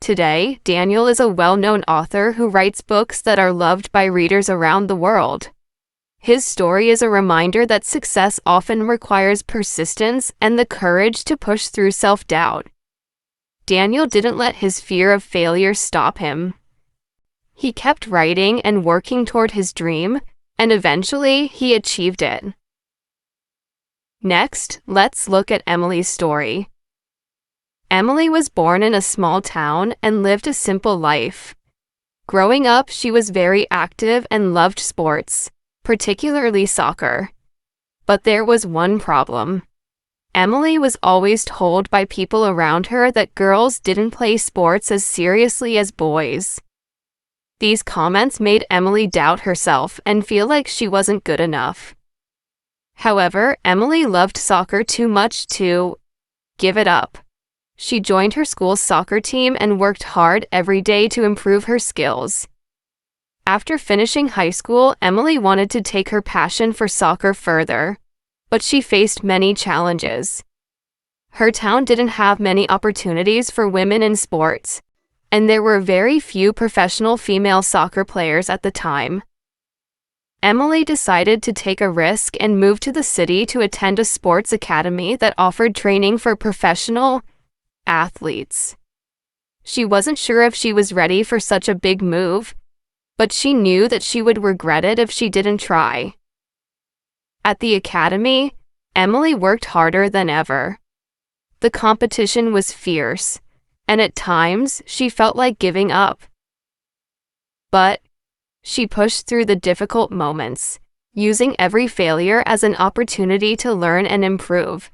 Today, Daniel is a well-known author who writes books that are loved by readers around the world. His story is a reminder that success often requires persistence and the courage to push through self-doubt. Daniel didn't let his fear of failure stop him. He kept writing and working toward his dream, and eventually he achieved it. Next, let's look at Emily's story. Emily was born in a small town and lived a simple life. Growing up, she was very active and loved sports, particularly soccer. But there was one problem. Emily was always told by people around her that girls didn't play sports as seriously as boys. These comments made Emily doubt herself and feel like she wasn't good enough. However, Emily loved soccer too much to give it up. She joined her school's soccer team and worked hard every day to improve her skills. After finishing high school, Emily wanted to take her passion for soccer further, but she faced many challenges. Her town didn't have many opportunities for women in sports, and there were very few professional female soccer players at the time. Emily decided to take a risk and move to the city to attend a sports academy that offered training for professional athletes. She wasn't sure if she was ready for such a big move, but she knew that she would regret it if she didn't try. At the academy, Emily worked harder than ever. The competition was fierce, and at times she felt like giving up. But she pushed through the difficult moments, using every failure as an opportunity to learn and improve.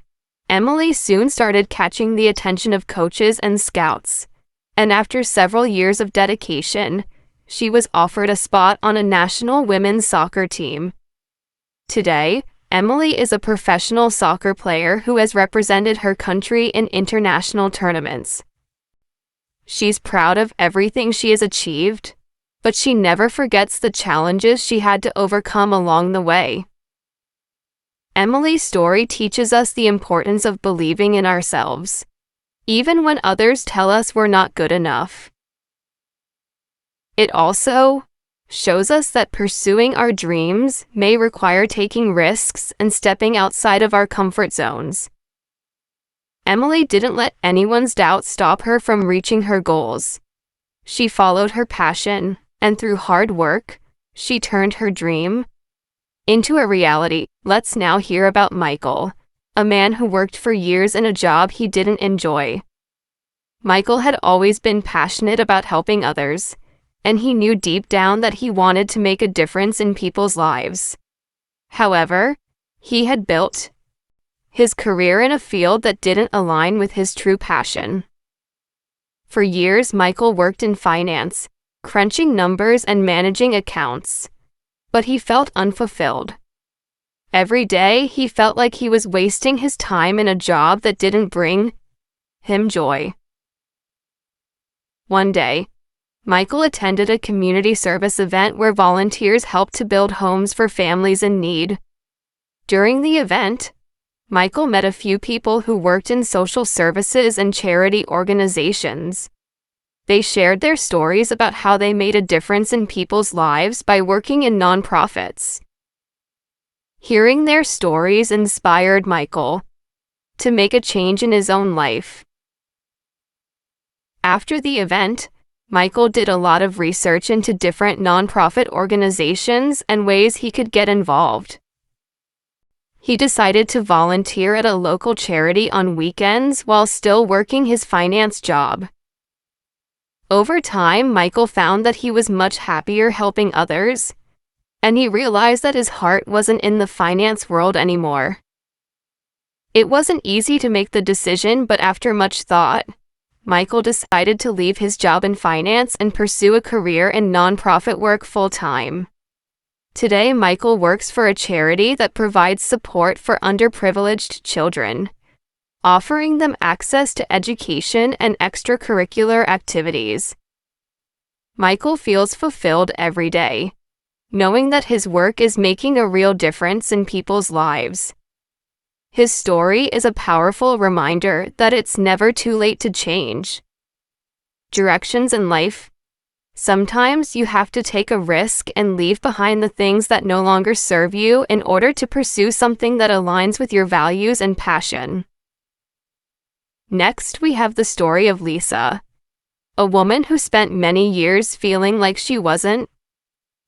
Emily soon started catching the attention of coaches and scouts, and after several years of dedication, she was offered a spot on a national women's soccer team. Today, Emily is a professional soccer player who has represented her country in international tournaments. She's proud of everything she has achieved, but she never forgets the challenges she had to overcome along the way. Emily's story teaches us the importance of believing in ourselves, even when others tell us we're not good enough. It also shows us that pursuing our dreams may require taking risks and stepping outside of our comfort zones. Emily didn't let anyone's doubt stop her from reaching her goals. She followed her passion, and through hard work, she turned her dream into a reality. Let's now hear about Michael, a man who worked for years in a job he didn't enjoy. Michael had always been passionate about helping others, and he knew deep down that he wanted to make a difference in people's lives. However, he had built his career in a field that didn't align with his true passion. For years, Michael worked in finance, crunching numbers and managing accounts, but he felt unfulfilled. Every day, he felt like he was wasting his time in a job that didn't bring him joy. One day, Michael attended a community service event where volunteers helped to build homes for families in need. During the event, Michael met a few people who worked in social services and charity organizations. They shared their stories about how they made a difference in people's lives by working in nonprofits. Hearing their stories inspired Michael to make a change in his own life. After the event, Michael did a lot of research into different nonprofit organizations and ways he could get involved. He decided to volunteer at a local charity on weekends while still working his finance job. Over time, Michael found that he was much happier helping others, and he realized that his heart wasn't in the finance world anymore. It wasn't easy to make the decision, but after much thought, Michael decided to leave his job in finance and pursue a career in nonprofit work full-time. Today, Michael works for a charity that provides support for underprivileged children, offering them access to education and extracurricular activities. Michael feels fulfilled every day, knowing that his work is making a real difference in people's lives. His story is a powerful reminder that it's never too late to change. Directions in life. Sometimes you have to take a risk and leave behind the things that no longer serve you in order to pursue something that aligns with your values and passion. Next, we have the story of Lisa, a woman who spent many years feeling like she wasn't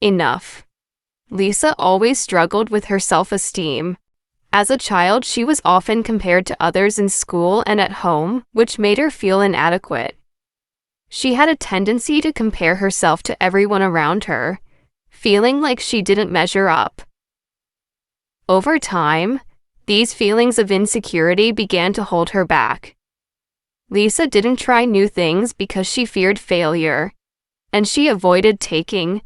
enough. Lisa always struggled with her self-esteem. As a child, she was often compared to others in school and at home, which made her feel inadequate. She had a tendency to compare herself to everyone around her, feeling like she didn't measure up. Over time, these feelings of insecurity began to hold her back. Lisa didn't try new things because she feared failure, and she avoided taking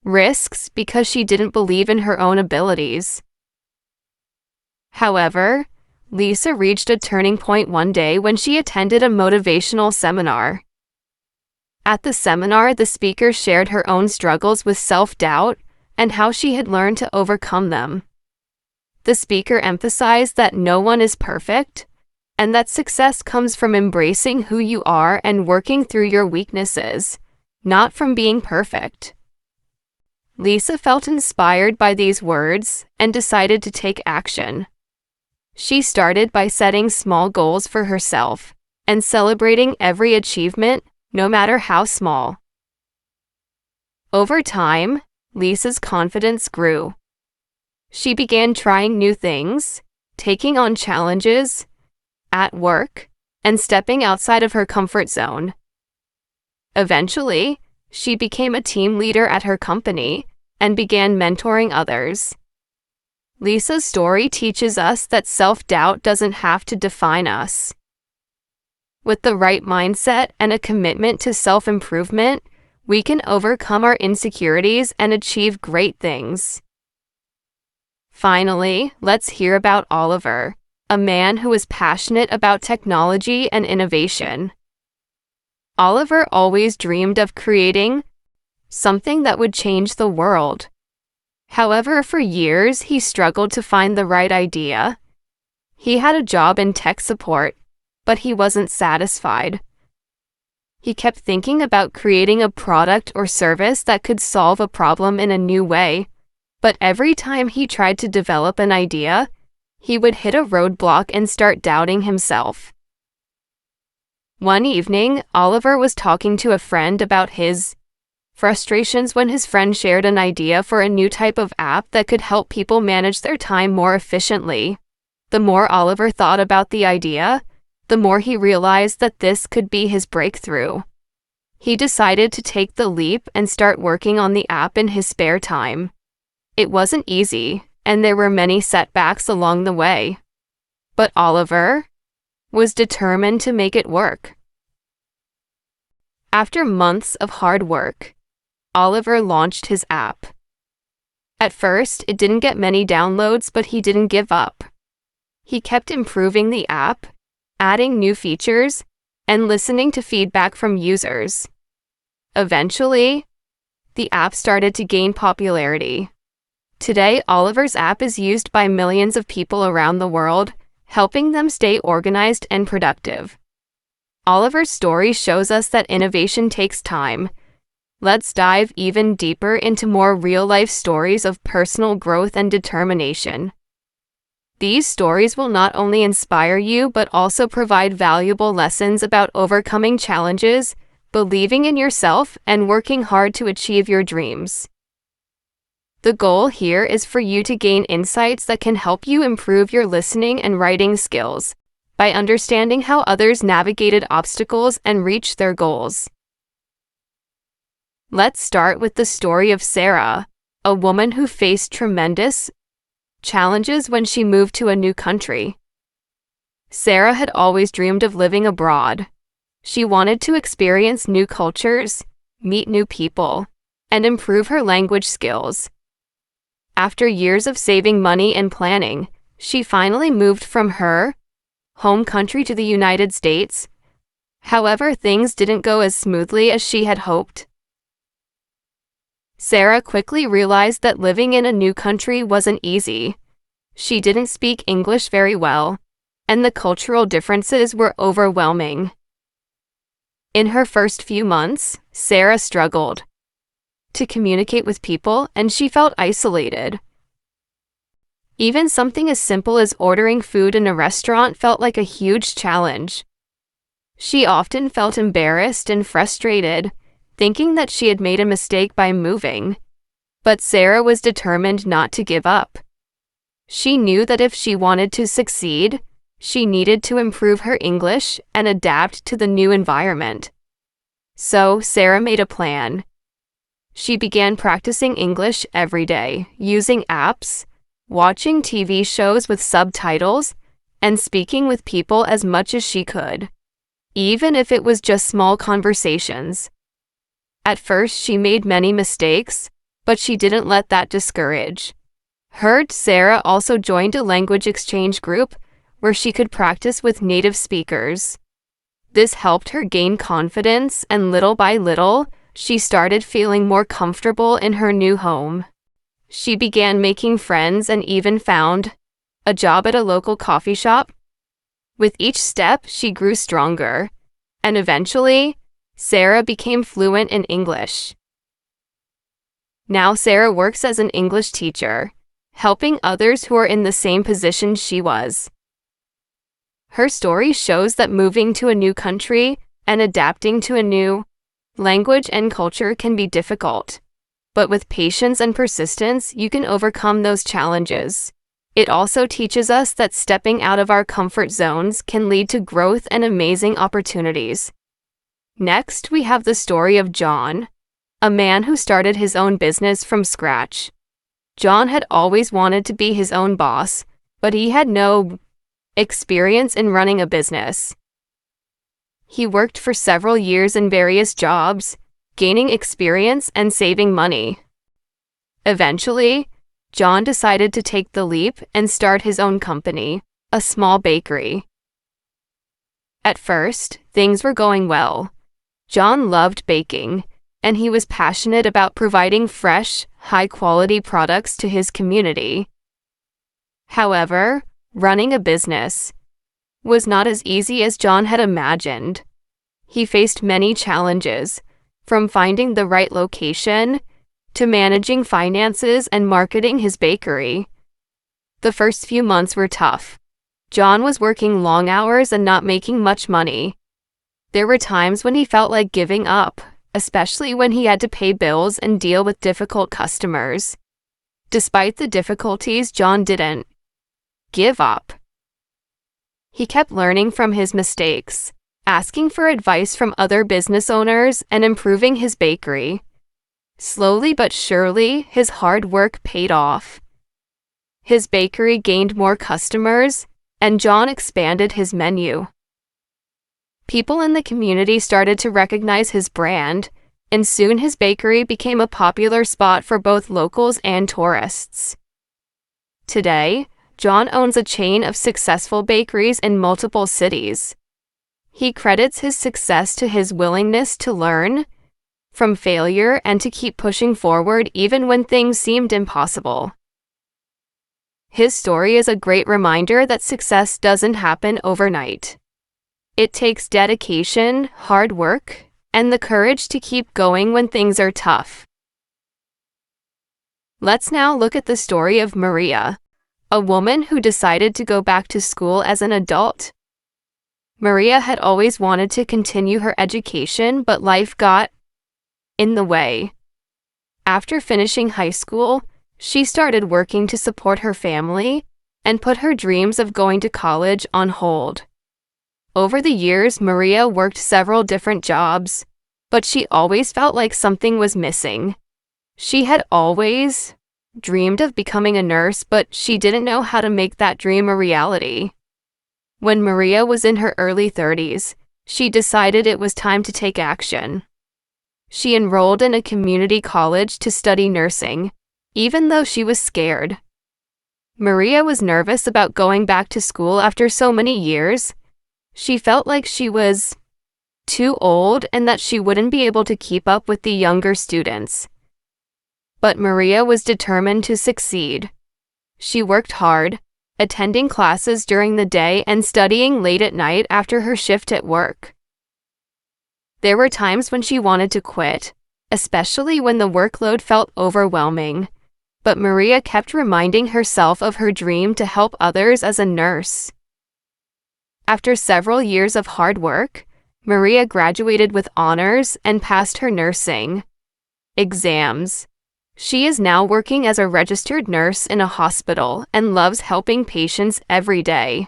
risks because she didn't believe in her own abilities. However, Lisa reached a turning point one day when she attended a motivational seminar. At the seminar, the speaker shared her own struggles with self-doubt and how she had learned to overcome them. The speaker emphasized that no one is perfect, and that success comes from embracing who you are and working through your weaknesses, not from being perfect. Lisa felt inspired by these words and decided to take action. She started by setting small goals for herself and celebrating every achievement, no matter how small. Over time, Lisa's confidence grew. She began trying new things, taking on challenges at work, and stepping outside of her comfort zone. Eventually, she became a team leader at her company and began mentoring others. Lisa's story teaches us that self-doubt doesn't have to define us. With the right mindset and a commitment to self-improvement, we can overcome our insecurities and achieve great things. Finally, let's hear about Oliver, a man who is passionate about technology and innovation. Oliver always dreamed of creating something that would change the world. However, for years, he struggled to find the right idea. He had a job in tech support, but he wasn't satisfied. He kept thinking about creating a product or service that could solve a problem in a new way, but every time he tried to develop an idea, he would hit a roadblock and start doubting himself. One evening, Oliver was talking to a friend about his frustrations when his friend shared an idea for a new type of app that could help people manage their time more efficiently. The more Oliver thought about the idea, the more he realized that this could be his breakthrough. He decided to take the leap and start working on the app in his spare time. It wasn't easy, and there were many setbacks along the way. But Oliver was determined to make it work. After months of hard work, Oliver launched his app. At first, it didn't get many downloads, but he didn't give up. He kept improving the app, adding new features, and listening to feedback from users. Eventually, the app started to gain popularity. Today, Oliver's app is used by millions of people around the world, helping them stay organized and productive. Oliver's story shows us that innovation takes time. Let's dive even deeper into more real-life stories of personal growth and determination. These stories will not only inspire you but also provide valuable lessons about overcoming challenges, believing in yourself, and working hard to achieve your dreams. The goal here is for you to gain insights that can help you improve your listening and writing skills by understanding how others navigated obstacles and reached their goals. Let's start with the story of Sarah, a woman who faced tremendous challenges when she moved to a new country. Sarah had always dreamed of living abroad. She wanted to experience new cultures, meet new people, and improve her language skills. After years of saving money and planning, she finally moved from her home country to the United States. However, things didn't go as smoothly as she had hoped. Sarah quickly realized that living in a new country wasn't easy. She didn't speak English very well, and the cultural differences were overwhelming. In her first few months, Sarah struggled to communicate with people, and she felt isolated. Even something as simple as ordering food in a restaurant felt like a huge challenge. She often felt embarrassed and frustrated, thinking that she had made a mistake by moving. But Sarah was determined not to give up. She knew that if she wanted to succeed, she needed to improve her English and adapt to the new environment. So, Sarah made a plan. She began practicing English every day, using apps, watching TV shows with subtitles, and speaking with people as much as she could, even if it was just small conversations. At first, she made many mistakes, but she didn't let that discourage her. Sarah also joined a language exchange group where she could practice with native speakers. This helped her gain confidence, and little by little, she started feeling more comfortable in her new home. She began making friends and even found a job at a local coffee shop. With each step, she grew stronger, and eventually, Sarah became fluent in English. Now Sarah works as an English teacher, helping others who are in the same position she was. Her story shows that moving to a new country and adapting to a new language and culture can be difficult. But with patience and persistence, you can overcome those challenges. It also teaches us that stepping out of our comfort zones can lead to growth and amazing opportunities. Next, we have the story of John, a man who started his own business from scratch. John had always wanted to be his own boss, but he had no experience in running a business. He worked for several years in various jobs, gaining experience and saving money. Eventually, John decided to take the leap and start his own company, a small bakery. At first, things were going well. John loved baking, and he was passionate about providing fresh, high-quality products to his community. However, running a business was not as easy as John had imagined. He faced many challenges, from finding the right location to managing finances and marketing his bakery. The first few months were tough. John was working long hours and not making much money. There were times when he felt like giving up, especially when he had to pay bills and deal with difficult customers. Despite the difficulties, John didn't give up. He kept learning from his mistakes, asking for advice from other business owners, and improving his bakery. Slowly but surely, his hard work paid off. His bakery gained more customers, and John expanded his menu. People in the community started to recognize his brand, and soon his bakery became a popular spot for both locals and tourists. Today, John owns a chain of successful bakeries in multiple cities. He credits his success to his willingness to learn from failure and to keep pushing forward even when things seemed impossible. His story is a great reminder that success doesn't happen overnight. It takes dedication, hard work, and the courage to keep going when things are tough. Let's now look at the story of Maria, a woman who decided to go back to school as an adult. Maria had always wanted to continue her education, but life got in the way. After finishing high school, she started working to support her family and put her dreams of going to college on hold. Over the years, Maria worked several different jobs, but she always felt like something was missing. She had always dreamed of becoming a nurse, but she didn't know how to make that dream a reality. When Maria was in her early 30s, she decided it was time to take action. She enrolled in a community college to study nursing, even though she was scared. Maria was nervous about going back to school after so many years. She felt like she was too old and that she wouldn't be able to keep up with the younger students. But Maria was determined to succeed. She worked hard, attending classes during the day and studying late at night after her shift at work. There were times when she wanted to quit, especially when the workload felt overwhelming. But Maria kept reminding herself of her dream to help others as a nurse. After several years of hard work, Maria graduated with honors and passed her nursing exams. She is now working as a registered nurse in a hospital and loves helping patients every day.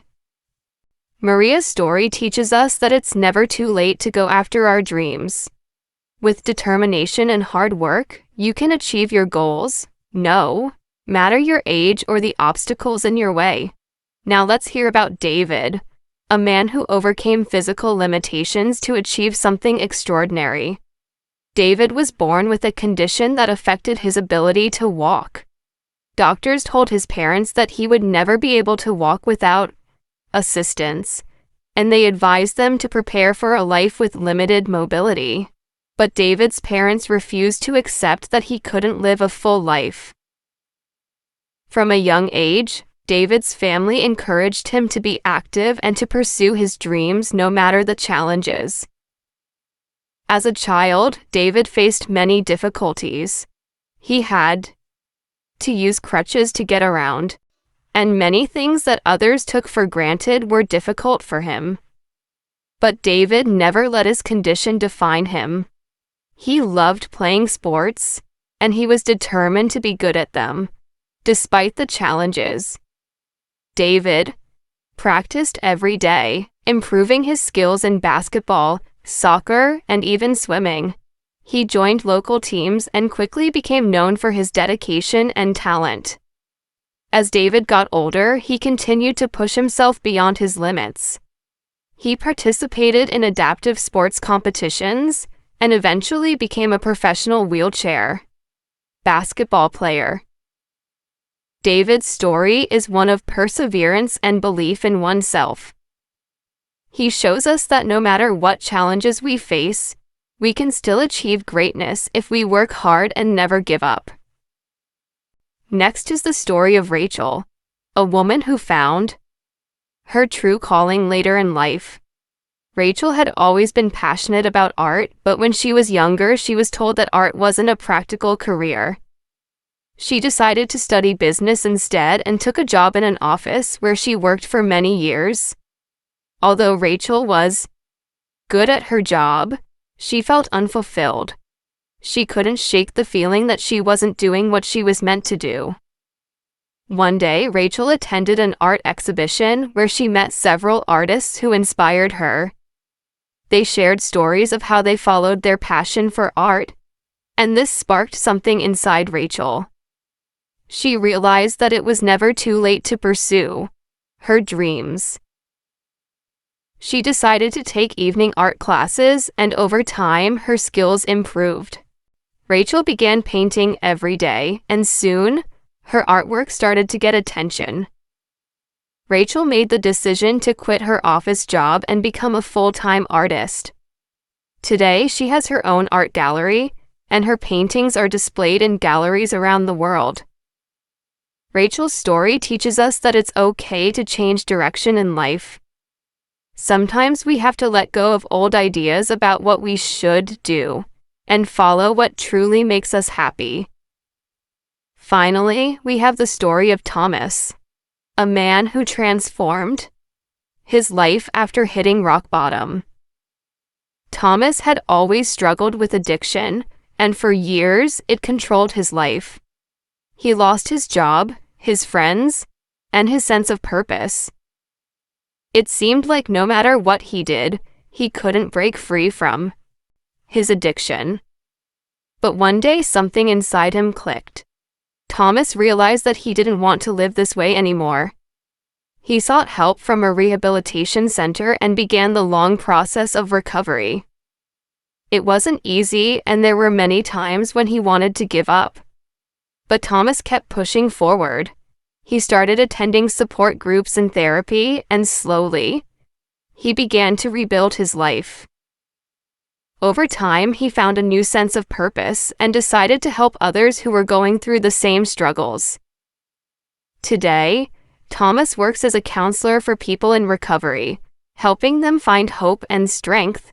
Maria's story teaches us that it's never too late to go after our dreams. With determination and hard work, you can achieve your goals, no matter your age or the obstacles in your way. Now let's hear about David, a man who overcame physical limitations to achieve something extraordinary. David was born with a condition that affected his ability to walk. Doctors told his parents that he would never be able to walk without assistance, and they advised them to prepare for a life with limited mobility. But David's parents refused to accept that he couldn't live a full life. From a young age, David's family encouraged him to be active and to pursue his dreams no matter the challenges. As a child, David faced many difficulties. He had to use crutches to get around, and many things that others took for granted were difficult for him. But David never let his condition define him. He loved playing sports, and he was determined to be good at them, despite the challenges. David practiced every day, improving his skills in basketball, soccer, and even swimming. He joined local teams and quickly became known for his dedication and talent. As David got older, he continued to push himself beyond his limits. He participated in adaptive sports competitions and eventually became a professional wheelchair basketball player. David's story is one of perseverance and belief in oneself. He shows us that no matter what challenges we face, we can still achieve greatness if we work hard and never give up. Next is the story of Rachel, a woman who found her true calling later in life. Rachel had always been passionate about art, but when she was younger, she was told that art wasn't a practical career. She decided to study business instead and took a job in an office where she worked for many years. Although Rachel was good at her job, she felt unfulfilled. She couldn't shake the feeling that she wasn't doing what she was meant to do. One day, Rachel attended an art exhibition where she met several artists who inspired her. They shared stories of how they followed their passion for art, and this sparked something inside Rachel. She realized that it was never too late to pursue her dreams. She decided to take evening art classes, and over time, her skills improved. Rachel began painting every day, and soon, her artwork started to get attention. Rachel made the decision to quit her office job and become a full-time artist. Today, she has her own art gallery, and her paintings are displayed in galleries around the world. Rachel's story teaches us that it's okay to change direction in life. Sometimes we have to let go of old ideas about what we should do and follow what truly makes us happy. Finally, we have the story of Thomas, a man who transformed his life after hitting rock bottom. Thomas had always struggled with addiction, and for years it controlled his life. He lost his job, his friends, and his sense of purpose. It seemed like no matter what he did, he couldn't break free from his addiction. But one day something inside him clicked. Thomas realized that he didn't want to live this way anymore. He sought help from a rehabilitation center and began the long process of recovery. It wasn't easy, and there were many times when he wanted to give up. But Thomas kept pushing forward. He started attending support groups and therapy, and slowly, he began to rebuild his life. Over time, he found a new sense of purpose and decided to help others who were going through the same struggles. Today, Thomas works as a counselor for people in recovery, helping them find hope and strength.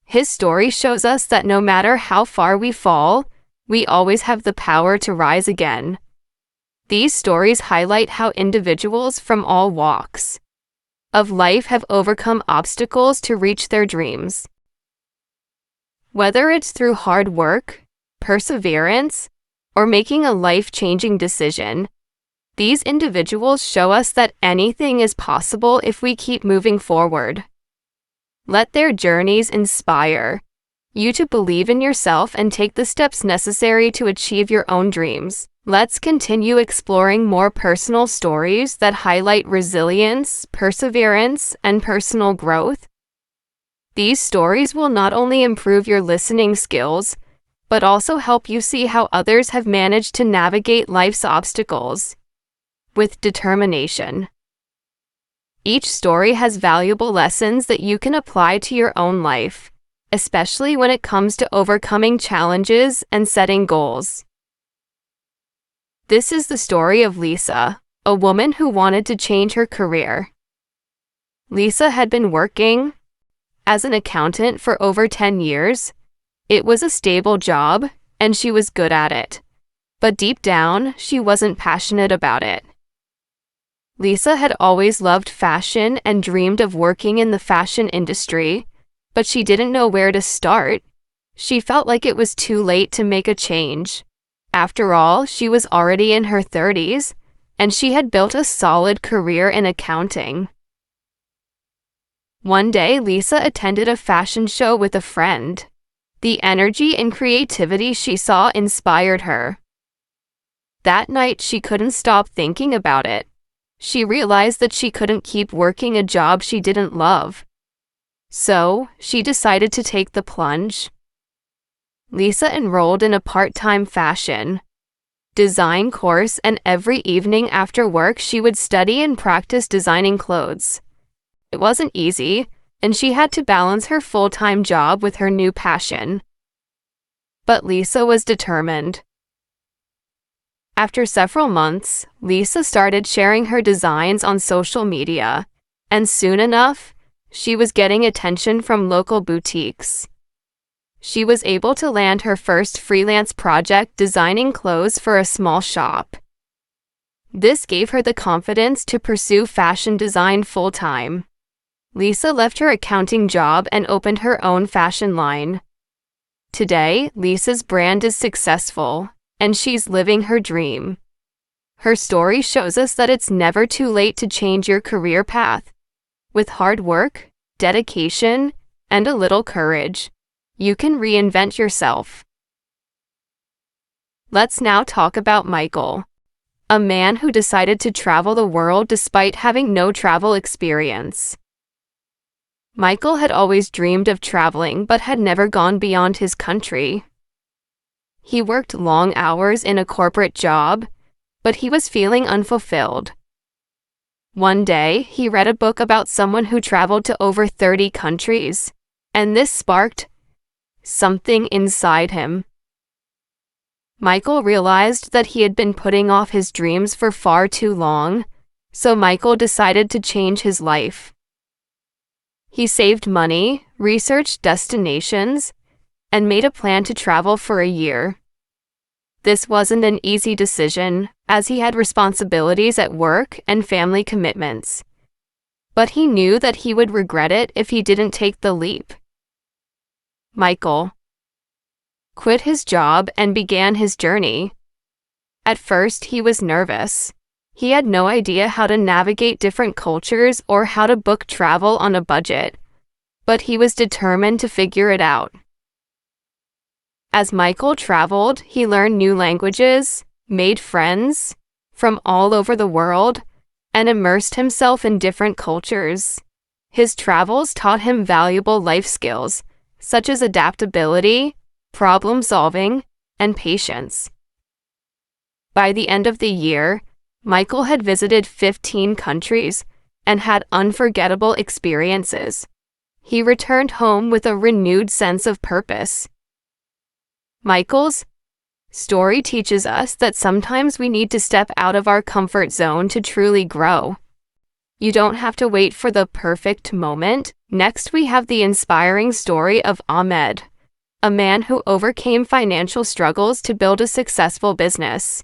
His story shows us that no matter how far we fall, we always have the power to rise again. These stories highlight how individuals from all walks of life have overcome obstacles to reach their dreams. Whether it's through hard work, perseverance, or making a life-changing decision, these individuals show us that anything is possible if we keep moving forward. Let their journeys inspire you to believe in yourself and take the steps necessary to achieve your own dreams. Let's continue exploring more personal stories that highlight resilience, perseverance, and personal growth. These stories will not only improve your listening skills, but also help you see how others have managed to navigate life's obstacles with determination. Each story has valuable lessons that you can apply to your own life, especially when it comes to overcoming challenges and setting goals. This is the story of Lisa, a woman who wanted to change her career. Lisa had been working as an accountant for over 10 years. It was a stable job, and she was good at it. But deep down, she wasn't passionate about it. Lisa had always loved fashion and dreamed of working in the fashion industry, but she didn't know where to start. She felt like it was too late to make a change. After all, she was already in her 30s, and she had built a solid career in accounting. One day, Lisa attended a fashion show with a friend. The energy and creativity she saw inspired her. That night, she couldn't stop thinking about it. She realized that she couldn't keep working a job she didn't love. So, she decided to take the plunge. Lisa enrolled in a part-time fashion design course, and every evening after work she would study and practice designing clothes. It wasn't easy, and she had to balance her full-time job with her new passion. But Lisa was determined. After several months, Lisa started sharing her designs on social media, and soon enough, she was getting attention from local boutiques. She was able to land her first freelance project designing clothes for a small shop. This gave her the confidence to pursue fashion design full-time. Lisa left her accounting job and opened her own fashion line. Today, Lisa's brand is successful, and she's living her dream. Her story shows us that it's never too late to change your career path. With hard work, dedication, and a little courage, you can reinvent yourself. Let's now talk about Michael, a man who decided to travel the world despite having no travel experience. Michael had always dreamed of traveling but had never gone beyond his country. He worked long hours in a corporate job, but he was feeling unfulfilled. One day, he read a book about someone who traveled to over 30 countries, and this sparked something inside him. Michael realized that he had been putting off his dreams for far too long, so Michael decided to change his life. He saved money, researched destinations, and made a plan to travel for a year. This wasn't an easy decision, as he had responsibilities at work and family commitments. But he knew that he would regret it if he didn't take the leap. Michael quit his job and began his journey. At first, he was nervous. He had no idea how to navigate different cultures or how to book travel on a budget, but he was determined to figure it out. As Michael traveled, he learned new languages, made friends from all over the world, and immersed himself in different cultures. His travels taught him valuable life skills, such as adaptability, problem-solving, and patience. By the end of the year, Michael had visited 15 countries and had unforgettable experiences. He returned home with a renewed sense of purpose. Michael's story teaches us that sometimes we need to step out of our comfort zone to truly grow. You don't have to wait for the perfect moment. Next, we have the inspiring story of Ahmed, a man who overcame financial struggles to build a successful business.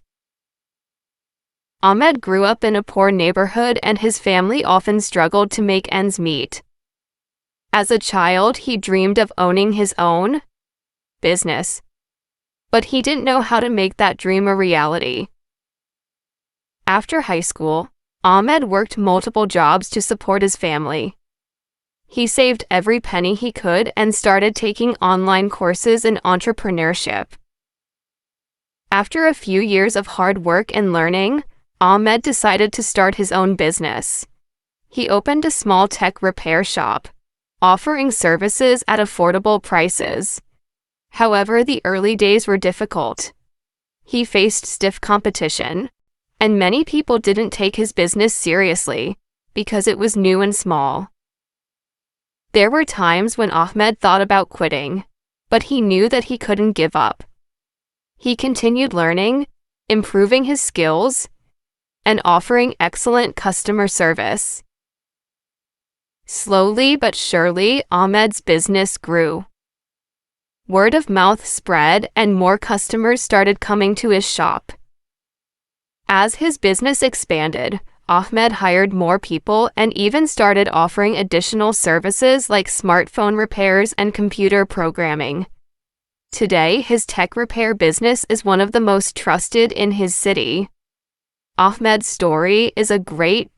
Ahmed grew up in a poor neighborhood and his family often struggled to make ends meet. As a child, he dreamed of owning his own business, but he didn't know how to make that dream a reality. After high school, Ahmed worked multiple jobs to support his family. He saved every penny he could and started taking online courses in entrepreneurship. After a few years of hard work and learning, Ahmed decided to start his own business. He opened a small tech repair shop, offering services at affordable prices. However, the early days were difficult. He faced stiff competition, and many people didn't take his business seriously because it was new and small. There were times when Ahmed thought about quitting, but he knew that he couldn't give up. He continued learning, improving his skills, and offering excellent customer service. Slowly but surely, Ahmed's business grew. Word of mouth spread and more customers started coming to his shop. As his business expanded, Ahmed hired more people and even started offering additional services like smartphone repairs and computer programming. Today, his tech repair business is one of the most trusted in his city. Ahmed's story is a great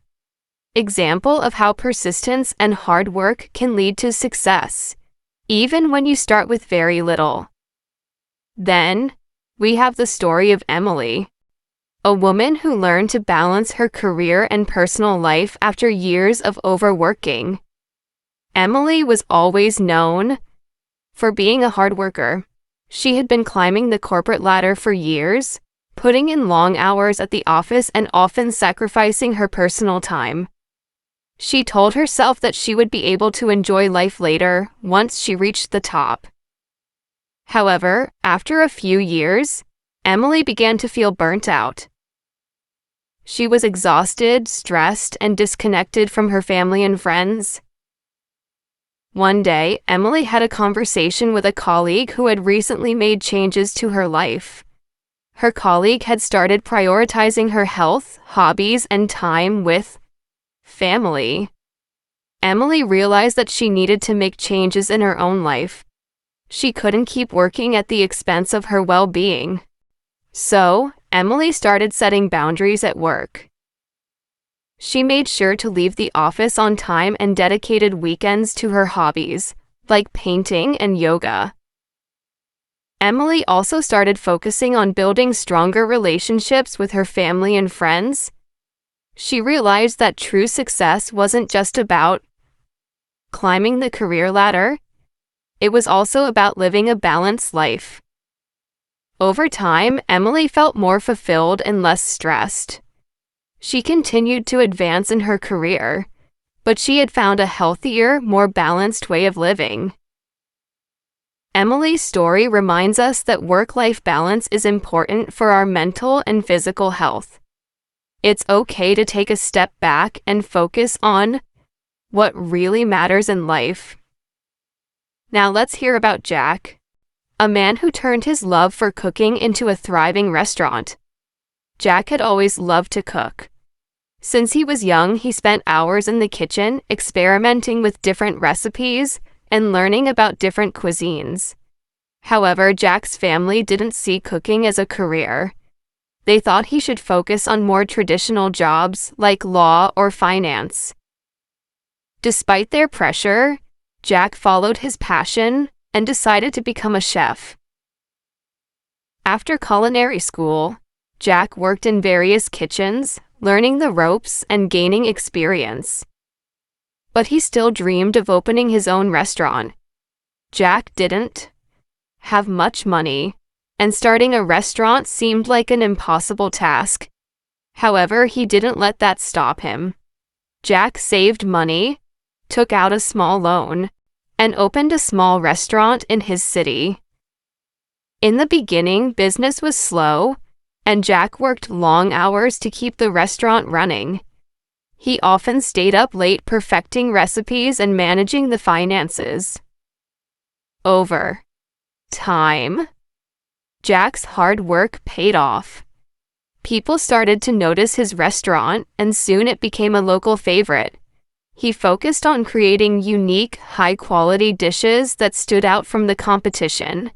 example of how persistence and hard work can lead to success, even when you start with very little. Then, we have the story of Emily, a woman who learned to balance her career and personal life after years of overworking. Emily was always known for being a hard worker. She had been climbing the corporate ladder for years, putting in long hours at the office and often sacrificing her personal time. She told herself that she would be able to enjoy life later, once she reached the top. However, after a few years, Emily began to feel burnt out. She was exhausted, stressed, and disconnected from her family and friends. One day, Emily had a conversation with a colleague who had recently made changes to her life. Her colleague had started prioritizing her health, hobbies, and time with family. Emily realized that she needed to make changes in her own life. She couldn't keep working at the expense of her well-being. So, Emily started setting boundaries at work. She made sure to leave the office on time and dedicated weekends to her hobbies, like painting and yoga. Emily also started focusing on building stronger relationships with her family and friends. She realized that true success wasn't just about climbing the career ladder, it was also about living a balanced life. Over time, Emily felt more fulfilled and less stressed. She continued to advance in her career, but she had found a healthier, more balanced way of living. Emily's story reminds us that work-life balance is important for our mental and physical health. It's okay to take a step back and focus on what really matters in life. Now let's hear about Jack, a man who turned his love for cooking into a thriving restaurant. Jack had always loved to cook. Since he was young, he spent hours in the kitchen, experimenting with different recipes and learning about different cuisines. However, Jack's family didn't see cooking as a career. They thought he should focus on more traditional jobs like law or finance. Despite their pressure, Jack followed his passion and decided to become a chef. After culinary school, Jack worked in various kitchens, learning the ropes and gaining experience. But he still dreamed of opening his own restaurant. Jack didn't have much money, and starting a restaurant seemed like an impossible task. However, he didn't let that stop him. Jack saved money, took out a small loan, and opened a small restaurant in his city. In the beginning, business was slow, and Jack worked long hours to keep the restaurant running. He often stayed up late perfecting recipes and managing the finances. Over time, Jack's hard work paid off. People started to notice his restaurant, and soon it became a local favorite. He focused on creating unique, high-quality dishes that stood out from the competition.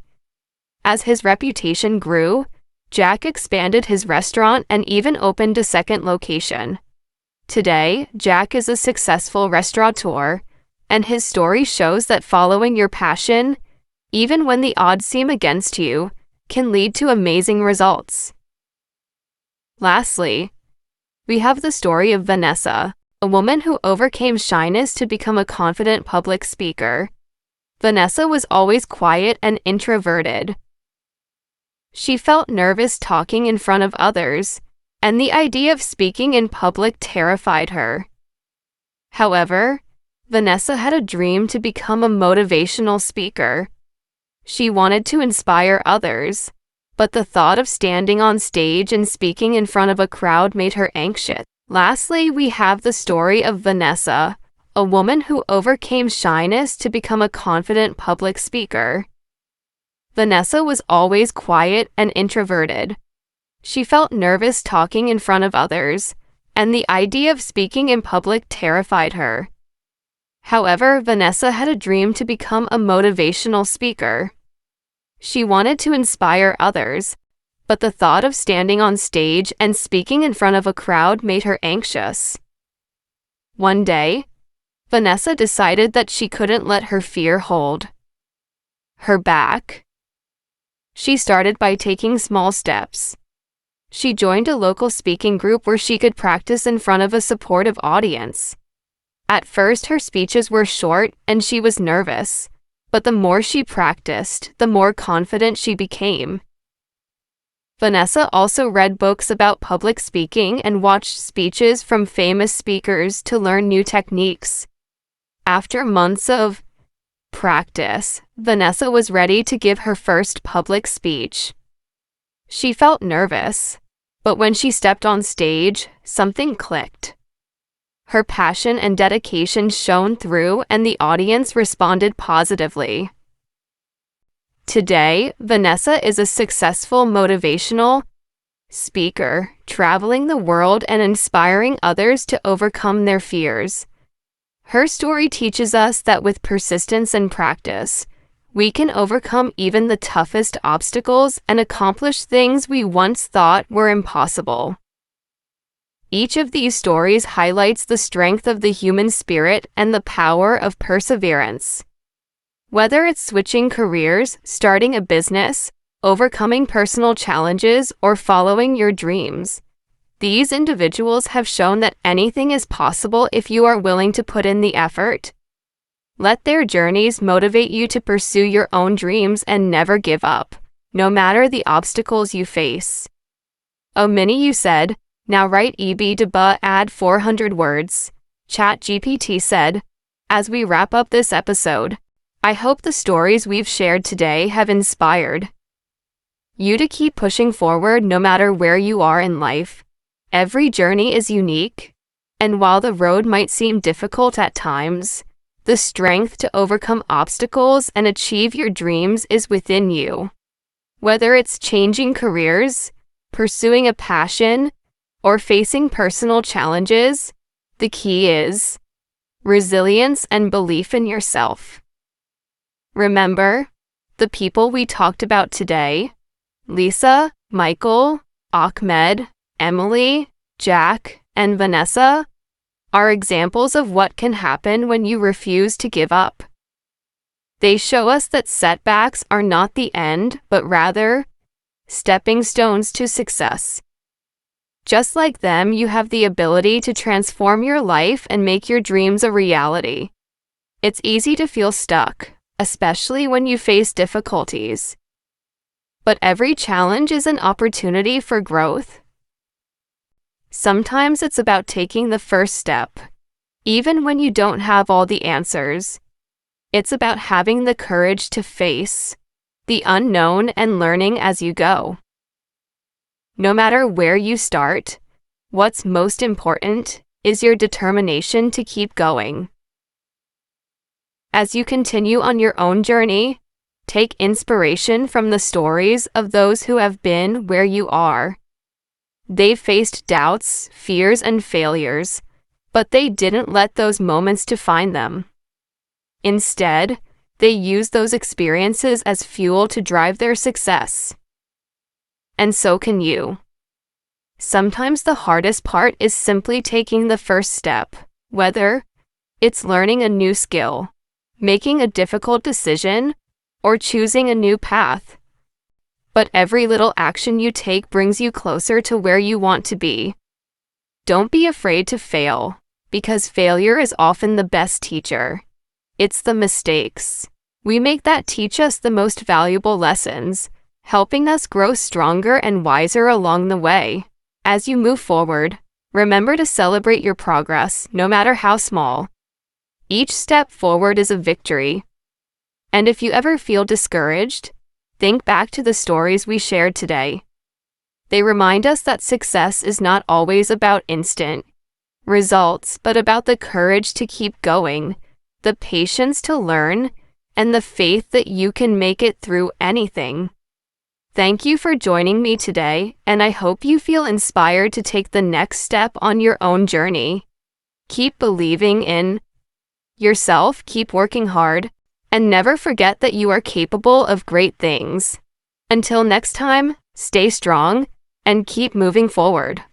As his reputation grew, Jack expanded his restaurant and even opened a second location. Today, Jack is a successful restaurateur, and his story shows that following your passion, even when the odds seem against you, can lead to amazing results. Lastly, we have the story of Vanessa, a woman who overcame shyness to become a confident public speaker. Vanessa was always quiet and introverted. She felt nervous talking in front of others, and the idea of speaking in public terrified her. However, Vanessa had a dream to become a motivational speaker. She wanted to inspire others, but the thought of standing on stage and speaking in front of a crowd made her anxious. Lastly, we have the story of Vanessa, a woman who overcame shyness to become a confident public speaker. Vanessa was always quiet and introverted. She felt nervous talking in front of others, and the idea of speaking in public terrified her. However, Vanessa had a dream to become a motivational speaker. She wanted to inspire others, but the thought of standing on stage and speaking in front of a crowd made her anxious. One day, Vanessa decided that she couldn't let her fear hold her back. She started by taking small steps. She joined a local speaking group where she could practice in front of a supportive audience. At first, her speeches were short and she was nervous, but the more she practiced, the more confident she became. Vanessa also read books about public speaking and watched speeches from famous speakers to learn new techniques. After months of practice, Vanessa was ready to give her first public speech. She felt nervous, but when she stepped on stage, something clicked. Her passion and dedication shone through, and the audience responded positively. Today, Vanessa is a successful motivational speaker, traveling the world and inspiring others to overcome their fears. Her story teaches us that with persistence and practice, we can overcome even the toughest obstacles and accomplish things we once thought were impossible. Each of these stories highlights the strength of the human spirit and the power of perseverance. Whether it's switching careers, starting a business, overcoming personal challenges, or following your dreams, these individuals have shown that anything is possible if you are willing to put in the effort. Let their journeys motivate you to pursue your own dreams and never give up, no matter the obstacles you face. Oh, Minnie, you said, now write EB add 400 words. ChatGPT said. As we wrap up this episode, I hope the stories we've shared today have inspired you to keep pushing forward no matter where you are in life. Every journey is unique, and while the road might seem difficult at times, the strength to overcome obstacles and achieve your dreams is within you. Whether it's changing careers, pursuing a passion, or facing personal challenges, the key is resilience and belief in yourself. Remember, the people we talked about today, Lisa, Michael, Ahmed, Emily, Jack, and Vanessa, are examples of what can happen when you refuse to give up. They show us that setbacks are not the end, but rather stepping stones to success. Just like them, you have the ability to transform your life and make your dreams a reality. It's easy to feel stuck, especially when you face difficulties. But every challenge is an opportunity for growth. Sometimes it's about taking the first step, even when you don't have all the answers. It's about having the courage to face the unknown and learning as you go. No matter where you start, what's most important is your determination to keep going. As you continue on your own journey, take inspiration from the stories of those who have been where you are. They faced doubts, fears, and failures, but they didn't let those moments define them. Instead, they used those experiences as fuel to drive their success. And so can you. Sometimes the hardest part is simply taking the first step, whether it's learning a new skill, making a difficult decision, or choosing a new path. But every little action you take brings you closer to where you want to be. Don't be afraid to fail, because failure is often the best teacher. It's the mistakes we make that teach us the most valuable lessons, helping us grow stronger and wiser along the way. As you move forward, remember to celebrate your progress, no matter how small. Each step forward is a victory. And if you ever feel discouraged, think back to the stories we shared today. They remind us that success is not always about instant results, but about the courage to keep going, the patience to learn, and the faith that you can make it through anything. Thank you for joining me today, and I hope you feel inspired to take the next step on your own journey. Keep believing in yourself, keep working hard, and never forget that you are capable of great things. Until next time, stay strong and keep moving forward.